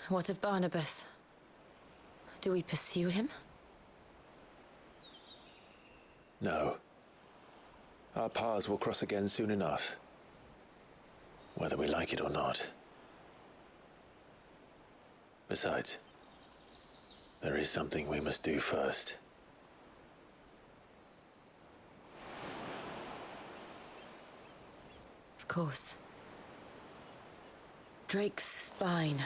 What of Barnabas? Do we pursue him? No. Our paths will cross again soon enough. Whether we like it or not. Besides, there is something we must do first. Of course. Drake's spine.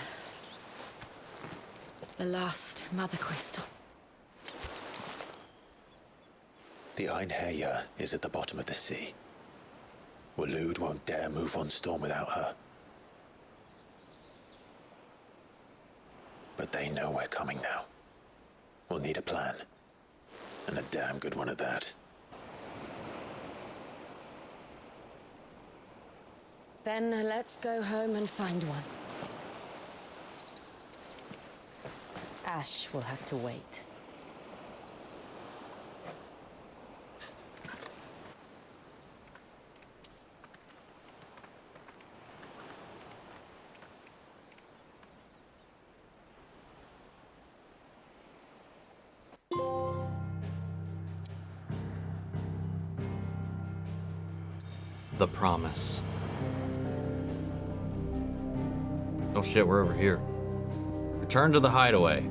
The last mother crystal. The Einherja is at the bottom of the sea. Waloed won't dare move on Storm without her. But they know we're coming now. We'll need a plan. And a damn good one at that. Then let's go home and find one. Ash will have to wait. The promise. Oh shit, we're over here. Return to the hideaway.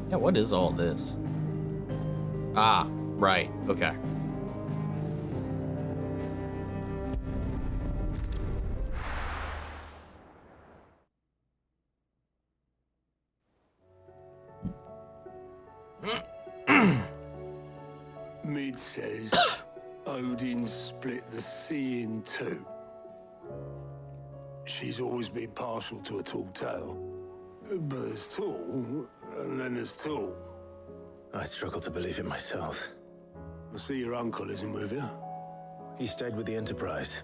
Yeah, what is all this? Ah, right, okay. Mid says Odin split the sea in two. She's always been partial to a tall tale. But there's tall, and then there's tall. I struggle to believe it myself. I see your uncle isn't with you. He stayed with the Enterprise.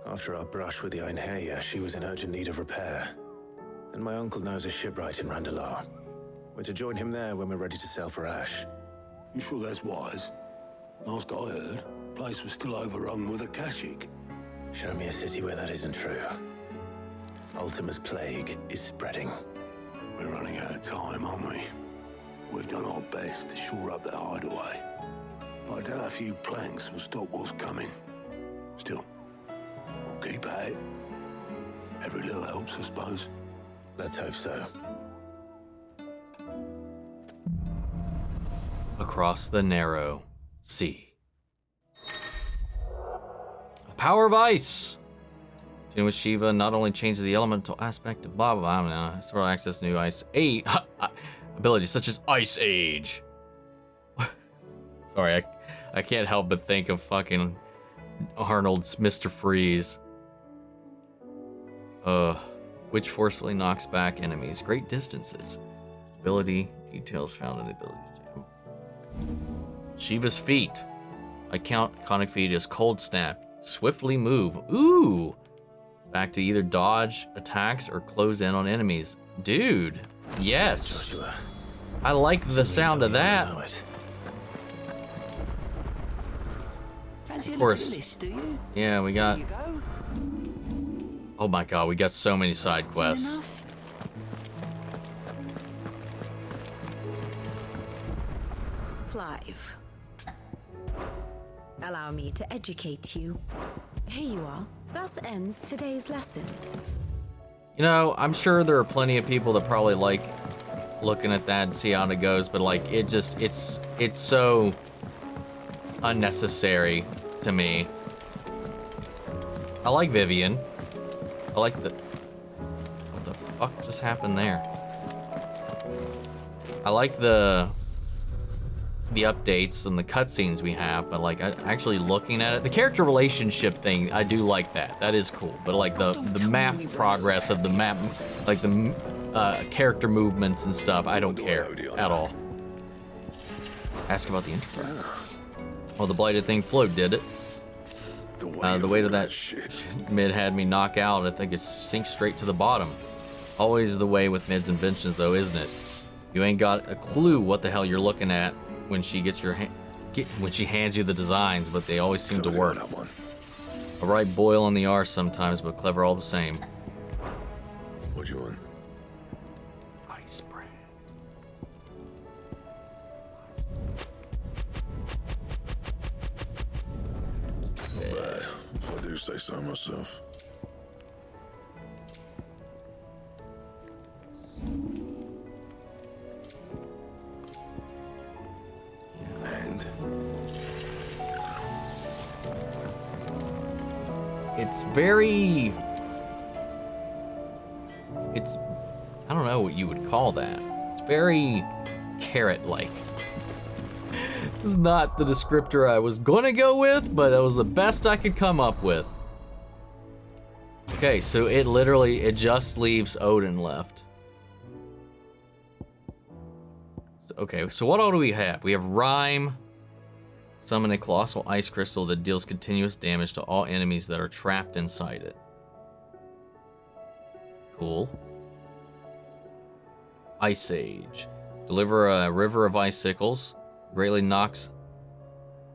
After our brush with the Einherja, she was in urgent need of repair. And my uncle knows a shipwright in Randalar. We're to join him there when we're ready to sail for Ash. You sure that's wise? Last I heard, the place was still overrun with Akashic. Show me a city where that isn't true. Ultima's plague is spreading. We're running out of time, aren't we? We've done our best to shore up that hideaway. But I doubt a few planks will stop what's coming. Still, we'll keep at it. Every little helps, I suppose. Let's hope so. Across the narrow sea. A power of ice! In which Shiva not only changes the elemental aspect of blah blah blah, it's for access to new ice abilities such as Ice Age. Sorry, I can't help but think of fucking Arnold's Mr. Freeze. Which forcefully knocks back enemies great distances. Ability details found in the abilities gem. Shiva's feat. Iconic feat is Cold Snap. Swiftly move. Ooh! Back to either dodge attacks or close in on enemies. Dude, yes. I like the sound of that. Of course. Yeah, we got. Oh my god, we got so many side quests. Clive, allow me to educate you. Here you are. Thus ends today's lesson. You know, I'm sure there are plenty of people that probably like looking at that and see how it goes, but like it's so unnecessary to me. I like Vivian. I like the... What the fuck just happened there? I like the updates and the cutscenes we have, but like actually looking at it, the character relationship thing, I do like that. That is cool. But like the map progress of the map, like the character movements and stuff, I don't care at all. Ask about the Enterprise. Oh, the blighted thing float, did it? The weight of that mid had me knock out. I think it sinks straight to the bottom. Always the way with mid's inventions, though, isn't it? You ain't got a clue what the hell you're looking at when she gets your when she hands you the designs, but they always seem to work. A right boil on the arse sometimes, but clever all the same. What you want? Ice bread. Bad, if I do say so myself. And it's very... I don't know what you would call that. It's very carrot-like. This is not the descriptor I was gonna go with, but that was the best I could come up with. Okay, so it just leaves Odin left. Okay, so what all do we have? We have Rhyme. Summon a colossal ice crystal that deals continuous damage to all enemies that are trapped inside it. Cool. Ice Age. Deliver a river of icicles. Greatly knocks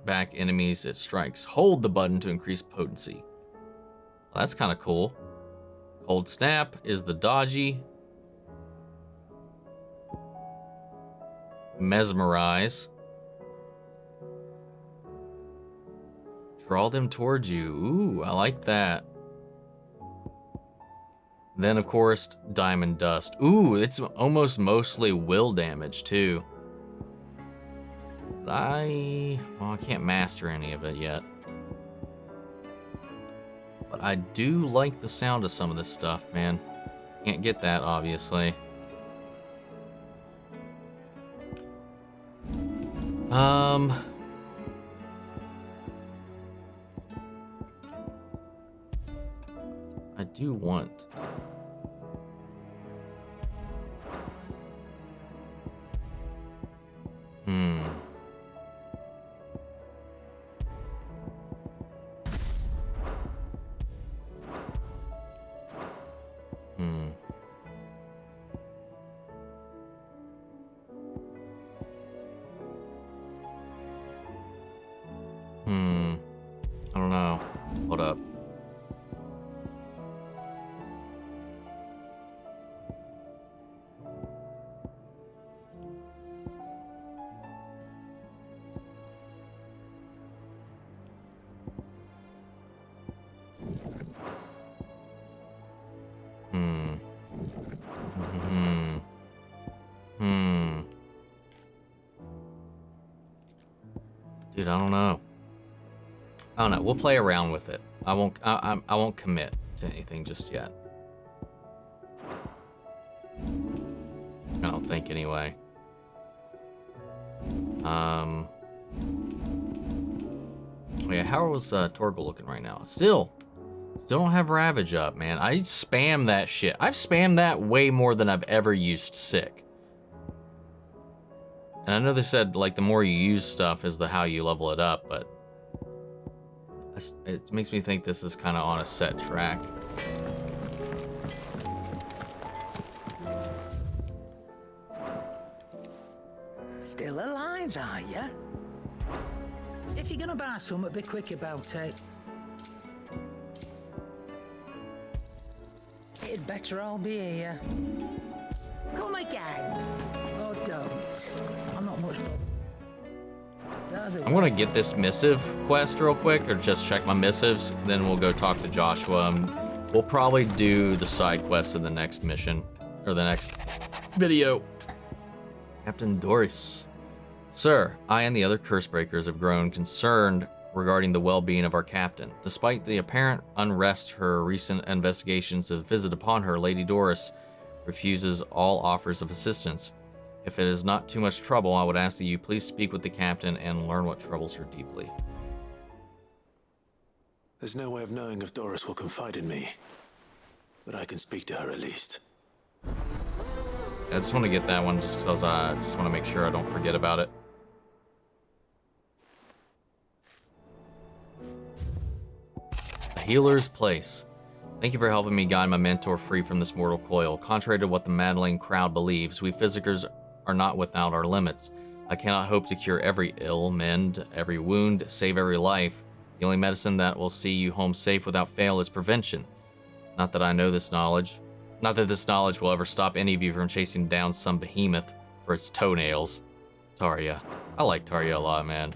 back enemies it strikes. Hold the button to increase potency. Well, that's kind of cool. Cold Snap is the dodgy. Mesmerize. Draw them towards you. Ooh, I like that. Then, of course, Diamond Dust. Ooh, it's almost mostly will damage, too. Well, I can't master any of it yet. But I do like the sound of some of this stuff, man. Can't get that, obviously. I do want... I don't know. Hold up. Dude, I don't know. I don't know. We'll play around with it. I won't commit to anything just yet. I don't think anyway. Oh yeah, how was Torgal looking right now? Still don't have Ravage up, man. I spam that shit. I've spammed that way more than I've ever used Sick. And I know they said, like, the more you use stuff is how you level it up, but it makes me think this is kind of on a set track. Still alive, are ya? If you're gonna buy something, be quick about it. It'd better all be here. Come again. Or don't. I'm not much I'm gonna get this missive quest real quick, or just check my missives, then we'll go talk to Joshua. We'll probably do the side quest in the next mission, or the next video. Captain Doris. Sir, I and the other Cursebreakers have grown concerned regarding the well-being of our captain. Despite the apparent unrest her recent investigations have visited upon her, Lady Doris refuses all offers of assistance. If it is not too much trouble, I would ask that you please speak with the captain and learn what troubles her deeply. There's no way of knowing if Doris will confide in me, but I can speak to her at least. I just want to get that one just because I just want to make sure I don't forget about it. A healer's place. Thank you for helping me guide my mentor free from this mortal coil. Contrary to what the madding crowd believes, we Physicers are not without our limits. I cannot hope to cure every ill, mend every wound, save every life. The only medicine that will see you home safe without fail is prevention. Not that I know this knowledge. Not that this knowledge will ever stop any of you from chasing down some behemoth for its toenails. Tarja. I like Tarja a lot, man.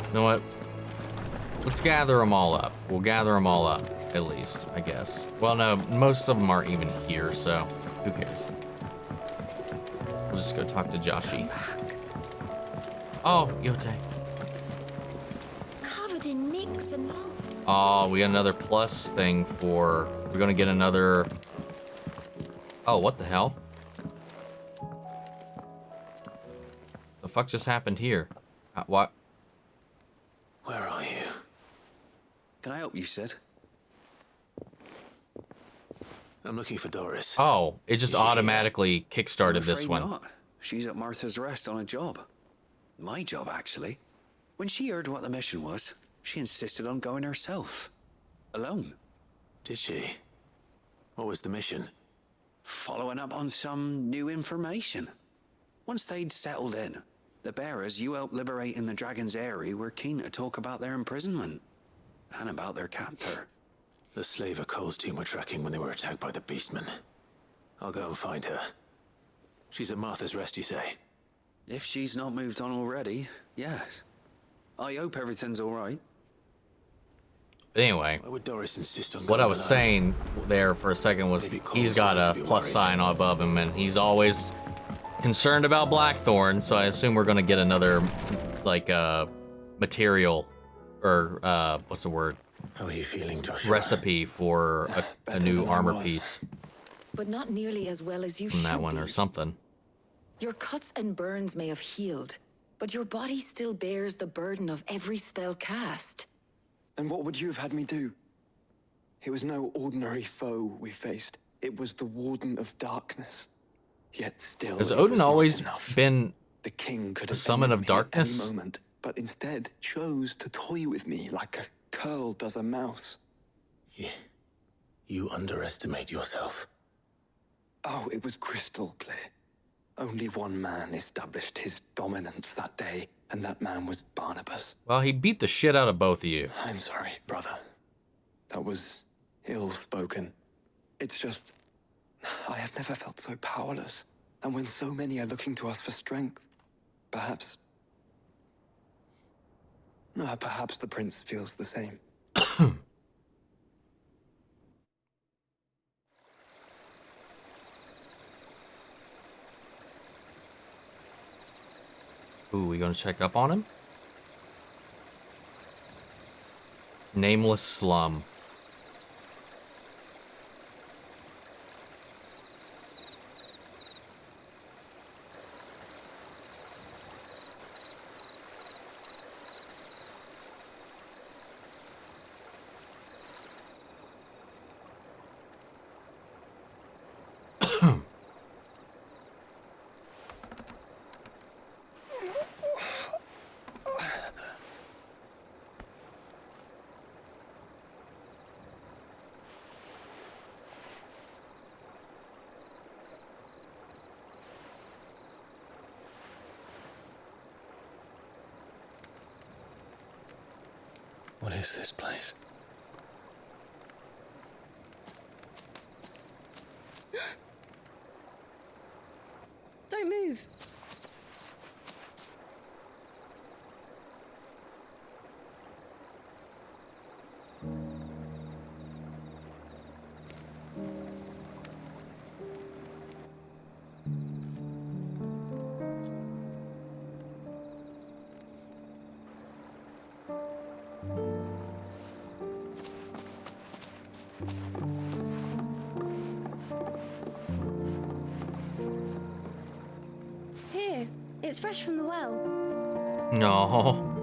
You know what? Let's gather them all up. We'll gather them all up, at least, I guess. Well, no, most of them aren't even here, so who cares? We'll just go talk to Joshi. Oh, Yote. Covered in nicks and lumps. Oh, we got another plus thing for... We're gonna get another... Oh, what the hell? The fuck just happened here? What? Where are you? Can I help you, Sid? I'm looking for Doris. Oh, it just automatically kickstarted this one. Not. She's at Martha's Rest on a job. My job, actually. When she heard what the mission was, she insisted on going herself. Alone. Did she? What was the mission? Following up on some new information. Once they'd settled in, the bearers you helped liberate in the Dragon's Eyrie were keen to talk about their imprisonment. And about their captor. The slaver Cole's team were tracking when they were attacked by the Beastmen. I'll go and find her. She's at Martha's Rest, you say? If she's not moved on already, yes. I hope everything's all right. Anyway, why would Doris insist on what I was saying there for a second was he's got a plus sign above him, and he's always concerned about Blackthorn, so I assume we're going to get another, like, material, or, what's the word? How are you feeling, Joshua? Recipe for a new armor piece. But not nearly as well as you From should that one be. or something. Your cuts and burns may have healed, but your body still bears the burden of every spell cast. And what would you have had me do? It was no ordinary foe we faced. It was the Warden of Darkness. Yet still, Has it Odin was not always enough. been the king could a have summon ended of me at any darkness? moment, but instead chose to toy with me like a curl does a mouse. You underestimate yourself. Oh, it was crystal clear. Only one man established his dominance that day, and that man was Barnabas. Well, he beat the shit out of both of you. I'm sorry, brother. That was ill-spoken. It's just, I have never felt so powerless. And when so many are looking to us for strength, perhaps the prince feels the same. Ooh, we gonna check up on him? Nameless slum. What is this place? Don't move. Here, it's fresh from the well. No.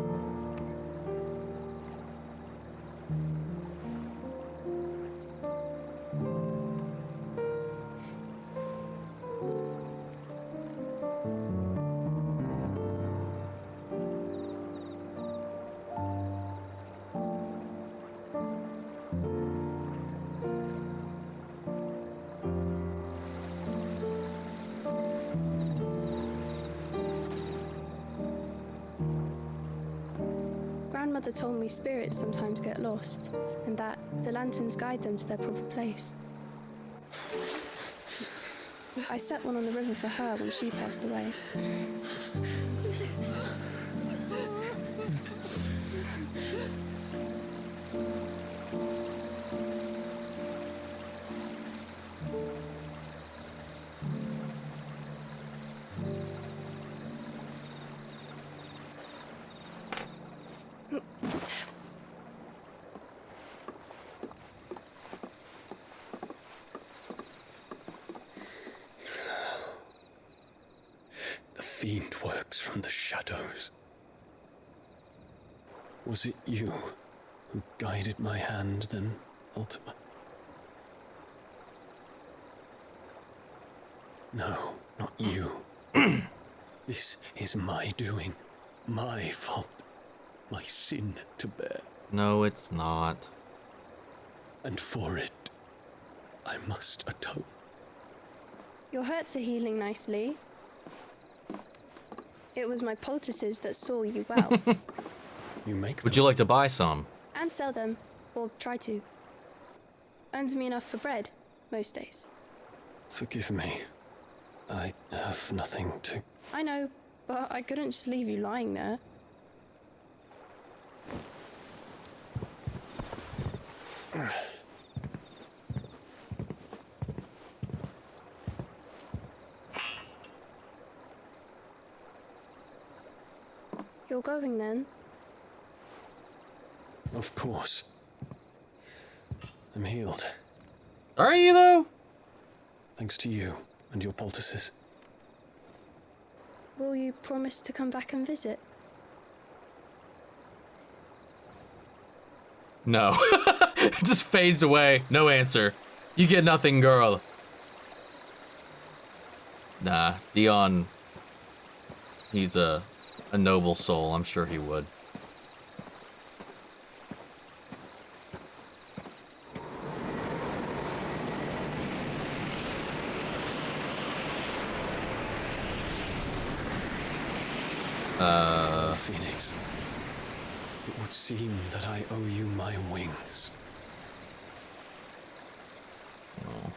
Grandmother told me spirits sometimes get lost, and that the lanterns guide them to their proper place. I set one on the river for her when she passed away. The fiend works from the shadows. Was it you who guided my hand, then ultimately? No, not you. This is my doing, my fault, my sin to bear. No, it's not. And for it, I must atone. Your hurts are healing nicely. It was my poultices that saw you well. You make them. Would you like to buy some? And sell them, or try to. Earns me enough for bread, most days. Forgive me. I have nothing to... I know, but I couldn't just leave you lying there. You're going then? Of course. I'm healed. Are you, though? Thanks to you and your poultices. Will you promise to come back and visit? No. It just fades away. No answer. You get nothing, girl. Nah, Dion, he's a noble soul. I'm sure he would. Phoenix, it would seem that I owe you my wings. Oh.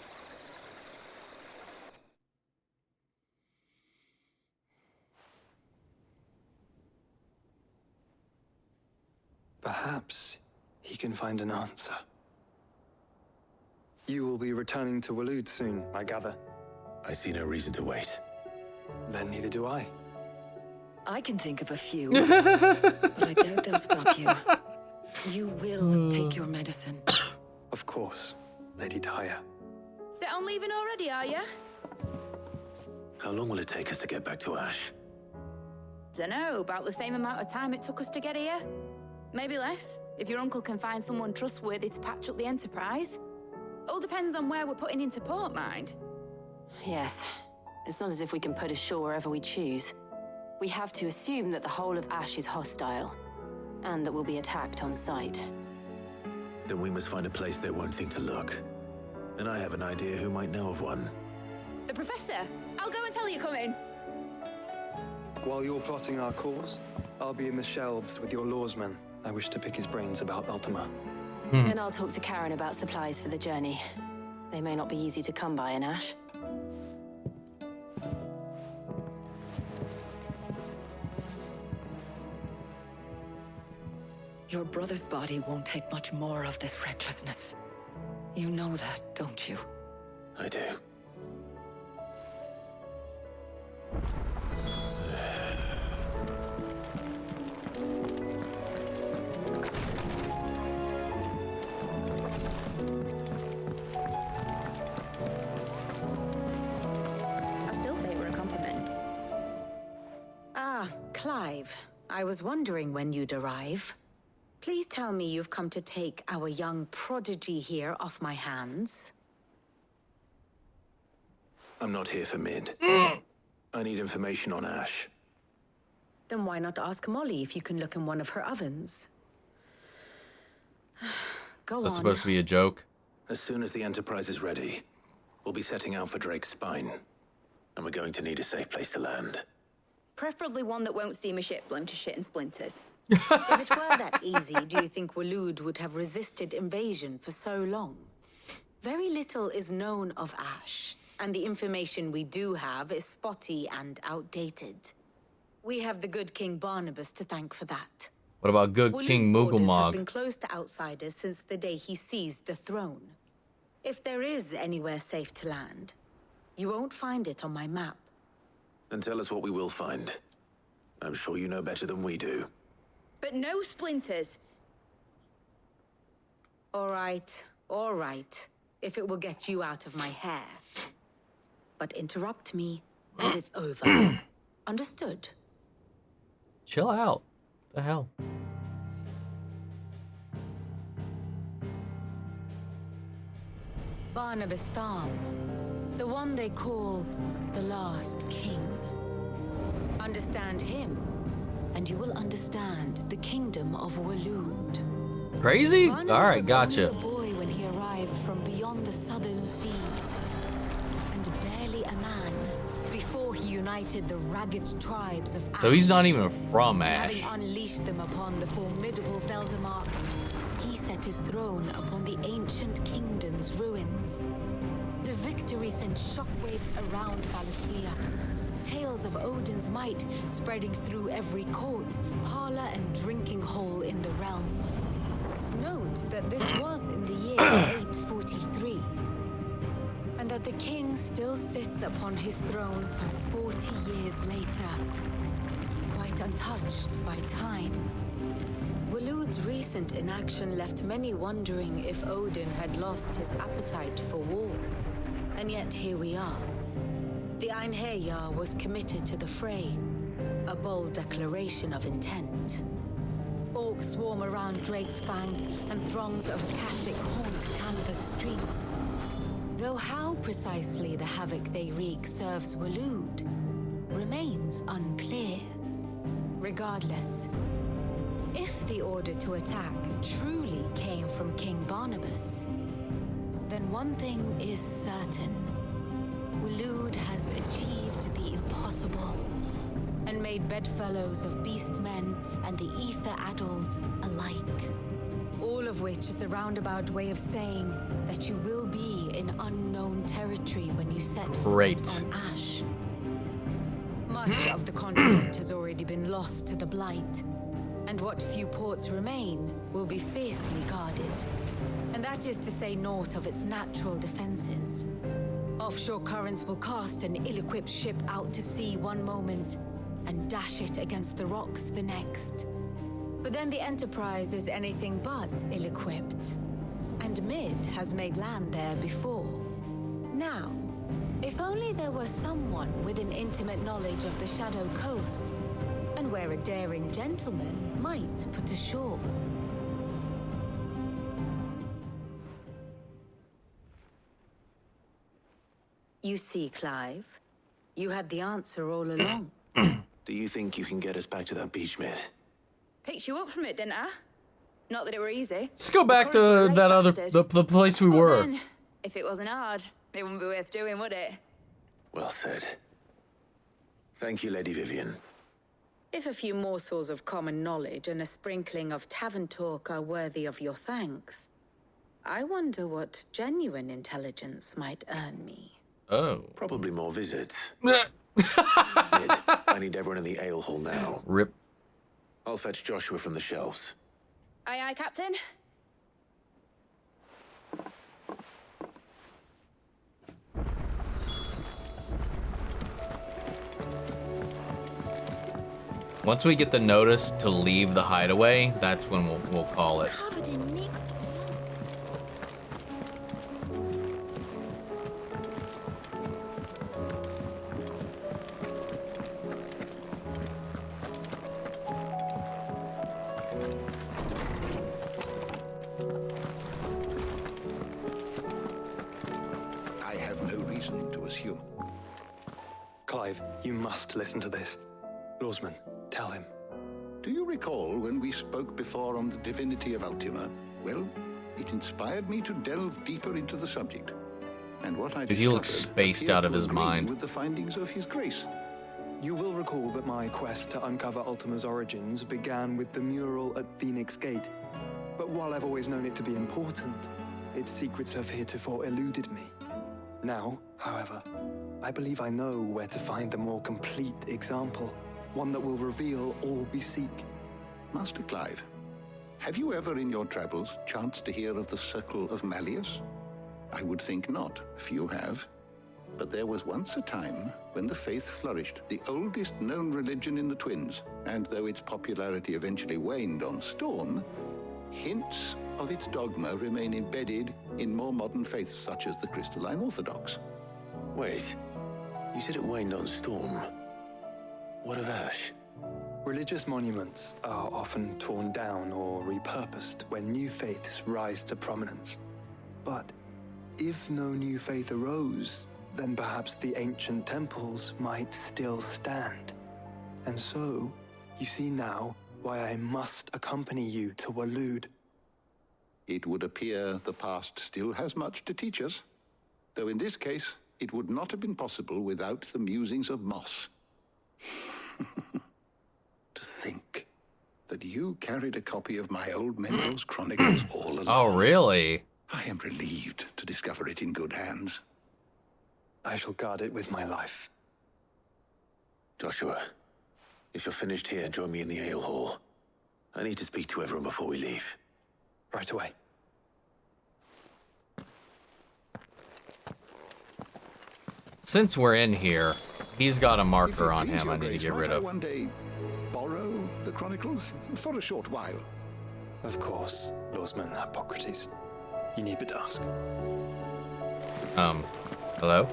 Perhaps he can find an answer. You will be returning to Waloed soon, I gather. I see no reason to wait. Then neither do I. I can think of a few, but I doubt they'll stop you. You will take your medicine. Of course, Lady Taya. Set on leaving already, are ya? How long will it take us to get back to Ash? Dunno, about the same amount of time it took us to get here. Maybe less, if your uncle can find someone trustworthy to patch up the Enterprise. All depends on where we're putting into port, mind. Yes. It's not as if we can put ashore wherever we choose. We have to assume that the whole of Ash is hostile, and that we'll be attacked on sight. Then we must find a place they won't think to look. And I have an idea who might know of one. The Professor! I'll go and tell you coming! While you're plotting our course, I'll be in the shelves with your lawsman. I wish to pick his brains about Ultima. And I'll talk to Karen about supplies for the journey. They may not be easy to come by in Ash. Your brother's body won't take much more of this recklessness. You know that, don't you? I do. I still say we're a compliment. Ah, Clive. I was wondering when you'd arrive. Please tell me you've come to take our young prodigy here off my hands. I'm not here for Mid. I need information on Ash. Then why not ask Molly if you can look in one of her ovens? Go on. That's supposed to be a joke. As soon as the Enterprise is ready, we'll be setting out for Drake's Spine. And we're going to need a safe place to land. Preferably one that won't see my ship blown to shit and splinters. If it were that easy, do you think Waloed would have resisted invasion for so long? Very little is known of Ash, and the information we do have is spotty and outdated. We have the good King Barnabas to thank for that. What about good King Waloed's borders have Moogelmog? been closed to outsiders since the day he seized the throne. If there is anywhere safe to land, you won't find it on my map. Then tell us what we will find. I'm sure you know better than we do. But no splinters. All right. If it will get you out of my hair. But interrupt me, and it's over. Understood? Chill out. The hell? Barnabas Tham, the one they call the last king. Understand him, and you will understand the kingdom of Waloed. Crazy? Barnabas All right, was gotcha. only a boy when he arrived from beyond the southern seas, and barely a man before he united the ragged tribes of Ash. So he's not even from And Ash. having unleashed them upon the formidable Veldamark, he set his throne upon the ancient kingdom's ruins. The victory sent shockwaves around Valisthea. Tales of Odin's might spreading through every court, parlor, and drinking hole in the realm. Note that this was in the year 843, and that the king still sits upon his throne some 40 years later, quite untouched by time. Waloed's recent inaction left many wondering if Odin had lost his appetite for war. And yet here we are. The Einherjar was committed to the fray, a bold declaration of intent. Orcs swarm around Drake's Fang, and throngs of Akashic haunt Canvas streets. Though how precisely the havoc they wreak serves Waloed remains unclear. Regardless, if the order to attack truly came from King Barnabas, then one thing is certain. Waloed has achieved the impossible, and made bedfellows of beast men and the ether-addled alike. All of which is a roundabout way of saying that you will be in unknown territory when you set foot on Ash. Much of the continent has already been lost to the Blight, and what few ports remain will be fiercely guarded. And that is to say naught of its natural defenses. Offshore currents will cast an ill-equipped ship out to sea one moment and dash it against the rocks the next. But then the Enterprise is anything but ill-equipped. And Mid has made land there before. Now, if only there were someone with an intimate knowledge of the Shadow Coast, and where a daring gentleman might put ashore. You see, Clive, you had the answer all along. Do you think you can get us back to that beach, Mid? Picked you up from it, didn't I? Not that it were easy. Let's go back to that other the place we were. Then, if it wasn't hard, it wouldn't be worth doing, would it? Well said. Thank you, Lady Vivian. If a few morsels of common knowledge and a sprinkling of tavern talk are worthy of your thanks, I wonder what genuine intelligence might earn me. Oh. Probably more visits. Mid, I need everyone in the ale hall now. Rip. I'll fetch Joshua from the shelves. Aye, aye, Captain. Once we get the notice to leave the hideaway, that's when we'll call it. Covered in nicks. I have no reason to assume. Clive, you must listen to this. Lawsman, tell him. Do you recall when we spoke before on the divinity of Ultima? Well, it inspired me to delve deeper into the subject. And what I Dude, he looks spaced out of his mind. With the findings of his grace. You will recall that my quest to uncover Ultima's origins began with the mural at Phoenix Gate. But while I've always known it to be important, its secrets have heretofore eluded me. Now, however, I believe I know where to find the more complete example. One that will reveal all we seek. Master Clive, have you ever in your travels chanced to hear of the Circle of Malleus? I would think not, few have. But there was once a time when the faith flourished, the oldest known religion in the Twins, and though its popularity eventually waned on Storm, hints of its dogma remain embedded in more modern faiths such as the Crystalline Orthodox. Wait, you said it waned on Storm. What of Ash? Religious monuments are often torn down or repurposed when new faiths rise to prominence. But if no new faith arose, then perhaps the ancient temples might still stand. And so, you see now why I must accompany you to Waloed. It would appear the past still has much to teach us, though in this case, it would not have been possible without the musings of Moss. To think that you carried a copy of my old Mendel's Chronicles all along. Oh, really? I am relieved to discover it in good hands. I shall guard it with my life. Joshua, if you're finished here, join me in the ale hall. I need to speak to everyone before we leave. Right away. Since we're in here, he's got a marker on him I need to get rid of. One day, borrow the Chronicles for a short while. Of course, Lawsman Hippocrates. You need but ask. Hello?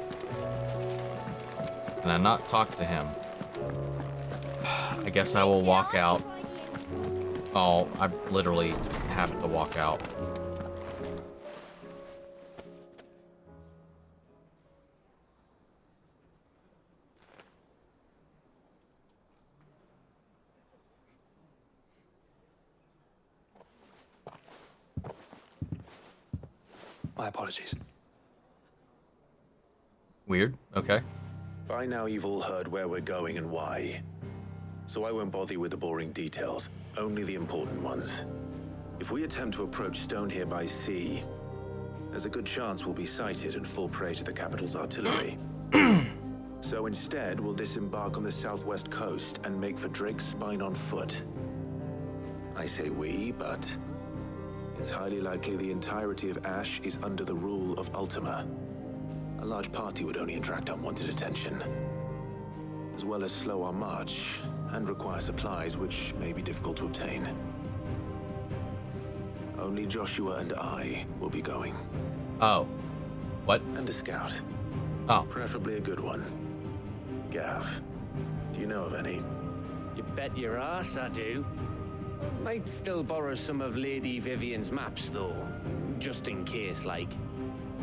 Can I not talk to him? I guess I will walk out. Oh, I literally have to walk out. My apologies. Weird. Okay. By now you've all heard where we're going and why. so I won't bother you with the boring details, only the important ones. If we attempt to approach Stone here by sea, there's a good chance we'll be sighted and fall prey to the capital's artillery. So instead, we'll disembark on the southwest coast and make for Drake's Spine on foot. I say we, but it's highly likely the entirety of Ash is under the rule of Ultima. A large party would only attract unwanted attention, as well as slow our march and require supplies which may be difficult to obtain. Only Joshua and I will be going. Oh. What? And a scout. Oh. Preferably a good one. Gav, do you know of any? You bet your ass I do. Might still borrow some of Lady Vivian's maps, though. Just in case, like.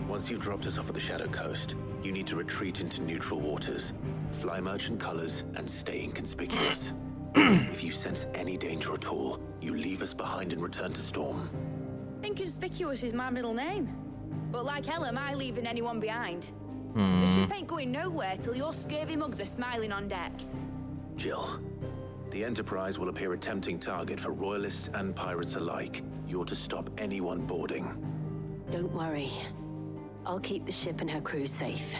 Once you've dropped us off at the Shadow Coast, you need to retreat into neutral waters, fly merchant colors, and stay inconspicuous. If you sense any danger at all, you leave us behind and return to Storm. Inconspicuous is my middle name. But like hell am I leaving anyone behind. The Hmm. ship ain't going nowhere till your scurvy mugs are smiling on deck. Jill, the Enterprise will appear a tempting target for royalists and pirates alike. You're to stop anyone boarding. Don't worry. I'll keep the ship and her crew safe.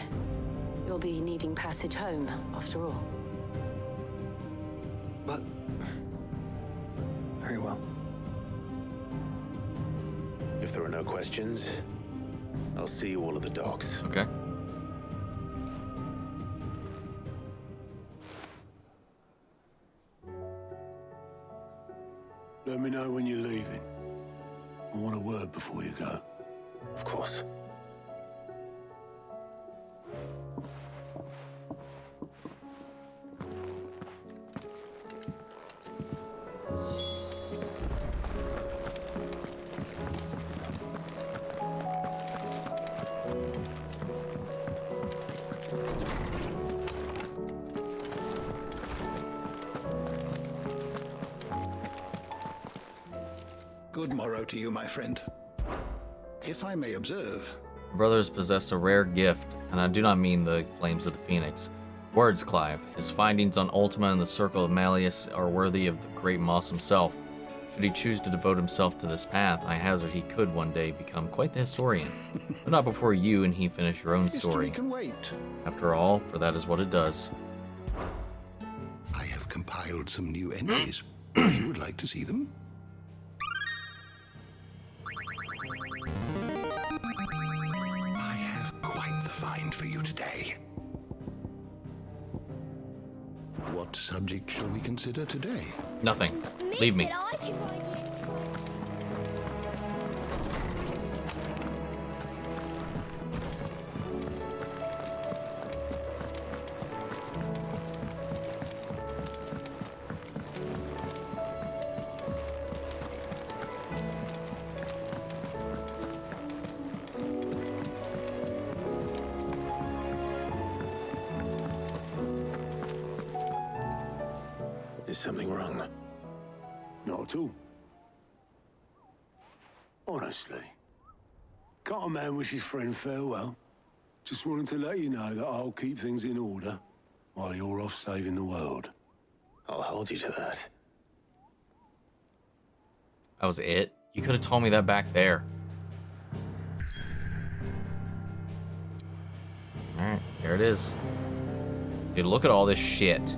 You'll be needing passage home, after all. But... very well. If there are no questions, I'll see you all at the docks. Okay. Let me know when you're leaving. I want a word before you go. Of course. Good morrow to you, my friend. If I may observe... Brothers possess a rare gift, and I do not mean the Flames of the Phoenix. Words, Clive. His findings on Ultima and the Circle of Malleus are worthy of the great Moss himself. Should he choose to devote himself to this path, I hazard he could one day become quite the historian. But not before you and he finish your own story. History can wait. After all, for that is what it does. I have compiled some new entries. If you would like to see them. I have quite the find for you today. What subject shall we consider today? Nothing. Leave me. Is something wrong? Not at all. Honestly. Can't a man wish his friend farewell? Just wanted to let you know that I'll keep things in order while you're off saving the world. I'll hold you to that. That was it? You could have told me that back there. Alright, there it is. Dude, look at all this shit.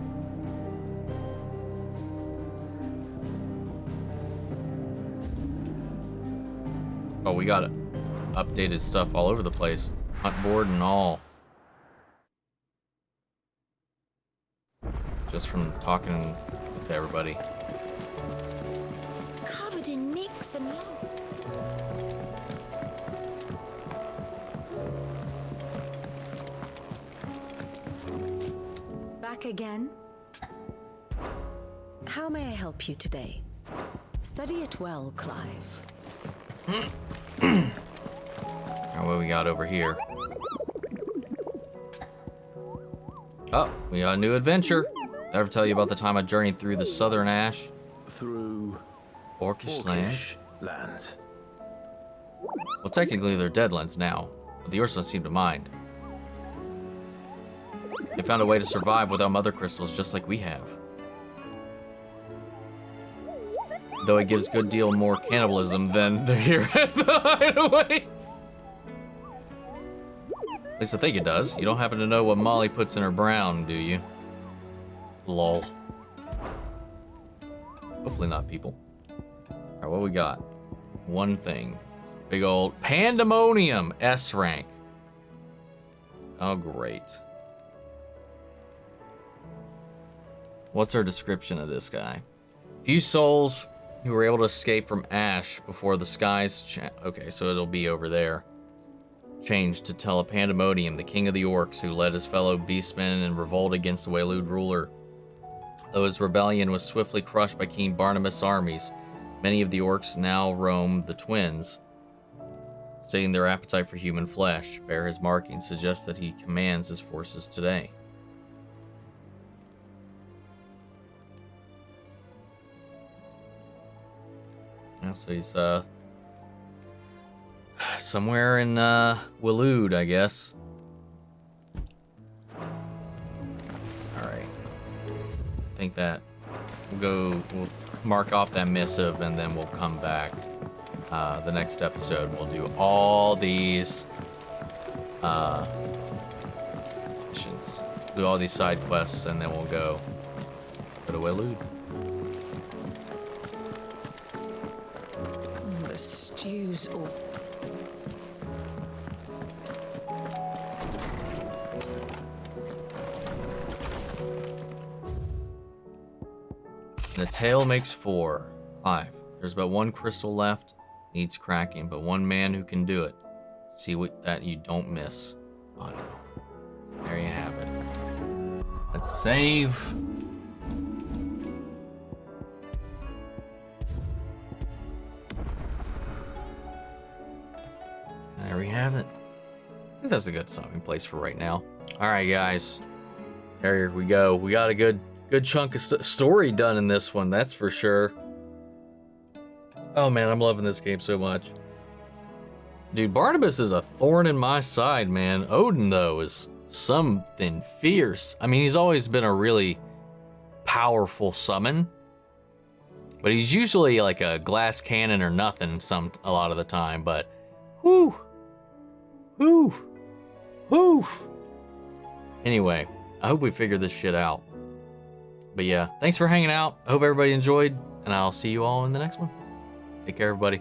Oh, we got updated stuff all over the place. Hunt board and all. Just from talking to everybody. Covered in nicks and lumps. Back again? How may I help you today? Study it well, Clive. Now what we got over here? Oh, we got a new adventure. Did I ever tell you about the time I journeyed through the southern ash? Through... Orcish lands? lands. Well, technically they're deadlands now, but the Ursula seem to mind. They found a way to survive without mother crystals just like we have. Though it gives good deal more cannibalism than here at the hideaway. At least I think it does. You don't happen to know what Molly puts in her brown, do you? Lol. Hopefully not, people. Alright, what we got? One thing. Big old Pandemonium S rank. Oh, great. What's our description of this guy? Few souls who were able to escape from Ash before the skies okay, so it'll be over there. Changed to tell a Pandemonium, the king of the orcs, who led his fellow beastmen in revolt against the Waylude ruler. Though his rebellion was swiftly crushed by King Barnabas' armies, many of the orcs now roam the Twins, stating their appetite for human flesh. Bear his markings suggests that he commands his forces today. Yeah, so he's somewhere in Waylude, I guess. Alright. I think that we'll mark off that missive and then we'll come back. The next episode we'll do all these missions. Do all these side quests and then we'll go to Waylude. The stew's awful. The tail makes 4. 5. There's about 1 crystal left. Needs cracking, but 1 man who can do it. See what that you don't miss. Oh no. There you have it. Let's save. There we have it. I think that's a good stopping place for right now. All right, guys. There we go. We got a good chunk of story done in this one, that's for sure. Oh man, I'm loving this game so much. Dude, Barnabas is a thorn in my side, man. Odin, though, is something fierce. I mean, he's always been a really powerful summon, but he's usually like a glass cannon or nothing a lot of the time, but whew. Anyway, I hope we figured this shit out. But yeah, thanks for hanging out. I hope everybody enjoyed, and I'll see you all in the next one. Take care, everybody.